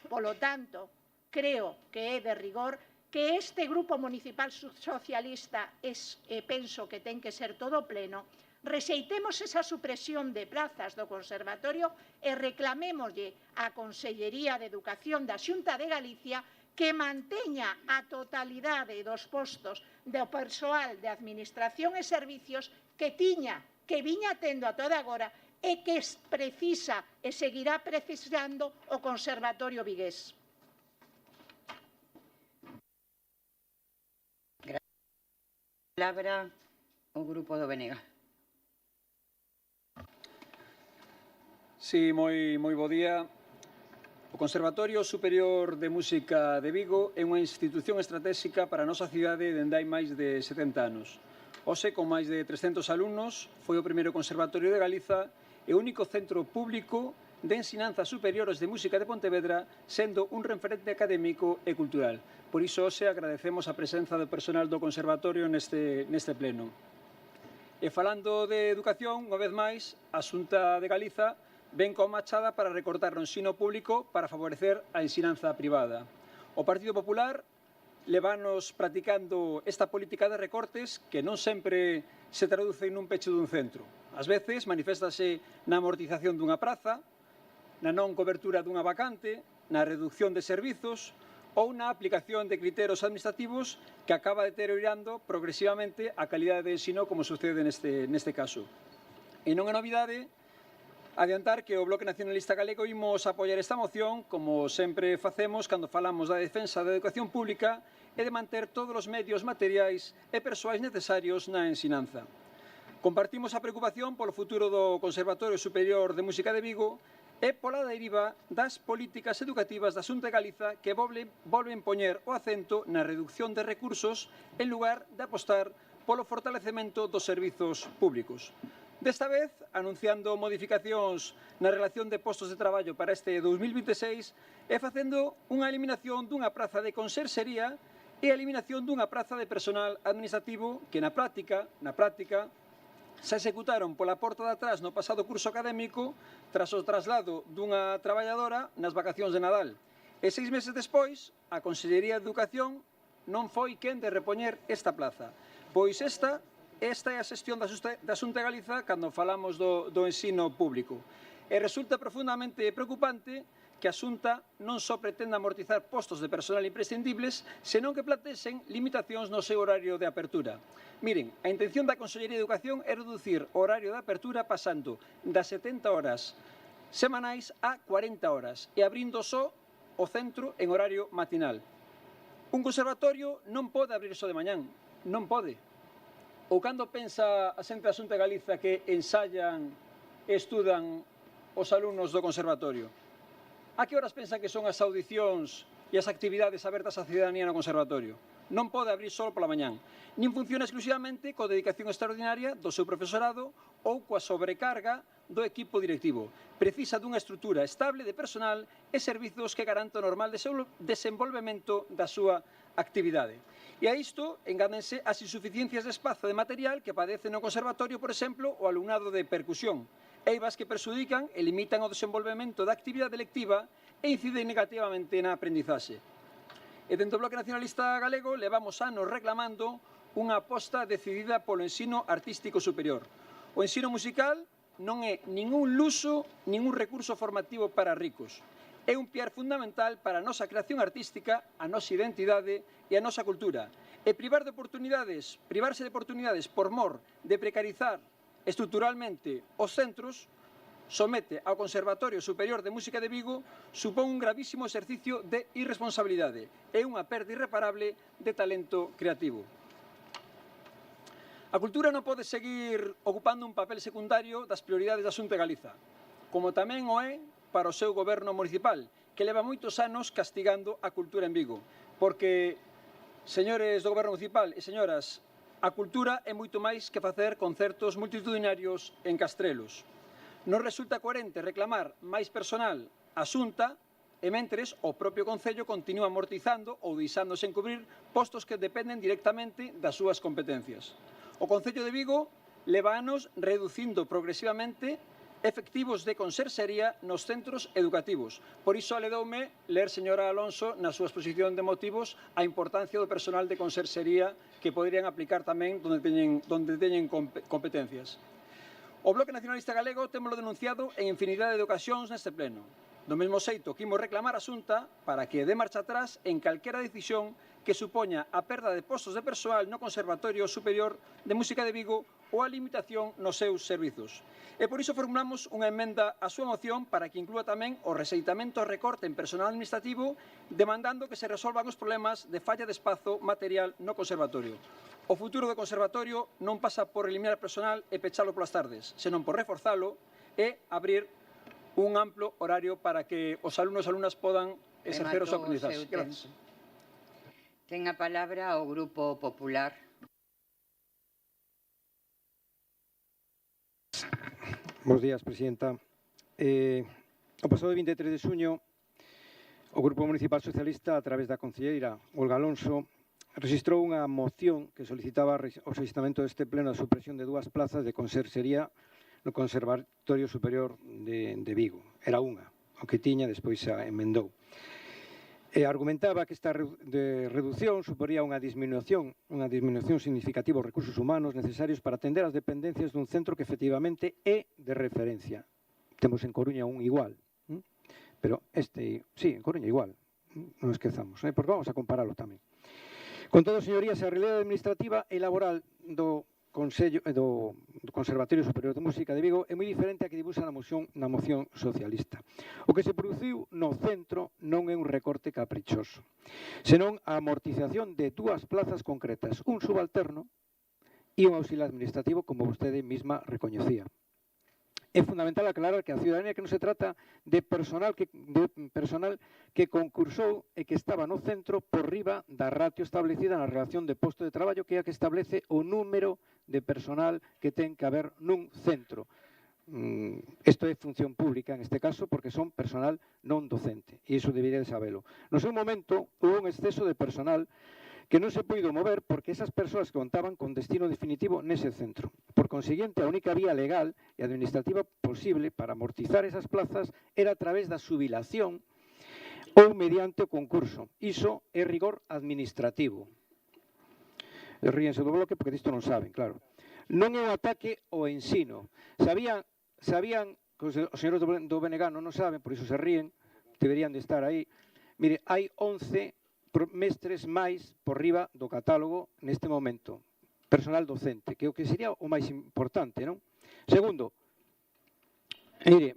Polo tanto, creo que é de rigor que este Grupo Municipal Socialista, penso que ten que ser todo pleno, rexeitemos esa supresión de plazas do Conservatorio e reclamémoslle á Consellería de Educación da Xunta de Galicia que manteña a totalidade dos postos do persoal de Administración e Servicios que viña tendo a toda agora e que precisa e seguirá precisando o Conservatorio vigués. Palabra o Grupo do BNG. Sí, moi bo día. O Conservatorio Superior de Música de Vigo é unha institución estratégica para a nosa cidade dende hai máis de 70 anos. Hoxe, con máis de 300 alumnos, foi o primeiro conservatorio de Galiza e o único centro público de ensinanza superiores de música de Pontevedra, sendo un referente académico e cultural. Por iso, hoxe, agradecemos a presenza do personal do Conservatorio neste pleno. E falando de educación, unha vez máis, a Xunta de Galiza ven coa machada para recortar o ensino público para favorecer a ensinanza privada. O Partido Popular levanos practicando esta política de recortes que non sempre se traduce nun peche dun centro. Ás veces maniféstase na amortización dunha praza, na non cobertura dunha vacante, na reducción de servizos ou na aplicación de criterios administrativos que acaba deteriorando progresivamente a calidade de ensino como sucede neste caso. E non é novidade adiantar que o Bloque Nacionalista Galego imos apoiar esta moción, como sempre facemos cando falamos da defensa da educación pública e de manter todos os medios materiais e persoais necesarios na ensinanza. Compartimos a preocupación polo futuro do Conservatorio Superior de Música de Vigo e pola deriva das políticas educativas da Xunta de Galiza que volven poñer o acento na reducción de recursos en lugar de apostar polo fortalecemento dos servizos públicos. Desta vez, anunciando modificacións na relación de postos de traballo para este 2026 e facendo unha eliminación dunha praza de conserxería e a eliminación dunha praza de personal administrativo que na práctica, se executaron pola porta de atrás no pasado curso académico tras o traslado dunha traballadora nas vacacións de Nadal. E 6 meses despois, a Consellería de Educación non foi quen de repoñer esta plaza. Pois esta é a xestión da Xunta de Galiza cando falamos do ensino público. E resulta profundamente preocupante que a Xunta non só pretenda amortizar postos de personal imprescindibles, senón que plantexen limitacións no seu horario de apertura. Miren, a intención da Consellería de Educación é reducir o horario de apertura pasando das 70 horas semanais a 40 horas e abrindo só o centro en horario matinal. Un conservatorio non pode abrir só de mañán, non pode. Ou cando pensa a xente da Xunta de Galiza que ensayan e estudan os alumnos do conservatorio? A que horas pensa que son as audicións e as actividades abertas á cidadanía no conservatorio? Non pode abrir só pola mañán, nin funciona exclusivamente coa dedicación extraordinaria do seu profesorado ou coa sobrecarga do equipo directivo. Precisa dunha estrutura estable de personal e servizos que garanta o normal desenvolvemento da súa actividade. E a isto engádense as insuficiencias de espazo de material que padece no conservatorio, por exemplo, o alumnado de percusión, eivas que perxudican e limitan o desenvolvemento da actividade lectiva e inciden negativamente na aprendizaxe. E dentro do Bloque Nacionalista Galego levamos anos reclamando unha aposta decidida polo ensino artístico superior. O ensino musical non é nin un luxo, nin un recurso formativo para ricos. É un piar fundamental para a nosa creación artística, a nosa identidade e a nosa cultura. E privarse de oportunidades por mor de precarizar estruturalmente os centros, somete ao Conservatorio Superior de Música de Vigo, supón un gravísimo exercicio de irresponsabilidade e unha perda irreparable de talento creativo. A cultura non pode seguir ocupando un papel secundario das prioridades da Xunta de Galiza, como tamén o é para o seu goberno municipal, que leva moitos anos castigando a cultura en Vigo, porque, señores do goberno municipal e señoras, a cultura é moito máis que facer concertos multitudinarios en Castrelos. Non resulta coherente reclamar máis personal á Xunta e mentres o propio Concello continúa amortizando ou deixando sen cubrir postos que dependen directamente das súas competencias. O Concello de Vigo leva anos reducindo progresivamente efectivos de conserxería nos centros educativos. Por iso aledoume ler, señora Alonso, na súa exposición de motivos, a importancia do personal de conserxería que poderían aplicar tamén onde teñen competencias. O Bloque Nacionalista Galego témolo denunciado en infinidade de ocasións neste pleno. Do mesmo xeito que imos reclamar a Xunta para que dé marcha atrás en calquera decisión que supoña a perda de postos de persoal no Conservatorio Superior de Música de Vigo ou a limitación nos seus servizos. E por iso formulamos unha emenda á súa moción para que inclúa tamén o rexeitamento e recorte en personal administrativo, demandando que se resolvan os problemas de falla de espazo material no Conservatorio. O futuro do Conservatorio non pasa por eliminar personal e pechalo polas tardes, senón por reforzalo e abrir un amplo horario para que os alumnos e alumnas podan exercer os aprendizajes. Gracias. Ten a palabra o Grupo Popular. Bos días, Presidenta. O pasado 23 de xuño, o Grupo Municipal Socialista, a través da concelleira Olga Alonso, registrou unha moción que solicitaba o rexistamento deste pleno da supresión de 2 plazas de conserxería no Conservatorio Superior de Vigo. Era unha, o que tiña, despois se emendou. E argumentaba que esta reducción suporía unha disminución significativa dos recursos humanos necesarios para atender as dependencias dun centro que efectivamente é de referencia. Temos en Coruña un igual, pero sí, en Coruña igual, non esquezamos, porque vamos a comparalo tamén. Con todo, señorías, a realidade administrativa e laboral do Conservatorio Superior de Música de Vigo é moi diferente a que dibuxa na moción socialista. O que se produciu no centro non é un recorte caprichoso, senón a amortización de 2 plazas concretas, un subalterno e un auxiliar administrativo, como vostede mesma recoñecía. É fundamental aclarar que a ciudadanía que non se trata de personal que concursou e que estaba no centro por riba da ratio establecida na relación de posto de traballo, que é a que establece o número de personal que ten que haber nun centro. Isto é función pública, en este caso, porque son personal non docente, e iso debería de sabelo. No seu momento, houve un exceso de personal que non se puido mover porque esas persoas contaban con destino definitivo nese centro. Por consiguiente, a única vía legal e administrativa posible para amortizar esas plazas era a través da xubilación ou mediante o concurso. Iso é rigor administrativo. Ríense do Bloque porque disto non saben, claro. Non é un ataque ao ensino. Sabían que os señores do BNG non o saben, por iso se ríen, deberían de estar aí. Mire, hai 11 mestres máis por riba do catálogo neste momento, personal docente, que é o que sería o máis importante, non? Segundo, mire,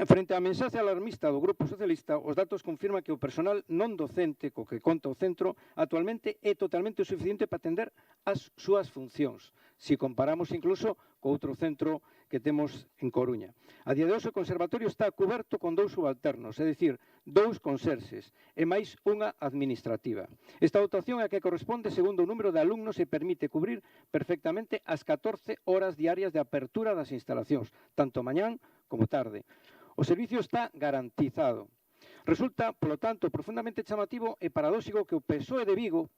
frente á mensaxe alarmista do Grupo Socialista, os datos confirman que o personal non docente co que conta o centro actualmente é totalmente suficiente para atender as súas funcións, se comparamos incluso co outro centro que temos en Coruña. A día de hoxe o conservatorio está cuberto con 2 subalternos, é dicir, 2 conserxes e máis unha administrativa. Esta dotación é a que corresponde segundo o número de alumnos e permite cubrir perfectamente as 14 horas diarias de apertura das instalacións, tanto mañán como tarde. O servicio está garantizado. Resulta, polo tanto, profundamente chamativo e paradóxico que o PSOE de Vigo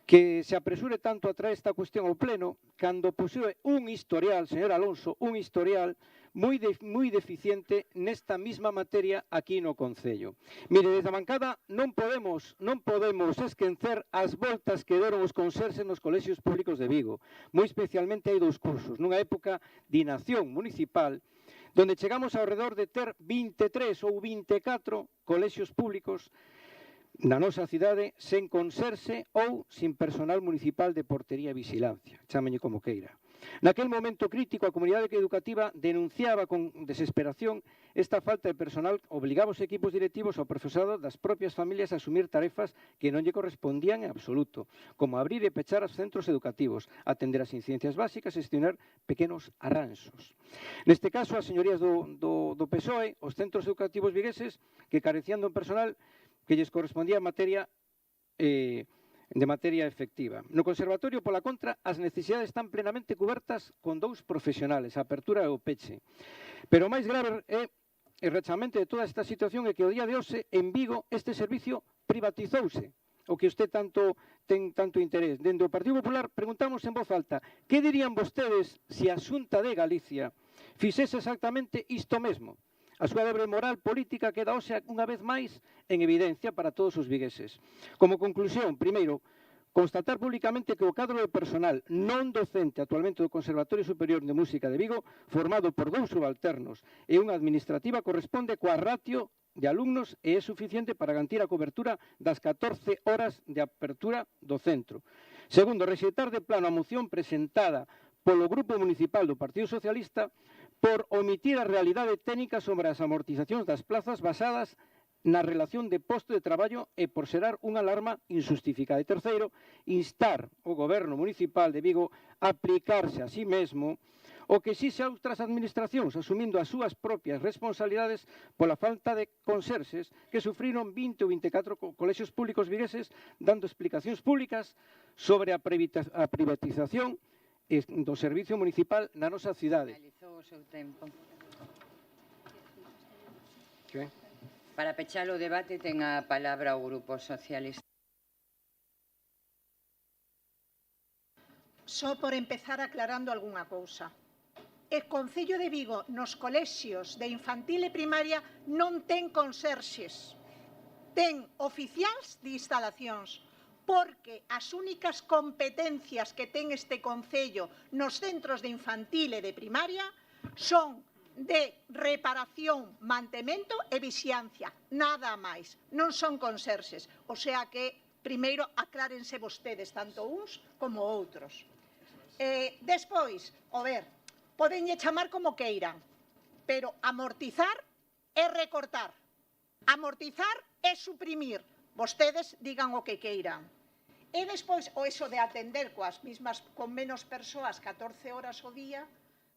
que se apresure tanto a traer esta cuestión ao pleno cando posúe un historial, señor Alonso, un historial moi deficiente nesta mesma materia aquí no Concello. Mire, desde a bancada non podemos esquecer as voltas que deron os conserxes nos colexios públicos de Vigo, moi especialmente hai 2 cursos, nunha época de inacción municipal, donde chegamos ao redor de ter 23 ou 24 colexios públicos na nosa cidade sen conserxe ou sin personal municipal de portería e vigilancia, chámenlle como queira. Naquel momento crítico, a comunidade educativa denunciaba con desesperación esta falta de personal, obligaba os equipos directivos ao profesorado das propias familias a asumir tarefas que non lle correspondían en absoluto, como abrir e pechar os centros educativos, atender as incidencias básicas e gestionar pequenos arranxos. Neste caso, as señorías do PSOE, os centros educativos vigueses, que carecían dun personal que lles correspondía de materia efectiva. No conservatorio, pola contra, as necesidades están plenamente cubertas con 2 profesionales, a apertura e o peche. Pero o máis grave é o rachamento de toda esta situación é que o día de hoxe en Vigo este servicio privatizouse, o que usted ten tanto interés. Dende o Partido Popular preguntamos en voz alta que dirían vostedes se a Xunta de Galicia fixese exactamente isto mesmo. A súa dobre moral política queda hoxe unha vez máis en evidencia para todos os vigueses. Como conclusión, primeiro, constatar públicamente que o cadro de personal non docente actualmente do Conservatorio Superior de Música de Vigo, formado por 2 subalternos e unha administrativa, corresponde coa ratio de alumnos e é suficiente para garantir a cobertura das 14 horas de apertura do centro. Segundo, rexeitar de plano a moción presentada polo Grupo Municipal do Partido Socialista por omitir a realidade técnica sobre as amortizacións das plazas basadas na relación de posto de traballo e por xerar unha alarma injustificada. E terceiro, instar o Goberno Municipal de Vigo a aplicarse a sí mesmo o que exixe a outras administracións, asumindo as súas propias responsabilidades pola falta de conserxes que sufriron 20 ou 24 colexios públicos vigueses, dando explicacións públicas sobre a privatización do servicio municipal na nosa cidade. Finalizou o seu tempo. Que? Para pechar o debate ten a palabra o Grupo Socialista. Só por empezar aclarando algunha cousa. O Concello de Vigo nos colexios de infantil e primaria non ten conserxes, ten oficiais de instalacións, porque as únicas competencias que ten este Concello nos centros de infantil e de primaria son de reparación, mantemento e vixiancia, nada máis, non son conserxes. O sea que, primeiro, aclárense vostedes, tanto uns como outros. Despois, podenlle chamar como queiran, pero amortizar é recortar, amortizar é suprimir, vostedes digan o que queiran. E despois, o eso de atender con menos persoas 14 horas ao día,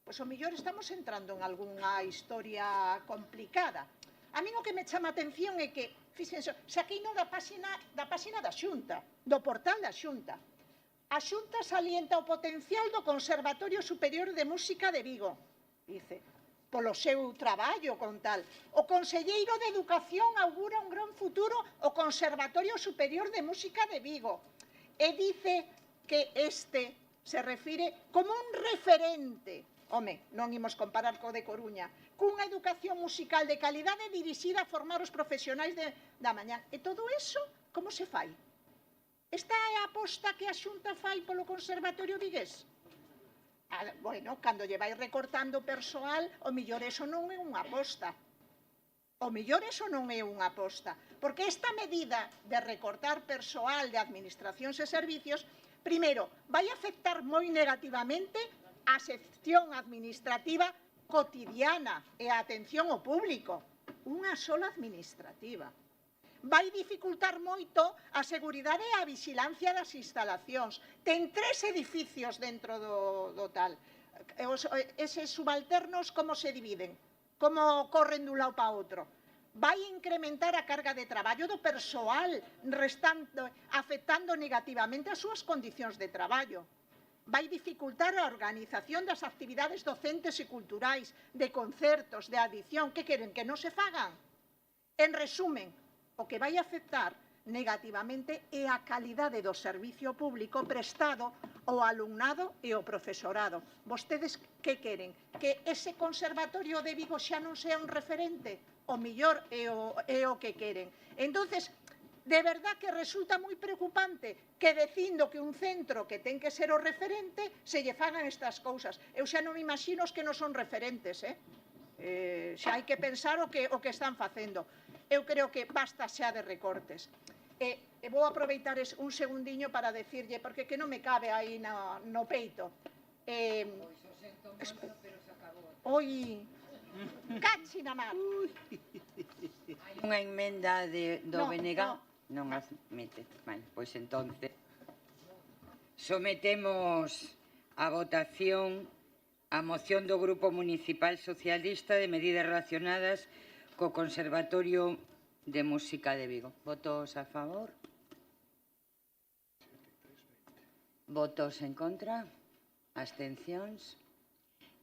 pois o mellor estamos entrando en algunha historia complicada. A min o que me chama a atención é que, fíxense, saqueino da páxina da Xunta, do portal da Xunta. A Xunta salienta o potencial do Conservatorio Superior de Música de Vigo, dice, polo seu traballo con tal. O conselleiro de Educación augura un gran futuro o Conservatorio Superior de Música de Vigo e dice que este se refire como un referente. Home, non imos comparar co de Coruña, cunha educación musical de calidade dirixida a formar os profesionais da mañá. E todo iso, como se fai? Esta é a aposta que a Xunta fai polo Conservatorio vigués? Bueno, cando lle vai recortando persoal, o mellor eso non é unha aposta. O mellor eso non é unha aposta. Porque esta medida de recortar persoal de administracións e servicios, primeiro, vai afectar moi negativamente a xestión administrativa cotidiana e a atención ao público. Unha sola administrativa. Vai dificultar moito a seguridade e a vixilancia das instalacións. Ten 3 edificios dentro do tal. Eses subalternos como se dividen? Como corren dun lado para outro? Vai incrementar a carga de traballo do persoal, afectando negativamente as súas condicións de traballo. Vai dificultar a organización das actividades docentes e culturais, de concertos, de adición, que queren que non se fagan. En resumen, o que vai afectar negativamente é a calidade do servicio público prestado ao alumnado e ao profesorado. Vostedes que queren? Que ese conservatorio de Vigo xa non sea un referente? O mellor é o que queren. Entonces, de verdad que resulta moi preocupante que dicindo que un centro que ten que ser o referente se lle fagan estas cousas. Eu xa non me imagino os que non son referentes, xa hai que pensar o que están facendo. Eu creo que basta xa de recortes. E vou aproveitar un segundiño para decirlle, porque que non me cabe aí no peito. Oi, cachi na mar. Hai unha emenda do BNG? Non admite. Vale, pois entonces sometemos a votación a moción do Grupo Municipal Socialista de medidas relacionadas co Conservatorio de Música de Vigo. Votos a favor? Votos en contra? Abstencións?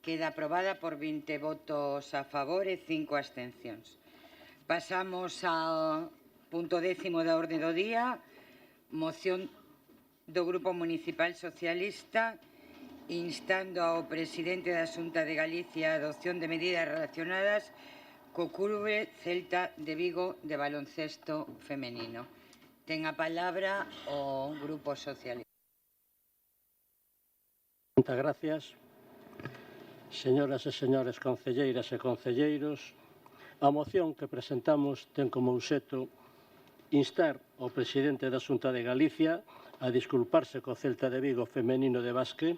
Queda aprobada por 20 votos a favor e 5 abstencións. Pasamos ao punto 10º da orde do día, moción do Grupo Municipal Socialista instando ao presidente da Xunta de Galicia a adopción de medidas relacionadas co Clube Celta de Vigo de baloncesto femenino. Ten a palabra o Grupo Socialista. Moitas gracias. Señoras e señores concelleiras e concelleiros, a moción que presentamos ten como obxecto instar ao presidente da Xunta de Galicia a disculparse co Celta de Vigo femenino de básquet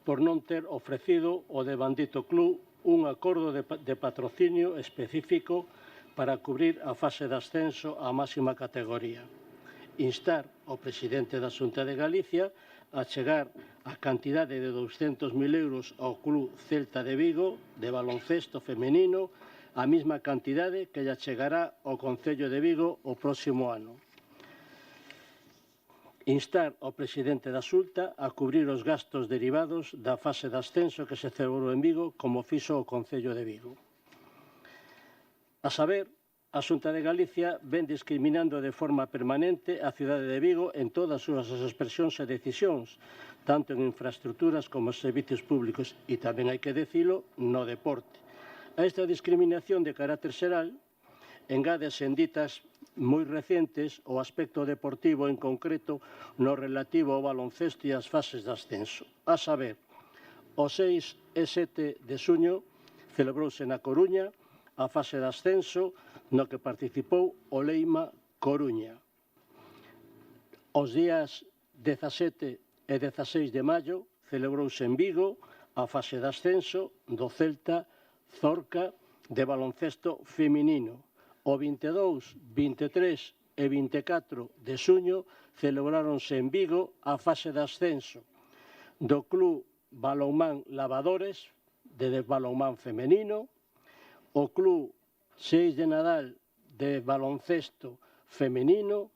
por non ter ofrecido ao devandito club un acordo de patrocinio específico para cubrir a fase de ascenso á máxima categoría. Instar ao presidente da Xunta de Galicia a chegar a cantidade de 200.000 euros ao club Celta de Vigo de baloncesto femenino, a mesma cantidade que lle chegará ao Concello de Vigo o próximo ano. Instar ao presidente da Xunta a cubrir os gastos derivados da fase de ascenso que se celebrou en Vigo, como fixo o Concello de Vigo. A saber, a Xunta de Galicia ven discriminando de forma permanente a cidade de Vigo en todas as súas expresións e decisións, tanto en infraestructuras como en servicios públicos e tamén hai que dicilo no deporte. A esta discriminación de carácter xeral engádese en ditas moi recentes o aspecto deportivo en concreto no relativo ao baloncesto e as fases de ascenso. A saber, o 6 e 7 de xuño celebrouse na Coruña a fase de ascenso no que participou o Leima Coruña. Os días 17 e 16 de maio celebrouse en Vigo a fase de ascenso do Celta Zorca de baloncesto feminino. O 22, 23 e 24 de xuño celebráronse en Vigo a fase de ascenso do Club Balonmán Lavadores de balonmán femenino, o Club 6 de Nadal de baloncesto femenino,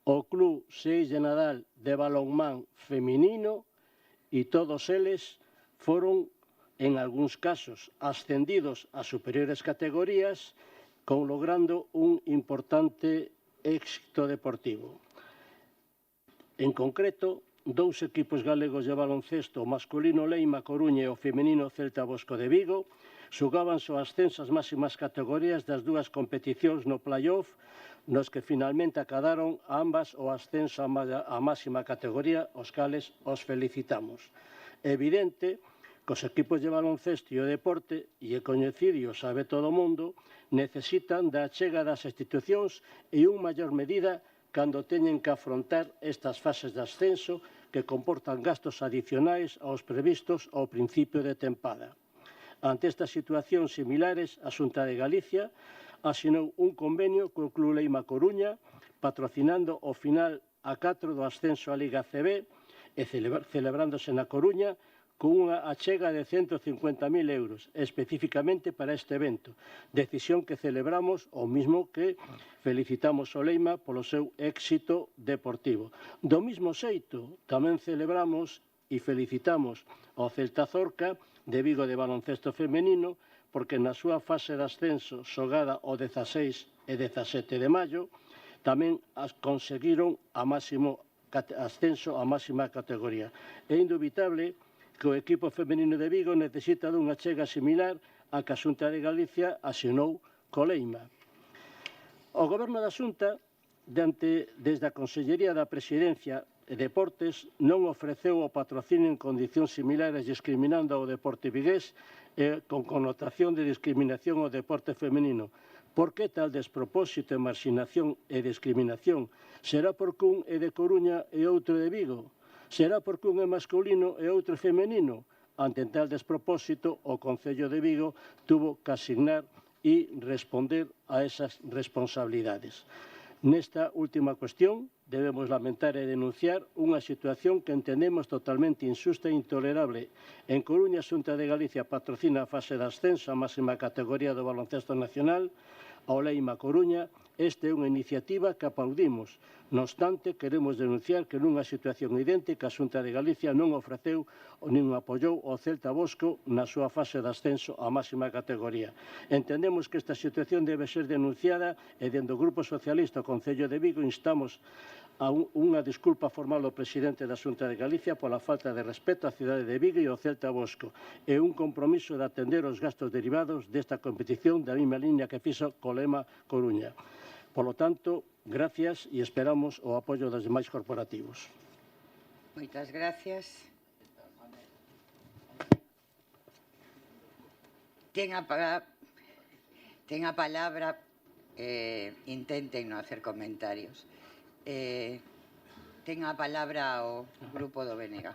o Club 6 de Nadal de balonmán femenino e todos eles foron, en algúns casos, ascendidos a superiores categorías con logrando un importante éxito deportivo. En concreto, dous equipos galegos de baloncesto, o masculino Leima Coruña e o femenino Celta Bosco de Vigo, xogábanse o ascenso ás máximas categorías das dúas competicións no play-off, nos que finalmente acadaron ambas o ascenso á máxima categoría, os cales os felicitamos. É evidente que os equipos de baloncesto e o deporte, e é coñecido e o sabe todo o mundo, necesitan da achega das institucións e unha maior medida cando teñen que afrontar estas fases de ascenso que comportan gastos adicionais aos previstos ao principio de tempada. Ante estas situacións similares, a Xunta de Galicia asinou un convenio co Club Leima Coruña, patrocinando o final a 4 do ascenso á Liga CB e celebrándose na Coruña con unha achega de 150.000 euros, especificamente para este evento, decisión que celebramos o mismo que felicitamos o Leima polo seu éxito deportivo. Do mismo xeito, tamén celebramos e felicitamos ao Celta Zorca de Vigo de baloncesto femenino, porque na súa fase de ascenso xogada o 16 e 17 de maio, tamén conseguiron ascenso á máxima categoría. É indubitable que o equipo femenino de Vigo necesita dunha achega similar a que a Xunta de Galicia asinou co Leima. O Goberno da Xunta, desde a Consellería da Presidencia e Deportes, non ofreceu o patrocinio en condicións similares discriminando ao deporte vigués e con connotación de discriminación ao deporte femenino. Por que tal despropósito e marxinación e discriminación? Será porque un é de Coruña e outro de Vigo? Será porque un é masculino e outro é femenino? Ante tal despropósito, o Concello de Vigo tuvo que asignar e responder a esas responsabilidades. Nesta última cuestión, debemos lamentar e denunciar unha situación que entendemos totalmente injusta e intolerable. En Coruña, a Xunta de Galicia patrocina a fase de ascenso á máxima categoría do baloncesto nacional, ao Leima Coruña. Esta é unha iniciativa que aplaudimos. Non obstante, queremos denunciar que nunha situación idéntica a Xunta de Galicia non ofreceu nin apoiou o Celta Bosco na súa fase de ascenso á máxima categoría. Entendemos que esta situación debe ser denunciada e dende o Grupo Socialista o Concello de Vigo instamos a unha disculpa formal ao presidente da Xunta de Galicia pola falta de respeto á cidade de Vigo e ao Celta Bosco e un compromiso de atender os gastos derivados desta competición da mesma liña que fixo co Lema Coruña. Por lo tanto, gracias e esperamos o apoio dos demais corporativos. Moitas gracias. Ten a palabra, intenten non hacer comentarios. Ten a palabra o Grupo do BNG.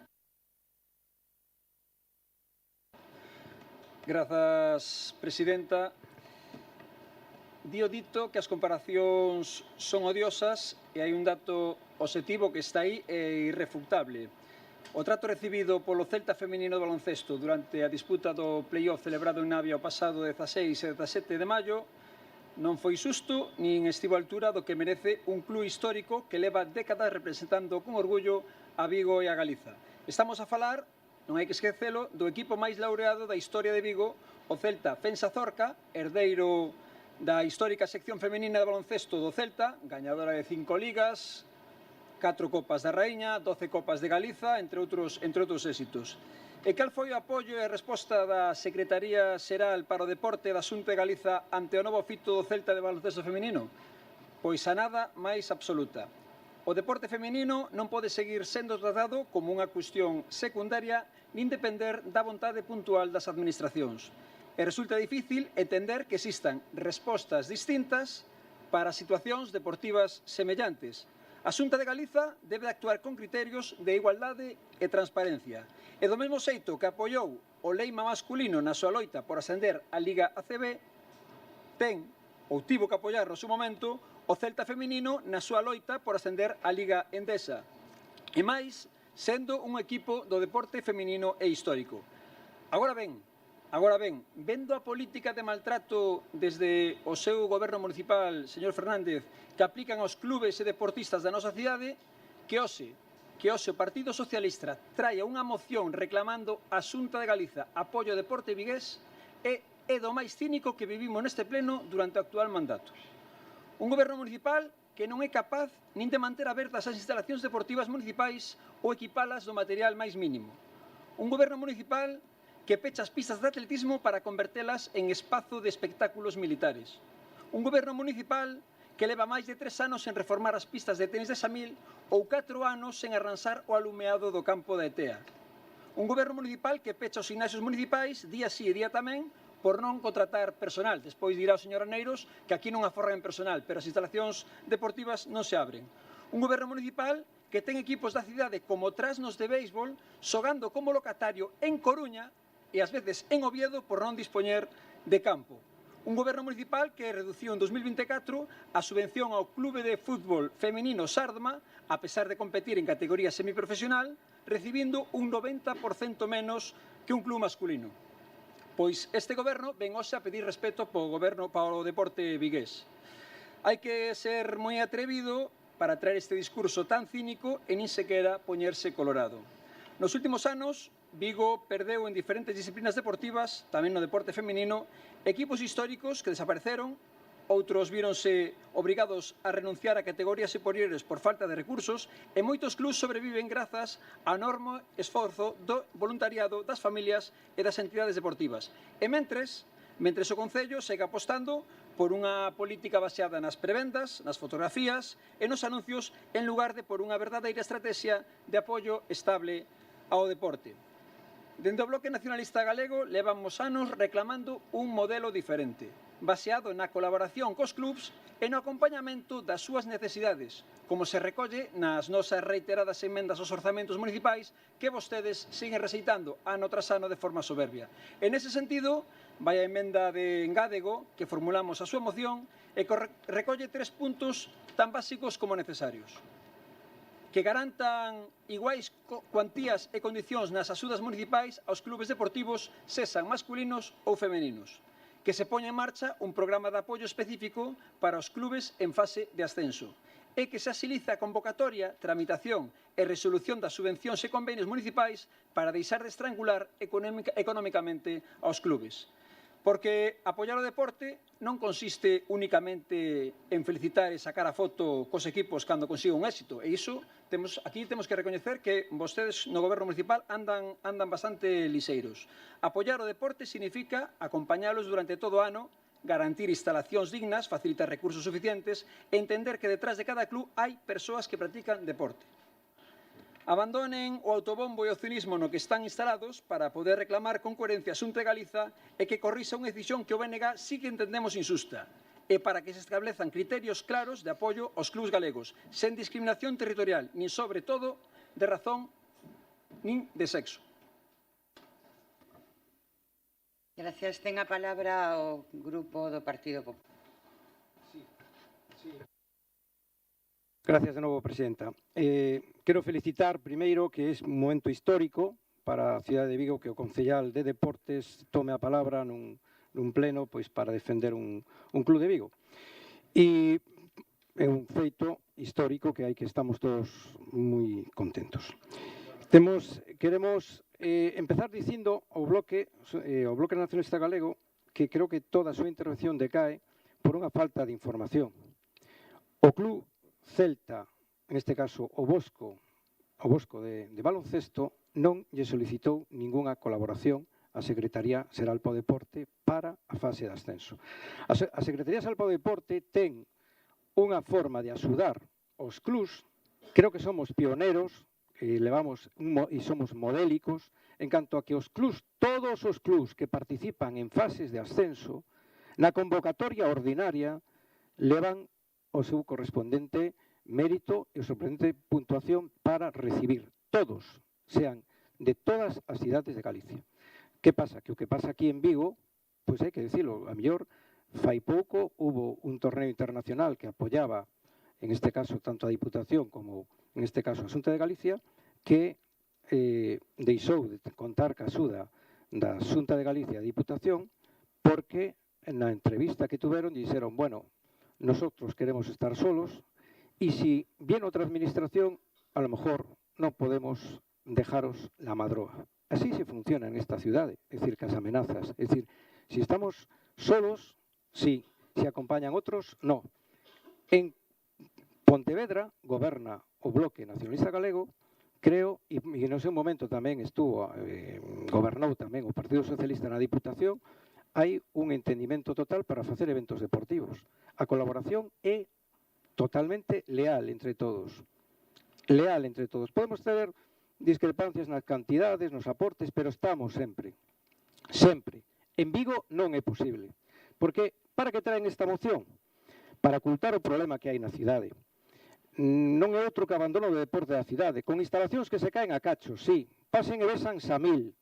Grazas, Presidenta. Dio dito que as comparacións son odiosas e hai un dato obxectivo que está aí e irrefutable. O trato recibido polo Celta feminino de baloncesto durante a disputa do play-off celebrado en Navia o pasado 16 e 17 de maio non foi xusto nin estivo á altura do que merece un club histórico que leva décadas representando con orgullo a Vigo e a Galiza. Estamos a falar, non hai que esquecelo, do equipo máis laureado da historia de Vigo, o Celta Fensa Zorca, herdeiro da histórica sección femenina de baloncesto do Celta, gañadora de 5 ligas, 4 Copas da Raíña, 12 Copas de Galiza, entre outros éxitos. E cal foi o apoio e a resposta da Secretaría Xeral para o Deporte da Xunta de Galiza ante o novo fito do Celta de baloncesto femenino? Pois a nada máis absoluta. O deporte femenino non pode seguir sendo tratado como unha cuestión secundaria nin depender da vontade puntual das administracións. E resulta difícil entender que existan respostas distintas para situacións deportivas semellantes. A Xunta de Galiza debe actuar con criterios de igualdade e transparencia. E do mesmo xeito que apoiou o Leima masculino na súa loita por ascender á Liga ACB, ten ou tivo que apoiar no seu momento o Celta feminino na súa loita por ascender á Liga Endesa. E máis, sendo un equipo do deporte feminino e histórico. Agora ben, vendo a política de maltrato desde o seu goberno municipal, señor Fernández, que aplican aos clubes e deportistas da nosa cidade, que hoxe o Partido Socialista traia unha moción reclamando a Xunta de Galiza apoio ao deporte vigués é do máis cínico que vivimos neste pleno durante o actual mandato. Un goberno municipal que non é capaz nin de manter abertas as instalacións deportivas municipais ou equipalas do material máis mínimo. Un goberno municipal que pecha as pistas de atletismo para convertelas en espazo de espectáculos militares. Un goberno municipal que leva máis de 3 anos en reformar as pistas de tenis de Samil ou 4 anos en arranxar o alumeado do campo da ETEA. Un goberno municipal que pecha os gimnasios municipais día sí e día tamén por non contratar personal. Despois dirá o señor Aneiros que aquí non aforran personal, pero as instalacións deportivas non se abren. Un goberno municipal que ten equipos da cidade como trasnos de béisbol xogando como locatario en Coruña e ás veces en Oviedo por non dispoñer de campo. Un goberno municipal que reduciu en 2024 a subvención ao clube de fútbol femenino Sardma, a pesar de competir en categoría semiprofesional, recibindo un 90% menos que un club masculino. Pois este goberno ven hoxe a pedir respeto para o deporte vigués. Hai que ser moi atrevido para traer este discurso tan cínico e nin sequera poñerse colorado. Nos últimos anos, Vigo perdeu en diferentes disciplinas deportivas, tamén no deporte feminino, equipos históricos que desapareceron outros víronse obrigados a renunciar a categorías superiores por falta de recursos e moitos clubs sobreviven grazas ao enorme esforzo do voluntariado das familias e das entidades deportivas. E mentres o Concello segue apostando por unha política baseada nas prebendas, nas fotografías e nos anuncios en lugar de por unha verdadeira estrategia de apoio estable ao deporte. Dende o Bloque Nacionalista Galego levamos anos reclamando un modelo diferente, baseado na colaboración cos clubs e no acompañamento das súas necesidades, como se recolle nas nosas reiteradas emendas aos orzamentos municipais que vostedes siguen rexeitando ano tras ano de forma soberbia. En ese sentido, vai a emenda de engádego que formulamos a súa moción e que recolle 3 puntos tan básicos como necesarios. Que garantan iguais cuantías e condicións nas axudas municipais aos clubes deportivos, sexan masculinos ou femeninos. Que se poña en marcha un programa de apoio específico para os clubes en fase de ascenso. E que se axilice a convocatoria, tramitación e resolución das subvencións e convenios municipais para deixar de estrangular económicamente aos clubes. Porque apoiar o deporte non consiste únicamente en felicitar e sacar a foto cos equipos cando consiga un éxito. E iso, aquí temos que recoñecer que vostedes no goberno municipal andan bastante liseiros. Apoiar o deporte significa acompañalos durante todo o ano, garantir instalacións dignas, facilitar recursos suficientes e entender que detrás de cada club hai persoas que practican deporte. Abandonen o autobombo e o cinismo no que están instalados para poder reclamar con coherencia a Xunta de Galiza e que corrixa unha decisión que o BNG sí que entendemos injusta e para que se establezan criterios claros de apoio aos clubs galegos, sen discriminación territorial, nin sobre todo de razón nin de sexo. Gracias. Ten a palabra o Grupo do Partido Popular. Gracias de novo, Presidenta. Quero felicitar, primeiro, que é un momento histórico para a cidade de Vigo que o concellal de Deportes tome a palabra nun pleno para defender un club de Vigo. E é un feito histórico que estamos todos moi contentos. Queremos empezar dicindo ao Bloque Nacionalista Galego que creo que toda a súa intervención decae por unha falta de información. O club Celta, en este caso o Bosco de baloncesto, non lle solicitou ningunha colaboración á Secretaría Xeral para o Deporte para a fase de ascenso. A Secretaría Xeral para o Deporte ten unha forma de axudar os clubs, creo que somos pioneros, e somos modélicos, en canto a que os clubs, todos os clubs que participan en fases de ascenso, na convocatoria ordinaria, levan o seu correspondente mérito e o sorprendente puntuación para recibir todos, sean de todas as cidades de Galicia. Que pasa? Que o que pasa aquí en Vigo, pois hai que dicilo, a mellor fai pouco hubo un torneo internacional que apoiaba, en este caso, tanto a Diputación como, en este caso, a Xunta de Galicia, que deixou de contar ca axuda da Xunta de Galicia e a Diputación porque na entrevista que tuveron dixeron, bueno, nosotros queremos estar solos y si viene otra administración, a lo mejor no podemos dejaros la madroa. Así se funciona en esta ciudad, es decir, que las amenazas. Es decir, si estamos solos, sí. Si acompañan otros, no. En Pontevedra goberna o Bloque Nacionalista Galego, creo, e no sei un momento tamén gobernou tamén o Partido Socialista na Diputación, hai un entendimento total para facer eventos deportivos. A colaboración é totalmente leal entre todos. Leal entre todos. Podemos ter discrepancias nas cantidades, nos aportes, pero estamos sempre. Sempre. En Vigo non é posible. Porque, para que traen esta moción? Para ocultar o problema que hai na cidade. Non é outro que abandono do deporte da cidade, con instalacións que se caen a cachos, sí. Pasen e besan a mil.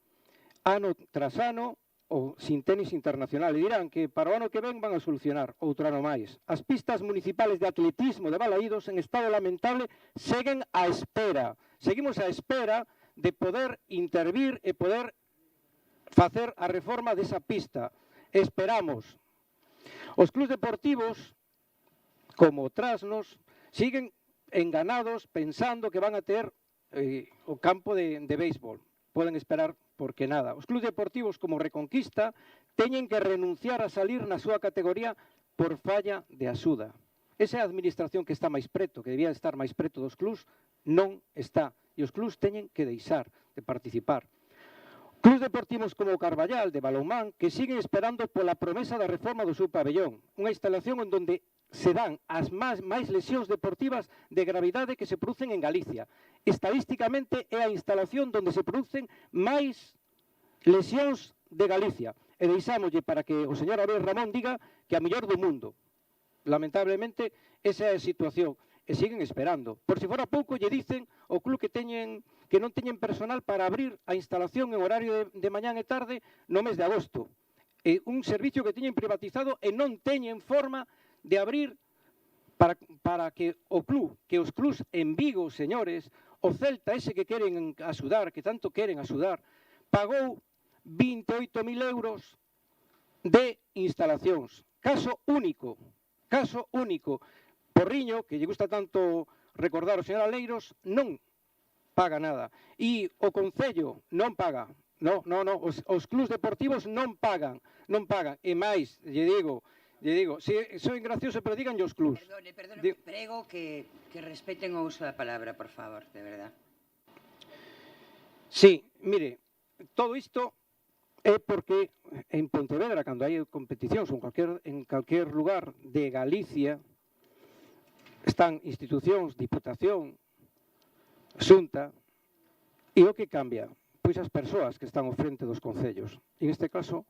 Ano tras ano, ou sin tenis internacional, e dirán que para o ano que ven van a solucionar outro ano máis. As pistas municipales de atletismo de Balaídos en estado lamentable seguen á espera. Seguimos á espera de poder intervir e poder facer a reforma desa pista. Esperamos. Os clubs deportivos, como Trasnos, siguen enganados pensando que van a ter o campo de béisbol. Poden esperar porque nada. Os clubs deportivos como Reconquista teñen que renunciar a salir na súa categoría por falla de axuda. Esa é a administración que está máis preto, que debía estar máis preto dos clubs, non está. E os clubs teñen que deixar de participar. Clubs deportivos como o Carballal, de balonmán, que siguen esperando pola promesa da reforma do seu pabellón. Unha instalación en donde se dan as máis lesións deportivas de gravidade que se producen en Galicia. Estadísticamente é a instalación donde se producen máis lesións de Galicia. E deixámoslle para que o señor Abel Ramón diga que a mellor do mundo. Lamentablemente, esa é a situación. E siguen esperando. Por si fora pouco, lle dicen ao club que non teñen personal para abrir a instalación en horario de mañán e tarde no mes de agosto. É un servicio que teñen privatizado e non teñen forma de abrir para que o club, que os clubs en Vigo, señores, o Celta ese que queren axudar, que tanto queren axudar, pagou 28.000 euros de instalacións. Caso único. Porriño, que lle gusta tanto recordar o señor Aleiros, non paga nada. E o Concello non paga. No, os clubs deportivos non pagan. E máis, lle digo, soy gracioso, pero díganlle os clubs. Perdone, prego que respeten o uso da palabra, por favor, de verdad. Sí, mire, todo isto é porque en Pontevedra, cando hai competicións en calquer lugar de Galicia, están institucións, Diputación, Xunta, e o que cambia? Pois as persoas que están ao frente dos concellos. En este caso,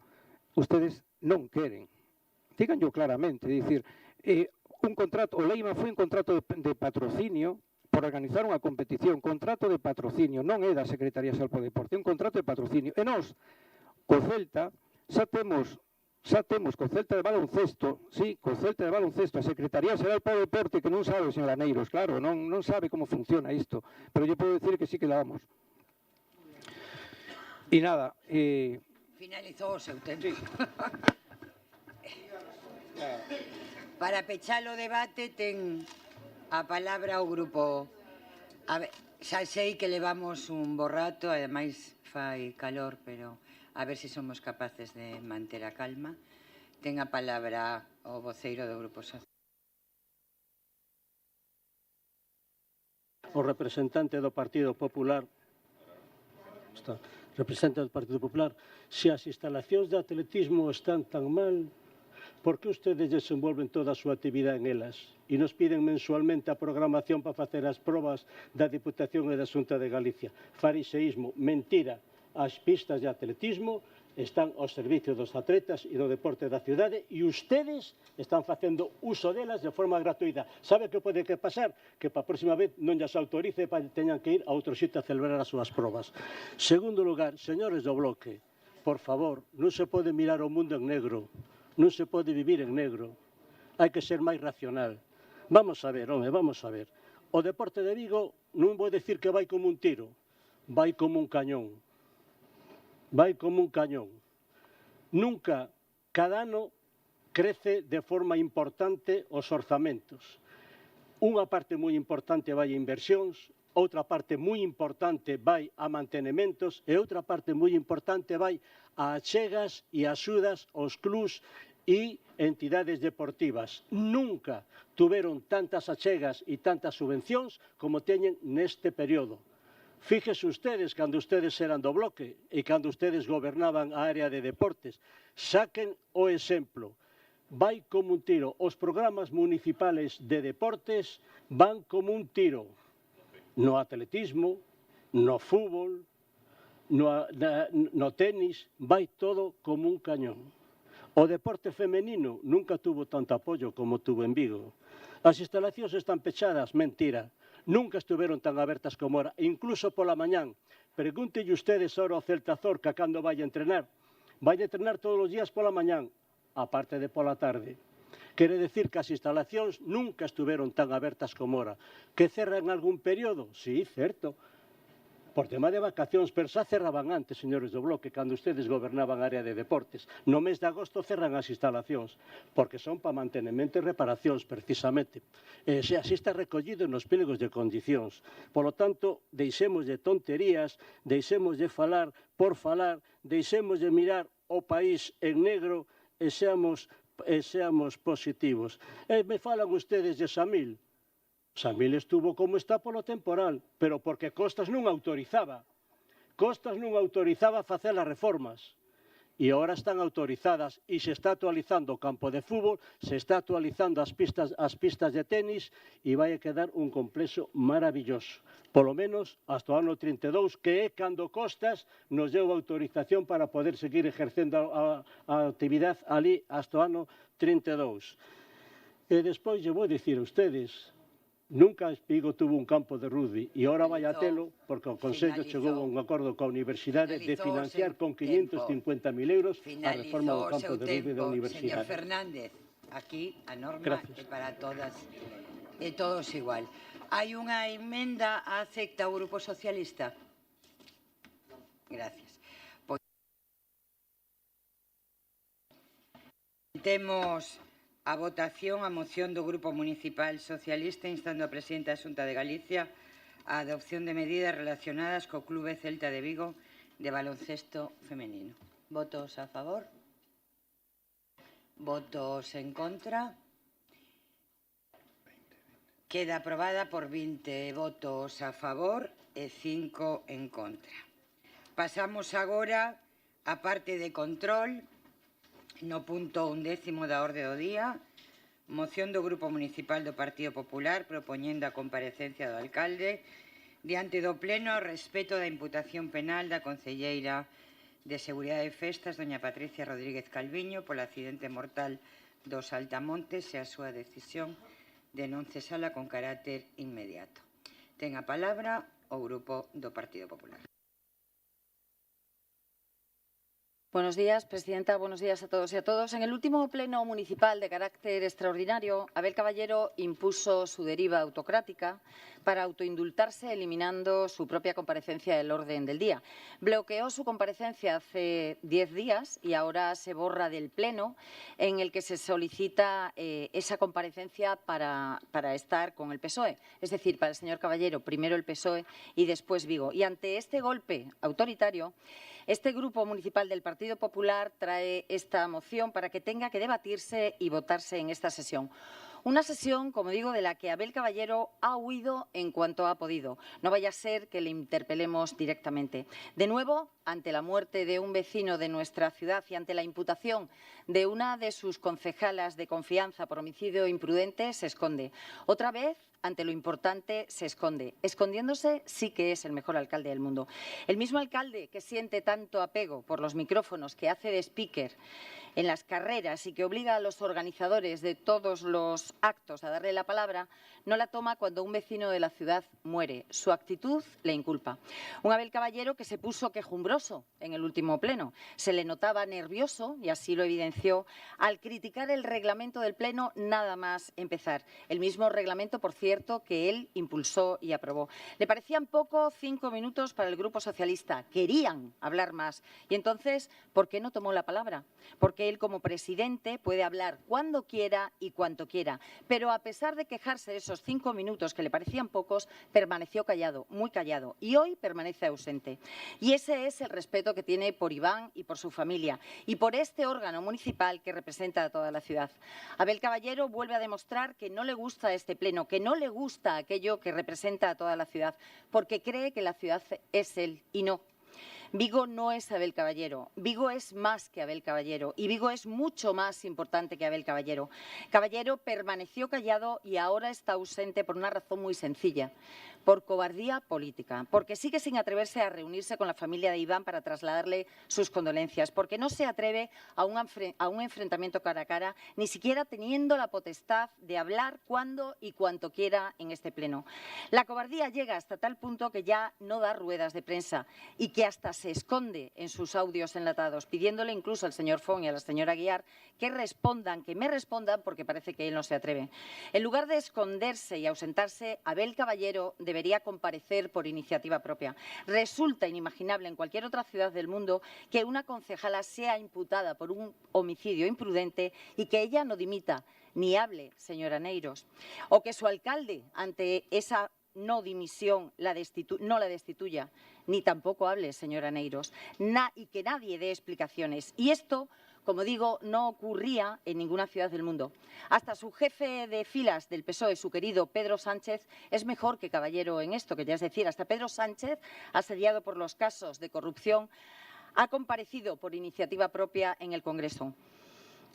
ustedes non queren. Díganlo claramente, é dicir, un contrato, o Leima foi un contrato de patrocinio por organizar unha competición, contrato de patrocinio, non é da Secretaría Xeral do Deporte, é un contrato de patrocinio. E nós, co Celta, xa temos co Celta de baloncesto, a Secretaría Xeral para o Deporte, que non sabe, señor Aneiros, claro, non sabe como funciona isto, pero yo podo decir que sí que la vamos. E nada, finalizou o seu tempo. Para pechar o debate ten a palabra o grupo. Xa sei que levamos un bo rato, ademais fai calor, pero a ver se somos capaces de manter a calma. Ten a palabra o voceiro do Grupo Social. O representante do Partido Popular, se as instalacións de atletismo están tan mal, por que ustedes desenvolven toda a súa actividade en elas e nos piden mensualmente a programación para facer as probas da Diputación e da Xunta de Galicia? Fariseísmo, mentira. As pistas de atletismo están ao servicio dos atletas e do deporte da cidade e ustedes están facendo uso delas de forma gratuita. Sabe que pode pasar? Que para a próxima vez non llas autorice para que teñan que ir a outro sitio a celebrar as súas probas. Segundo lugar, señores do Bloque, por favor, non se pode mirar o mundo en negro, non se pode vivir en negro, hai que ser máis racional. Vamos a ver, vamos a ver. O deporte de Vigo non vou decir que vai como un tiro, vai como un cañón. Vai como un cañón. Nunca, cada ano, crece de forma importante os orzamentos. Unha parte moi importante vai a inversións, outra parte moi importante vai a mantenementos e outra parte moi importante vai a achegas e axudas aos clubs e entidades deportivas. Nunca tuveron tantas achegas e tantas subvencións como teñen neste período. Fíjese ustedes, cando ustedes eran do Bloque e cando ustedes gobernaban a área de deportes, saquen o exemplo. Vai como un tiro. Os programas municipales de deportes van como un tiro. No atletismo, no fútbol, no tenis, vai todo como un cañón. O deporte femenino nunca tuvo tanto apoio como tuvo en Vigo. As instalacións están pechadas, mentira. Nunca estuveron tan abertas como ahora, incluso pola mañán. Pregúntelle ustedes ahora ao Celta Zorca cando vai a entrenar. Vai a entrenar todos os días pola mañán, aparte de pola tarde. Quere decir que as instalacións nunca estuveron tan abertas como ahora. Que cerran algún período? Sí, certo. Por tema de vacacións, pero xa cerraban antes, señores do Bloque, cando ustedes gobernaban a área de deportes. No mes de agosto cerran as instalacións, porque son para mantenimento e reparacións, precisamente. Se así está recollido nos pliegos de condicións. Por lo tanto, deixemos de tonterías, deixemos de falar por falar, deixemos de mirar o país en negro e seamos seamos positivos. Me falan ustedes de Samil. Samil estuvo como está polo temporal, pero porque Costas non autorizaba. Costas non autorizaba facer as reformas. E agora están autorizadas e se está actualizando o campo de fútbol, se está actualizando as pistas de tenis e vai a quedar un complexo maravilloso. Polo menos hasta o ano 32, que é cando Costas nos deu autorización para poder seguir exercendo a actividade ali hasta o ano 32. E despois lle vou dicir a ustedes, nunca Vigo tuvo un campo de rugby e agora vai a telo porque o Consello chegou a un acordo coa Universidade de financiar con 550.000 euros a reforma do campo de rugby da Universidade. Señor Fernández, aquí a norma é para todas e todos igual. Hai unha emenda, acepta o Grupo Socialista? Gracias. Temos a votación a moción do Grupo Municipal Socialista instando a Presidenta da Xunta de Galicia a adopción de medidas relacionadas co Clube Celta de Vigo de baloncesto femenino. Votos a favor? Votos en contra? Queda aprobada por 20 votos a favor e 5 en contra. Pasamos agora á parte de control. No punto 11º da orde do día, moción do Grupo Municipal do Partido Popular propoñendo a comparecencia do alcalde diante do Pleno ao respecto da imputación penal da concelleira de Seguridade e Festas, doña Patricia Rodríguez Calviño, polo accidente mortal dos Altamontes e a súa decisión de non cesala con carácter inmediato. Ten a palabra o Grupo do Partido Popular. Buenos días, Presidenta. Buenos días a todos y a todos. En el último pleno municipal de carácter extraordinario, Abel Caballero impuso su deriva autocrática para autoindultarse, eliminando su propia comparecencia del orden del día. Bloqueó su comparecencia hace 10 días y ahora se borra del pleno en el que se solicita esa comparecencia para estar con el PSOE. Es decir, para el señor Caballero, primero el PSOE y después Vigo. Y ante este golpe autoritario, este Grupo Municipal del Partido Popular trae esta moción para que tenga que debatirse y votarse en esta sesión. Una sesión, como digo, de la que Abel Caballero ha huido en cuanto ha podido. No vaya a ser que le interpelemos directamente. De nuevo, ante la muerte de un vecino de nuestra ciudad y ante la imputación de una de sus concejalas de confianza por homicidio imprudente, se esconde. Otra vez, ante lo importante, se esconde. Escondiéndose sí que es el mejor alcalde del mundo. El mismo alcalde que siente tanto apego por los micrófonos, que hace de speaker en las carreras y que obliga a los organizadores de todos los actos a darle la palabra, no la toma cuando un vecino de la ciudad muere. Su actitud le inculpa. Un Abel Caballero que se puso quejumbroso en el último pleno. Se le notaba nervioso, y así lo evidenció, al criticar el reglamento del pleno nada más empezar. El mismo reglamento, por cierto, que él impulsó y aprobó. Le parecían poco 5 minutos para el Grupo Socialista. Querían hablar más. Y entonces, ¿por qué no tomó la palabra? Porque él, como presidente, puede hablar cuando quiera y cuanto quiera. Pero a pesar de quejarse de esos 5 minutos que le parecían pocos, permaneció callado, muy callado. Y hoy permanece ausente. Y ese es el respeto que tiene por Iván y por su familia. Y por este órgano municipal que representa a toda la ciudad. Abel Caballero vuelve a demostrar que no le gusta este pleno, que no le gusta aquello que representa a toda la ciudad, porque cree que la ciudad es él y no. Vigo no es Abel Caballero, Vigo es más que Abel Caballero y Vigo es mucho más importante que Abel Caballero. Caballero permaneció callado y ahora está ausente por una razón muy sencilla, por cobardía política, porque sigue sin atreverse a reunirse con la familia de Iván para trasladarle sus condolencias, porque no se atreve a un enfrentamiento cara a cara, ni siquiera teniendo la potestad de hablar cuando y cuanto quiera en este pleno. La cobardía llega hasta tal punto que ya no da ruedas de prensa y que hasta se esconde en sus audios enlatados, pidiéndole incluso al señor Font y a la señora Aguiar que respondan, que me respondan, porque parece que él no se atreve. En lugar de esconderse y ausentarse, Abel Caballero debería comparecer por iniciativa propia. Resulta inimaginable en cualquier otra ciudad del mundo que una concejala sea imputada por un homicidio imprudente y que ella no dimita ni hable, señora Neiros, o que su alcalde, ante esa no dimisión, no la destituya, ni tampoco hable, señora Neiros, y que nadie dé explicaciones. Y esto como digo, no ocurría en ninguna ciudad del mundo. Hasta su jefe de filas del PSOE, su querido Pedro Sánchez, es mejor que Caballero en esto, que ya es decir, hasta Pedro Sánchez, asediado por los casos de corrupción, ha comparecido por iniciativa propia en el Congreso.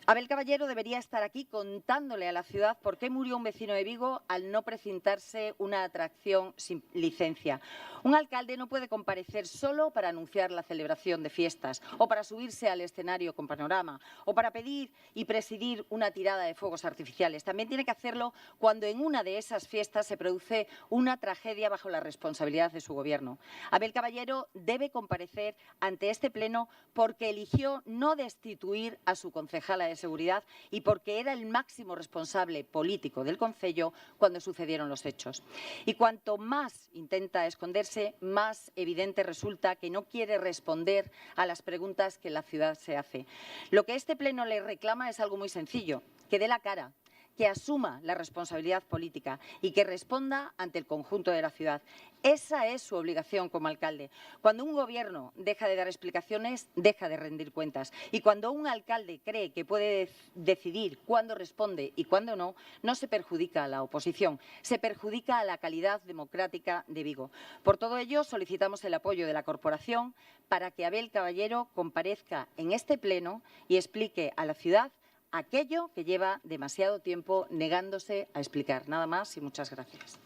Abel Caballero debería estar aquí contándole a la ciudad por qué murió un vecino de Vigo al no precintarse una atracción sin licencia. Un alcalde no puede comparecer solo para anunciar la celebración de fiestas o para subirse al escenario con panorama o para pedir y presidir una tirada de fuegos artificiales. También tiene que hacerlo cuando en una de esas fiestas se produce una tragedia bajo la responsabilidad de su gobierno. Abel Caballero debe comparecer ante este pleno porque eligió no destituir a su concejala de Seguridad y porque era el máximo responsable político del concello cuando sucedieron los hechos. Y cuanto más intenta esconderse, más evidente resulta que no quiere responder a las preguntas que la ciudad se hace. Lo que este pleno le reclama es algo muy sencillo, que dé la cara, que asuma la responsabilidad política y que responda ante el conjunto de la ciudad. Esa es su obligación como alcalde. Cuando un gobierno deja de dar explicaciones, deja de rendir cuentas. Y cuando un alcalde cree que puede decidir cuándo responde y cuándo no, no se perjudica a la oposición, se perjudica a la calidad democrática de Vigo. Por todo ello, solicitamos el apoyo de la corporación para que Abel Caballero comparezca en este pleno y explique a la ciudad aquello que lleva demasiado tiempo negándose a explicar. Nada más y muchas gracias.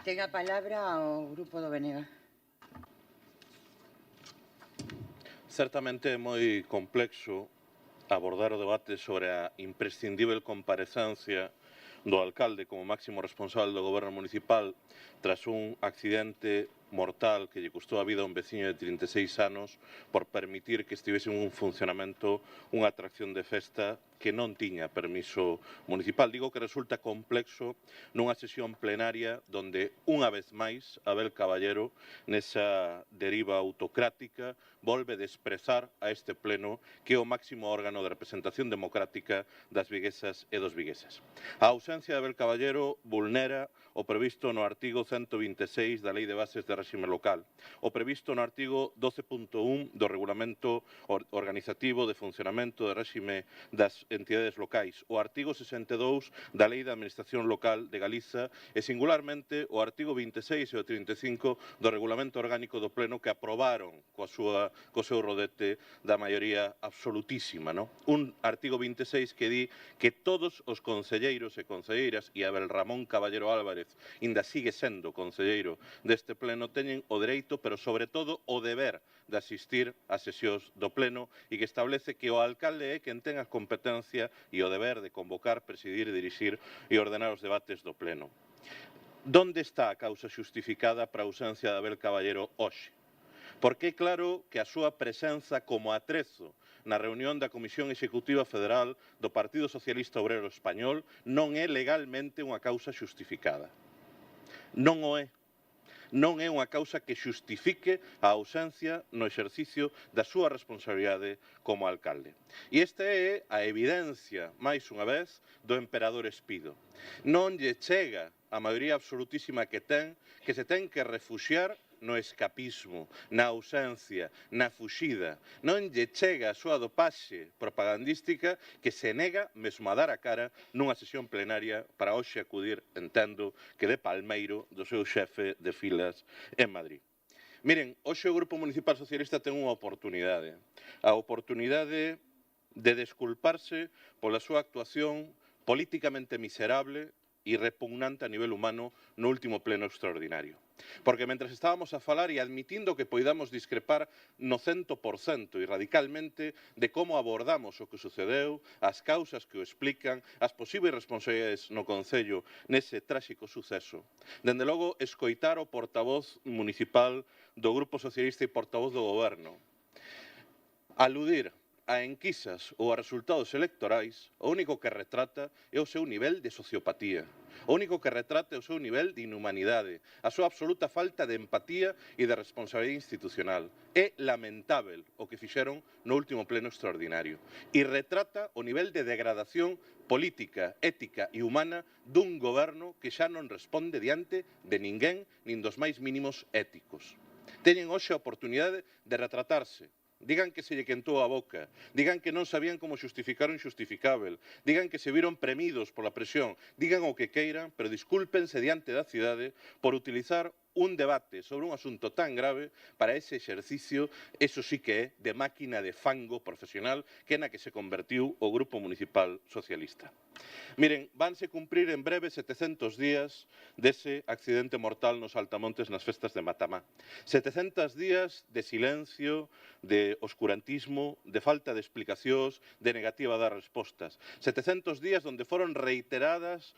Tenga palabra o Grupo do Benega. Certamente é moi complexo abordar o debate sobre a imprescindível comparecencia do alcalde como máximo responsable do goberno municipal tras un accidente mortal que lle custou a vida a un veciño de 36 anos por permitir que estivese en un funcionamento unha atracción de festa que non tiña permiso municipal. Digo que resulta complexo nunha sesión plenaria donde, unha vez máis, Abel Caballero, nesa deriva autocrática, volve desprezar a este pleno que é o máximo órgano de representación democrática das viguesas e dos vigueses. A ausencia de Abel Caballero vulnera o previsto no artigo 126 da Lei de Bases de Réxime Local, o previsto no artigo 12.1 do Regulamento Organizativo de Funcionamento de Réxime das entidades locais, o artigo 62 da Lei da Administración Local de Galiza e, singularmente, o artigo 26 e o 35 do Regulamento Orgánico do Pleno que aprobaron co seu rodete da maioría absolutísima. Un artigo 26 que di que todos os concelleiros e concelleiras, e Abel Ramón Caballero Álvarez ainda sigue sendo concelleiro deste pleno, teñen o dereito, pero sobre todo o deber de asistir ás sesións do pleno e que establece que o alcalde é quen ten a competencia e o deber de convocar, presidir, dirixir e ordenar os debates do pleno. Donde está a causa xustificada para a ausencia de Abel Caballero hoxe? Porque é claro que a súa presenza como atrezo na reunión da Comisión Executiva Federal do Partido Socialista Obrero Español non é legalmente unha causa xustificada. Non o é. Non é unha causa que xustifique a ausencia no exercicio da súa responsabilidade como alcalde. E esta é a evidencia, máis unha vez, do emperador espido. Non lle chega a maioría absolutísima que se ten que refuxiar no escapismo, na ausencia, na fuxida. Non lle chega a súa dopaxe propagandística que se nega mesmo a dar a cara nunha sesión plenaria para hoxe acudir, entendo, que de palmeiro do seu xefe de filas en Madrid. Miren, hoxe o Grupo Municipal Socialista ten unha oportunidade. A oportunidade de desculparse pola súa actuación políticamente miserable e repugnante a nivel humano no último pleno extraordinario. Porque mentres estábamos a falar e admitindo que poidamos discrepar no 100% e radicalmente de como abordamos o que sucedeu, as causas que o explican, as posibles responsabilidades no Concello nese tráxico suceso, dende logo escoitar o portavoz municipal do Grupo Socialista e portavoz do Goberno aludir a enquisas ou a resultados electorais, o único que retrata é o seu nivel de sociopatía. O único que retrata é o seu nivel de inhumanidade, a súa absoluta falta de empatía e de responsabilidade institucional. É lamentável o que fixeron no último pleno extraordinario. E retrata o nivel de degradación política, ética e humana dun goberno que xa non responde diante de ninguén, nin dos máis mínimos éticos. Teñen hoxe a oportunidade de retratarse digan que se lle quentou a boca, digan que non sabían como xustificar o injustificável, digan que se viron premidos pola presión, digan o que queiran, pero discúlpense diante da cidade por utilizar un debate sobre un asunto tan grave para ese exercicio, eso sí que é de máquina de fango profesional que é na que se convertiu o Grupo Municipal Socialista. Miren, vanse cumprir en breve 700 días dese accidente mortal nos Altamontes nas festas de Matamá. 700 días de silencio, de oscurantismo, de falta de explicacións, de negativa a dar respostas. 700 días onde foron reiterados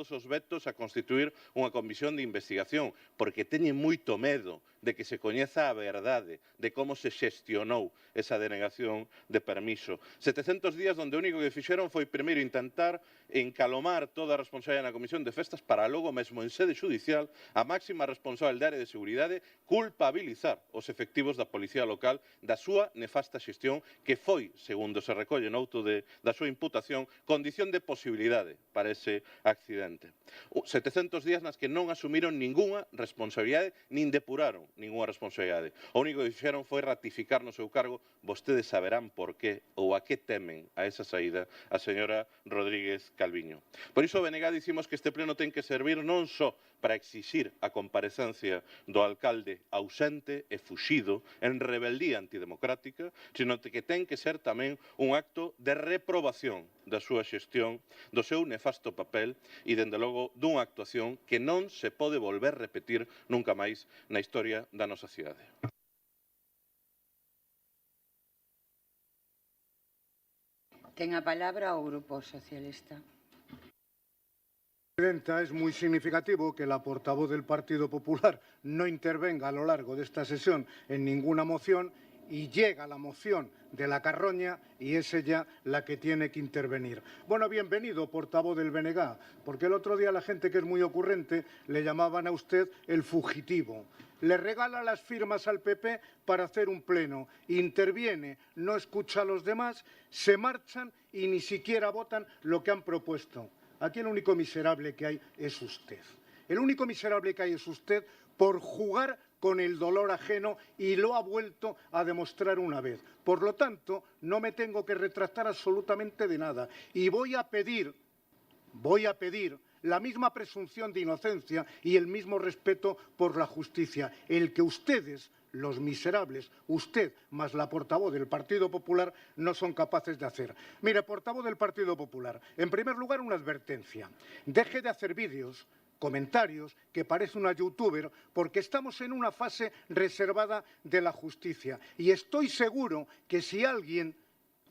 os vetos a constituir unha comisión de investigación, porque teñen moito medo de que se coñeza a verdade de como se xestionou esa denegación de permiso. 700 días onde o único que fixeron foi primeiro intentar encalomar toda a responsabilidade na Comisión de Festas para logo mesmo en sede judicial a máxima responsable da área de seguridade culpabilizar os efectivos da Policía Local da súa nefasta xestión que foi, segundo se recolle no auto da súa imputación, condición de posibilidade para ese accidente. 700 días nas que non asumiron ningunha responsabilidade nin depuraron ningunha responsabilidade. O único que fixeron foi ratificar no seu cargo, vostedes saberán por qué ou a que temen a esa saída a señora Rodríguez Calviño. Por iso, BNG, dicimos que este pleno ten que servir non só para exixir a comparecencia do alcalde ausente e fuxido en rebeldía antidemocrática, sino que ten que ser tamén un acto de reprobación da súa xestión, do seu nefasto papel e, dende logo, dunha actuación que non se pode volver a repetir nunca máis na historia da nosa cidade. Ten a palabra o Grupo Socialista. Presidenta, es muy significativo que la portavoz del Partido Popular no intervenga a lo largo de esta sesión en ninguna moción y llega la moción de la Carroña y es ella la que tiene que intervenir. Bueno, bienvenido, portavoz del BNG, porque el otro día la gente que es muy ocurrente le llamaban a usted el fugitivo. Le regala las firmas al PP para hacer un pleno, interviene, no escucha a los demás, se marchan y ni siquiera votan lo que han propuesto. Aquí el único miserable que hay es usted. El único miserable que hay es usted por jugar con el dolor ajeno y lo ha vuelto a demostrar una vez. Por lo tanto, no me tengo que retractar absolutamente de nada y voy a pedir la misma presunción de inocencia y el mismo respeto por la justicia, el que ustedes, los miserables, usted más la portavoz del Partido Popular, no son capaces de hacer. Mire, portavoz del Partido Popular, en primer lugar una advertencia. Deje de hacer vídeos, comentarios, que parece una youtuber, porque estamos en una fase reservada de la justicia. Y estoy seguro que si alguien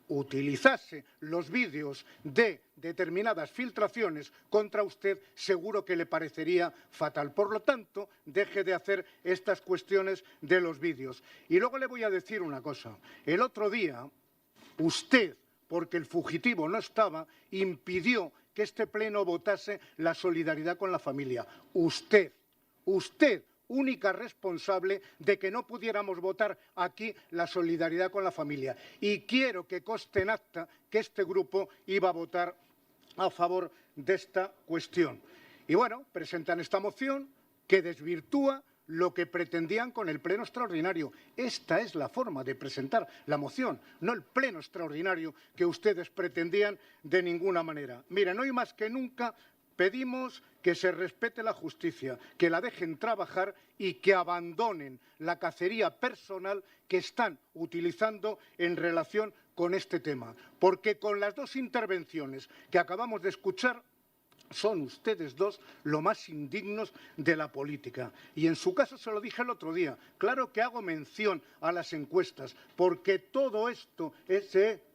utilizase los vídeos de determinadas filtraciones contra usted, seguro que le parecería fatal. Por lo tanto, deje de hacer estas cuestiones de los vídeos. Y luego le voy a decir una cosa. El otro día, usted, porque el fugitivo no estaba, impidió que este pleno votase la solidaridad con la familia. Usted, única responsable de que no pudiéramos votar aquí la solidaridad con la familia. Y quiero que conste en acta que este grupo iba a votar a favor de esta cuestión. Y bueno, presentan esta moción que desvirtúa lo que pretendían con el pleno extraordinario. Esta es la forma de presentar la moción, no el pleno extraordinario que ustedes pretendían de ninguna manera. Miren, hoy más que nunca pedimos que se respete la justicia, que la dejen trabajar y que abandonen la cacería personal que están utilizando en relación con este tema. Porque con las dos intervenciones que acabamos de escuchar, son ustedes dos lo más indignos de la política. Y en su caso se lo dije el otro día. Claro que hago mención a las encuestas, porque todo esto,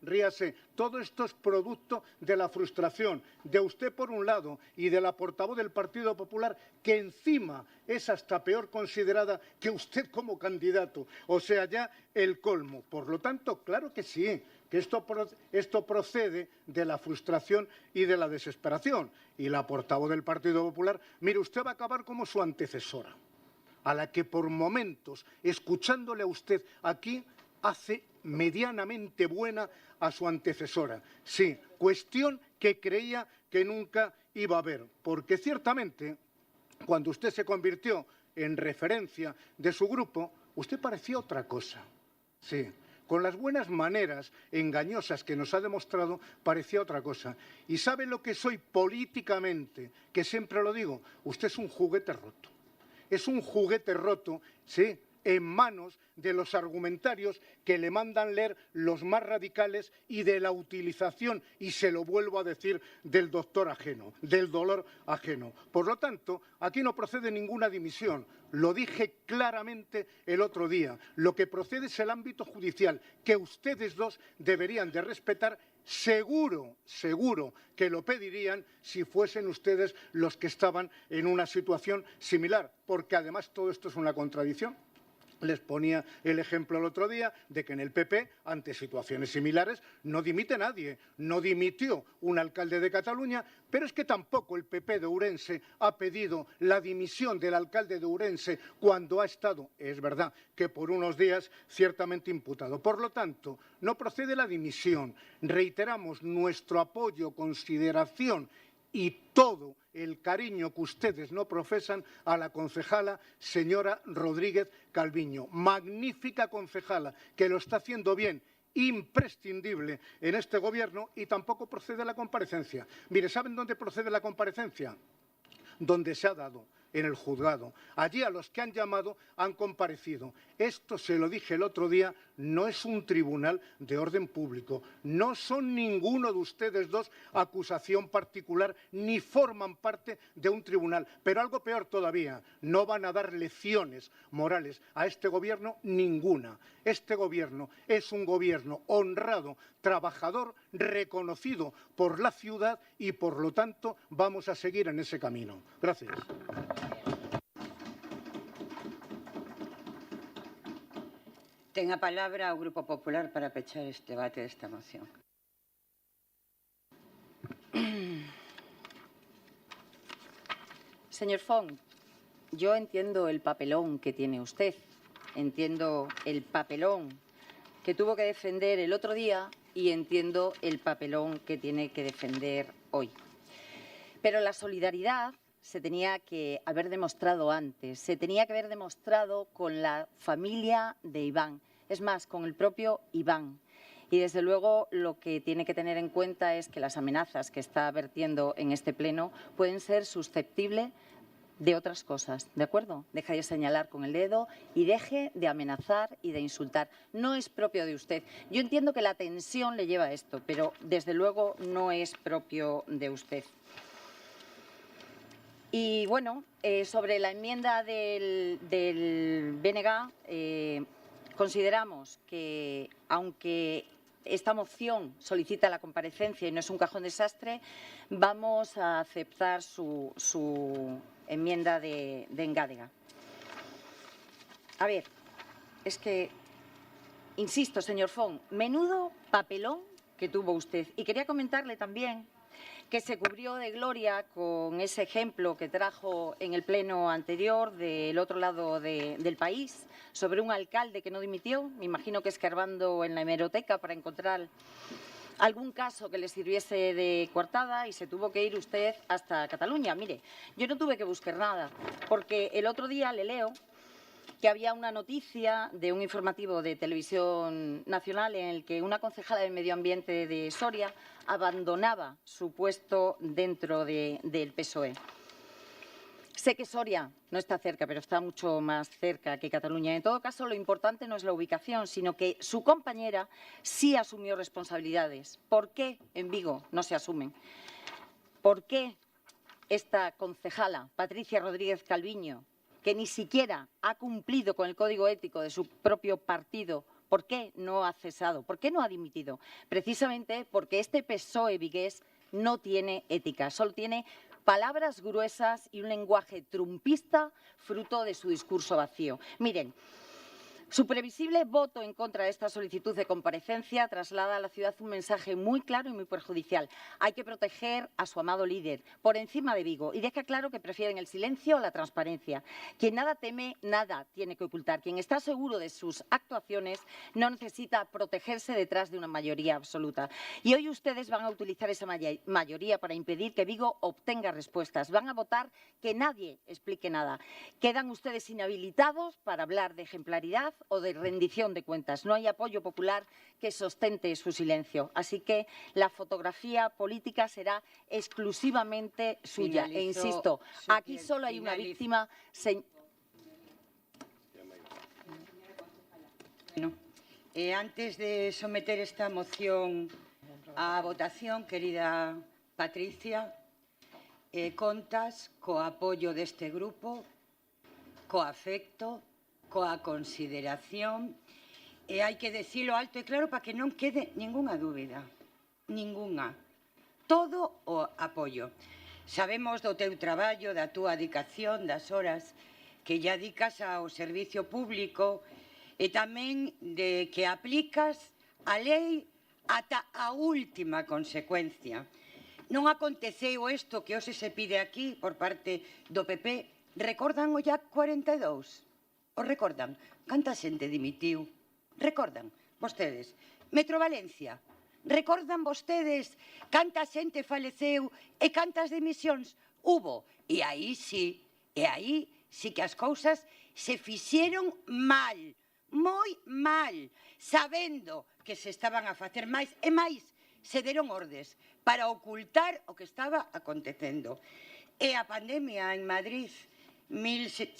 ríase, todo esto es producto de la frustración de usted por un lado y de la portavoz del Partido Popular, que encima es hasta peor considerada que usted como candidato. O sea, ya el colmo. Por lo tanto, claro que sí, que esto procede de la frustración y de la desesperación. Y la portavoz del Partido Popular, mire, usted va a acabar como su antecesora, a la que por momentos, escuchándole a usted aquí, hace medianamente buena a su antecesora. Sí, cuestión que creía que nunca iba a haber, porque ciertamente, cuando usted se convirtió en referencia de su grupo, usted parecía otra cosa. Sí. con las buenas maneras engañosas que nos ha demostrado, parecía otra cosa. ¿Y sabe lo que soy políticamente? Que siempre lo digo, usted es un juguete roto. Es un juguete roto, sí, en manos de los argumentarios que le mandan leer los más radicales y de la utilización, y se lo vuelvo a decir, del doctor ajeno, del dolor ajeno. Por lo tanto, aquí no procede ninguna dimisión. Lo dije claramente el otro día. Lo que procede es el ámbito judicial, que ustedes dos deberían de respetar. Seguro que lo pedirían si fuesen ustedes los que estaban en una situación similar, porque además todo esto es una contradicción. Les ponía el ejemplo el otro día de que en el PP, ante situaciones similares, no dimite nadie. No dimitió un alcalde de Cataluña, pero es que tampoco el PP de Ourense ha pedido la dimisión del alcalde de Ourense cuando ha estado, es verdad, que por unos días ciertamente imputado. Por lo tanto, no procede la dimisión. Reiteramos nuestro apoyo, consideración y todo el cariño que ustedes no profesan a la concejala señora Rodríguez Calviño. Magnífica concejala, que lo está haciendo bien, imprescindible en este gobierno, y tampoco procede la comparecencia. Mire, ¿saben dónde procede la comparecencia? Donde se ha dado, en el juzgado. Allí a los que han llamado han comparecido. Esto, se lo dije el otro día, no es un tribunal de orden público. No son ninguno de ustedes dos acusación particular, ni forman parte de un tribunal. Pero algo peor todavía, no van a dar lecciones morales a este gobierno, ninguna. Este gobierno es un gobierno honrado, trabajador, reconocido por la ciudad, y por lo tanto vamos a seguir en ese camino. Gracias. Ten a palabra o Grupo Popular para pechar este debate desta moción. Señor Font, yo entiendo el papelón que tiene usted, entiendo el papelón que tuvo que defender el otro día y entiendo el papelón que tiene que defender hoy. Pero la solidaridad se tenía que haber demostrado antes, se tenía que haber demostrado con la familia de Iván, es más, con el propio Iván. Y desde luego lo que tiene que tener en cuenta es que las amenazas que está vertiendo en este pleno pueden ser susceptibles de otras cosas, ¿de acuerdo? Deje de señalar con el dedo y deje de amenazar y de insultar. No es propio de usted. Yo entiendo que la tensión le lleva a esto, pero desde luego no es propio de usted. Y bueno, sobre la enmienda del BNG, consideramos que, aunque esta moción solicita la comparecencia y no es un cajón desastre, vamos a aceptar su enmienda de Engádega. A ver, es que, insisto, señor Font, menudo papelón que tuvo usted. Y quería comentarle también que se cubrió de gloria con ese ejemplo que trajo en el pleno anterior del otro lado del país, sobre un alcalde que no dimitió, me imagino que escarbando en la hemeroteca para encontrar algún caso que le sirviese de coartada, y se tuvo que ir usted hasta Cataluña. Mire, yo no tuve que buscar nada, porque el otro día le leo que había una noticia de un informativo de Televisión Nacional en el que una concejala de Medio Ambiente de Soria abandonaba su puesto dentro del PSOE. Sé que Soria no está cerca, pero está mucho más cerca que Cataluña. En todo caso, lo importante no es la ubicación, sino que su compañera sí asumió responsabilidades. ¿Por qué en Vigo no se asumen? ¿Por qué esta concejala, Patricia Rodríguez Calviño, que ni siquiera ha cumplido con el código ético de su propio partido, ¿por qué no ha cesado? ¿Por qué no ha dimitido? Precisamente porque este PSOE vigués no tiene ética, solo tiene palabras gruesas y un lenguaje trumpista fruto de su discurso vacío. Miren, su previsible voto en contra de esta solicitud de comparecencia traslada a la ciudad un mensaje muy claro y muy perjudicial. Hay que proteger a su amado líder por encima de Vigo, y deja claro que prefieren el silencio a la transparencia. Quien nada teme, nada tiene que ocultar. Quien está seguro de sus actuaciones no necesita protegerse detrás de una mayoría absoluta. Y hoy ustedes van a utilizar esa mayoría para impedir que Vigo obtenga respuestas. Van a votar que nadie explique nada. Quedan ustedes inhabilitados para hablar de ejemplaridad o de rendición de cuentas. No hay apoyo popular que sustente su silencio. Así que la fotografía política será exclusivamente suya. E insisto, aquí solo hay una víctima. Antes de someter esta moción a votación, querida Patricia, contas co apoio deste grupo, co afecto, coa consideración, e hai que decilo alto e claro para que non quede ningunha dúbida, ningunha. Todo o apoio. Sabemos do teu traballo, da túa dedicación, das horas que ya dedicas ao servicio público e tamén de que aplicas a lei ata a última consecuencia. Non aconteceu isto que hoxe se pide aquí por parte do PP. Recordan o IAC 42? O recordan? Canta xente dimitiu? Recordan vostedes? Metro Valencia? Recordan vostedes canta xente faleceu e cantas dimisións hubo? E aí sí que as cousas se fixeron mal, moi mal, sabendo que se estaban a facer máis e máis, se deron ordes para ocultar o que estaba acontecendo. E a pandemia en Madrid, máis de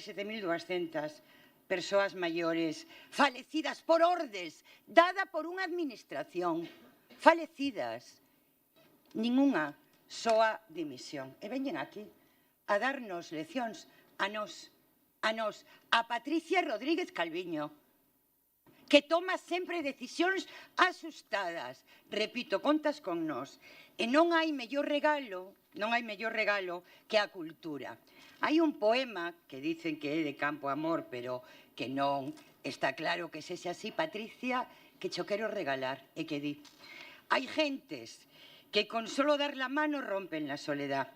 7.200 persoas maiores falecidas por ordes dada por unha administración, falecidas, ningunha soa dimisión. E veñen aquí a darnos leccións a nós, a Patricia Rodríguez Calviño, que toma sempre decisións asustadas. Repito, contas con nós. E non hai mellor regalo que a cultura. Hai un poema que dicen que é de Campo Amor, pero que non está claro que sexa así, Patricia, que cho quero regalar, e que di: hai gentes que con solo dar la mano rompen la soledad,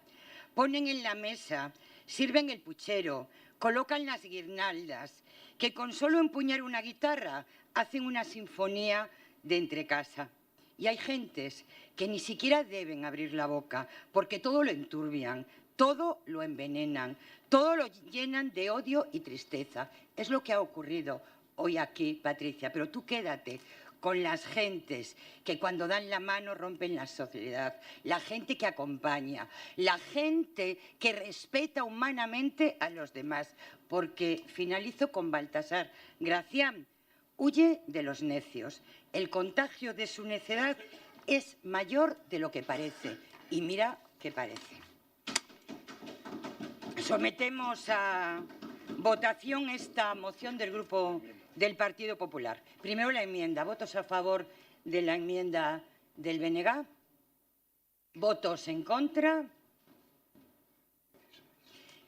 ponen en la mesa, sirven el puchero, colocan las guirnaldas, que con solo empuñar una guitarra hacen una sinfonía de entrecasa. Y hay gentes que ni siquiera deben abrir la boca, porque todo lo enturbian, todo lo envenenan, todo lo llenan de odio y tristeza. Es lo que ha ocurrido hoy aquí, Patricia, pero tú quédate con las gentes que cuando dan la mano rompen la sociedad, la gente que acompaña, la gente que respeta humanamente a los demás. Porque finalizo con Baltasar Gracián: huye de los necios. El contagio de su necedad es mayor de lo que parece. Y mira que parece. Sometemos a votación esta moción del Grupo del Partido Popular. Primero la enmienda. ¿Votos a favor de la enmienda del BNG? ¿Votos en contra?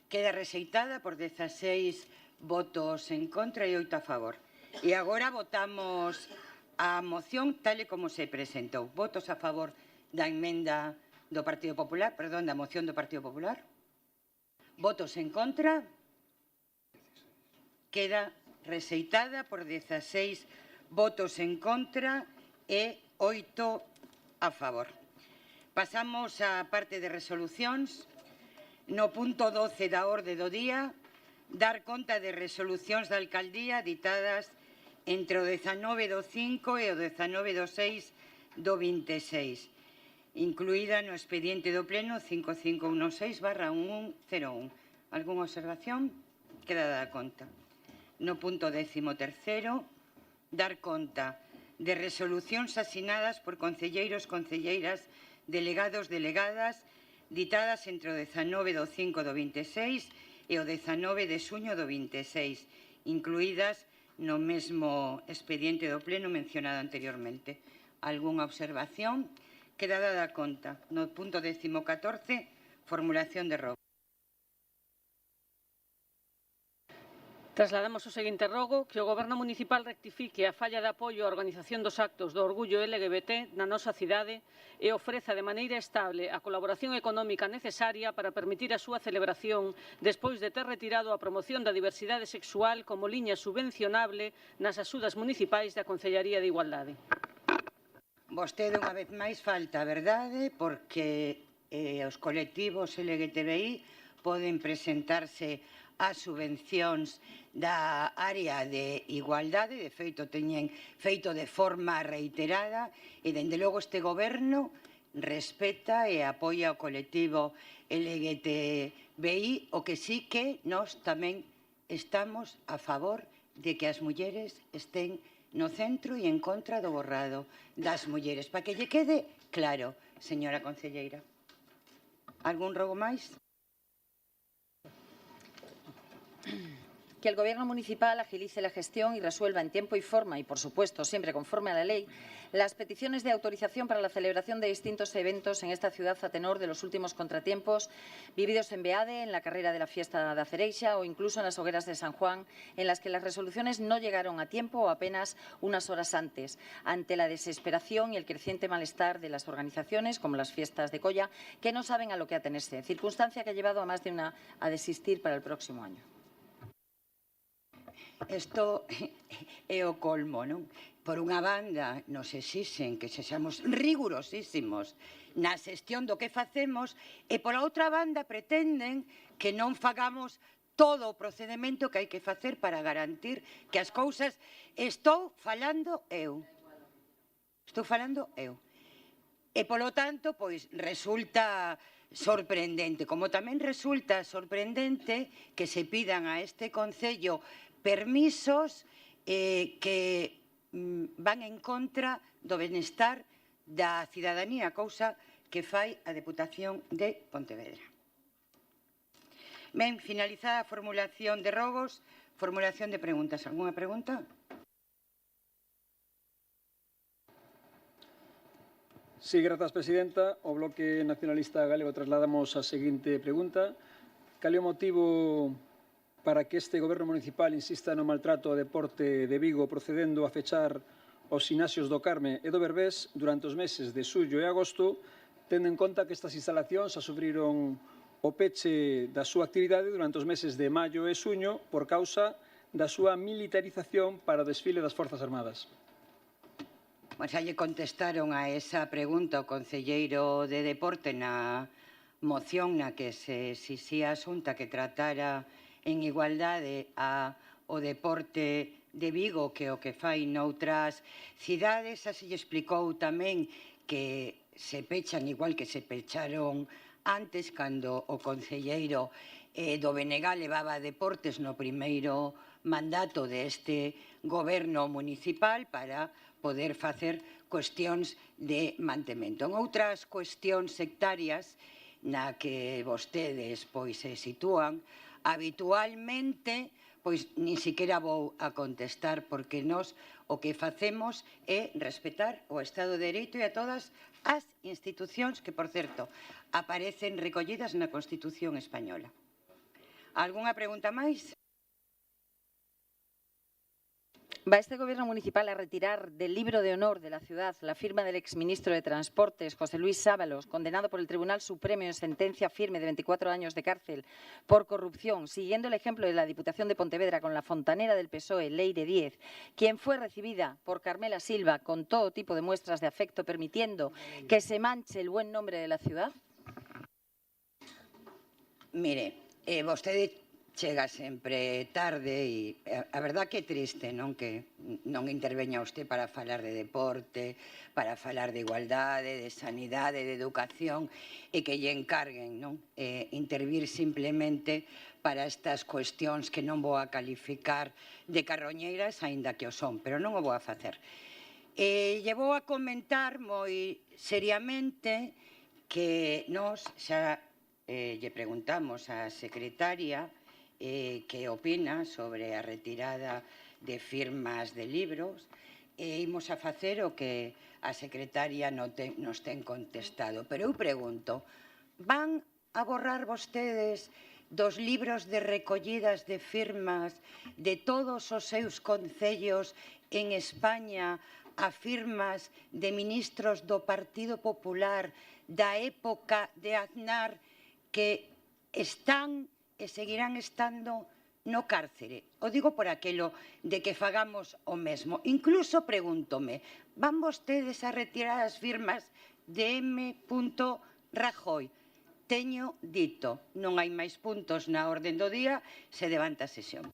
Queda rexeitada por 16 votos en contra e 8 a favor. E agora votamos a moción tal e como se presentou. Votos a favor da emenda do Partido Popular, perdón, da moción do Partido Popular. Votos en contra. Queda rexeitada por 16 votos en contra e 8 a favor. Pasamos á parte de resolucións. No punto 12 da orde do día, dar conta de resolucións da alcaldía ditadas entre o 19 do 5 e o 19 do 6 do 26, incluída no expediente do Pleno 5516/1101. Algúnha observación? Queda dada conta. No punto 13º, dar conta de resolucións asinadas por concelleiros, concelleiras, delegados, delegadas, ditadas entre o 19 do 5 do 26 e o 19 de xuño do 26, incluídas no mesmo expediente do Pleno mencionado anteriormente. Algúnha observación? Queda dada conta. No punto 14, formulación de rogo. Trasladamos o seguinte rogo: que o Goberno Municipal rectifique a falla de apoio á organización dos actos do orgullo LGBT na nosa cidade e ofreza de maneira estable a colaboración económica necesaria para permitir a súa celebración despois de ter retirado a promoción da diversidade sexual como liña subvencionable nas axudas municipais da Concellaría de Igualdade. Vostede unha vez máis falta a verdade, porque os colectivos LGTBI poden presentarse as subvencións da área de igualdade, de feito teñen feito de forma reiterada e, dende logo, este goberno respeta e apoia o colectivo LGTBI, o que sí que nós tamén estamos a favor de que as mulleres estén no centro e en contra do borrado das mulleres. Para que lle quede claro, señora concelleira. Algún rogo máis? Que el Gobierno municipal agilice la gestión y resuelva en tiempo y forma, y por supuesto siempre conforme a la ley, las peticiones de autorización para la celebración de distintos eventos en esta ciudad a tenor de los últimos contratiempos vividos en Beade, en la carrera de la fiesta de Acereixa o incluso en las hogueras de San Juan, en las que las resoluciones no llegaron a tiempo o apenas unas horas antes, ante la desesperación y el creciente malestar de las organizaciones, como las fiestas de Colla, que no saben a lo que atenerse, circunstancia que ha llevado a más de una a desistir para el próximo año. Isto é o colmo, non? Por unha banda, nos exixen que sexamos rigurosísimos na xestión do que facemos e, pola outra banda, pretenden que non fagamos todo o procedimento que hai que facer para garantir que as cousas... Estou falando eu. E, polo tanto, pois, resulta sorprendente, como tamén resulta sorprendente que se pidan a este Concello permisos que van en contra do benestar da cidadanía, cousa que fai a Deputación de Pontevedra. Ben, finalizada a formulación de rogos, formulación de preguntas. Algúna pregunta? Sí, grazas, presidenta. O Bloque Nacionalista Galego trasladamos a seguinte pregunta. Cal é o motivo para que este Goberno municipal insista no maltrato ao deporte de Vigo, procedendo a fechar os ximnasios do Carme e do Berbés durante os meses de xullo e agosto, tendo en conta que estas instalacións sufriron o peche da súa actividade durante os meses de maio e xuño por causa da súa militarización para o desfile das Forzas Armadas. Xa lle contestaron a esa pregunta o concelleiro de Deporte na moción na que se exixía a Xunta que tratara en igualdade ao deporte de Vigo, que o que fai noutras cidades. Así lle explicou tamén que se pechan igual que se pecharon antes, cando o concelleiro do BNG levaba deportes no primeiro mandato deste goberno municipal para poder facer cuestións de mantemento. En outras cuestións sectarias na que vostedes se sitúan, habitualmente, pois nin siquiera vou a contestar, porque nós o que facemos é respetar o Estado de Dereito e a todas as institucións que, por certo, aparecen recollidas na Constitución española. Algúnha pregunta máis? ¿Va este Gobierno municipal a retirar del libro de honor de la ciudad la firma del exministro de Transportes, José Luis Sábalos, condenado por el Tribunal Supremo en sentencia firme de 24 años de cárcel por corrupción, siguiendo el ejemplo de la Diputación de Pontevedra con la fontanera del PSOE, Leire Díez, quien fue recibida por Carmela Silva con todo tipo de muestras de afecto, permitiendo que se manche el buen nombre de la ciudad? Mire, vostede chega sempre tarde e a verdad que é triste, non, que non interveña usted para falar de deporte, para falar de igualdade, de sanidade, de educación e que lle encarguen, non, intervir simplemente para estas cuestións que non vou a calificar de carroñeiras, aínda que o son, pero non o vou a facer. Lle vou a comentar moi seriamente que nós xa lle preguntamos á secretaria que opina sobre a retirada de firmas de libros e imos a facer o que a secretaria nos ten contestado. Pero eu pregunto, van a borrar vostedes dos libros de recollidas de firmas de todos os seus concellos en España a firmas de ministros do Partido Popular da época de Aznar que están e seguirán estando no cárcere? O digo por aquelo de que fagamos o mesmo. Incluso pregúntome, van vostedes a retirar as firmas de M. Rajoy? Teño dito, non hai máis puntos na orde do día, se levanta a sesión.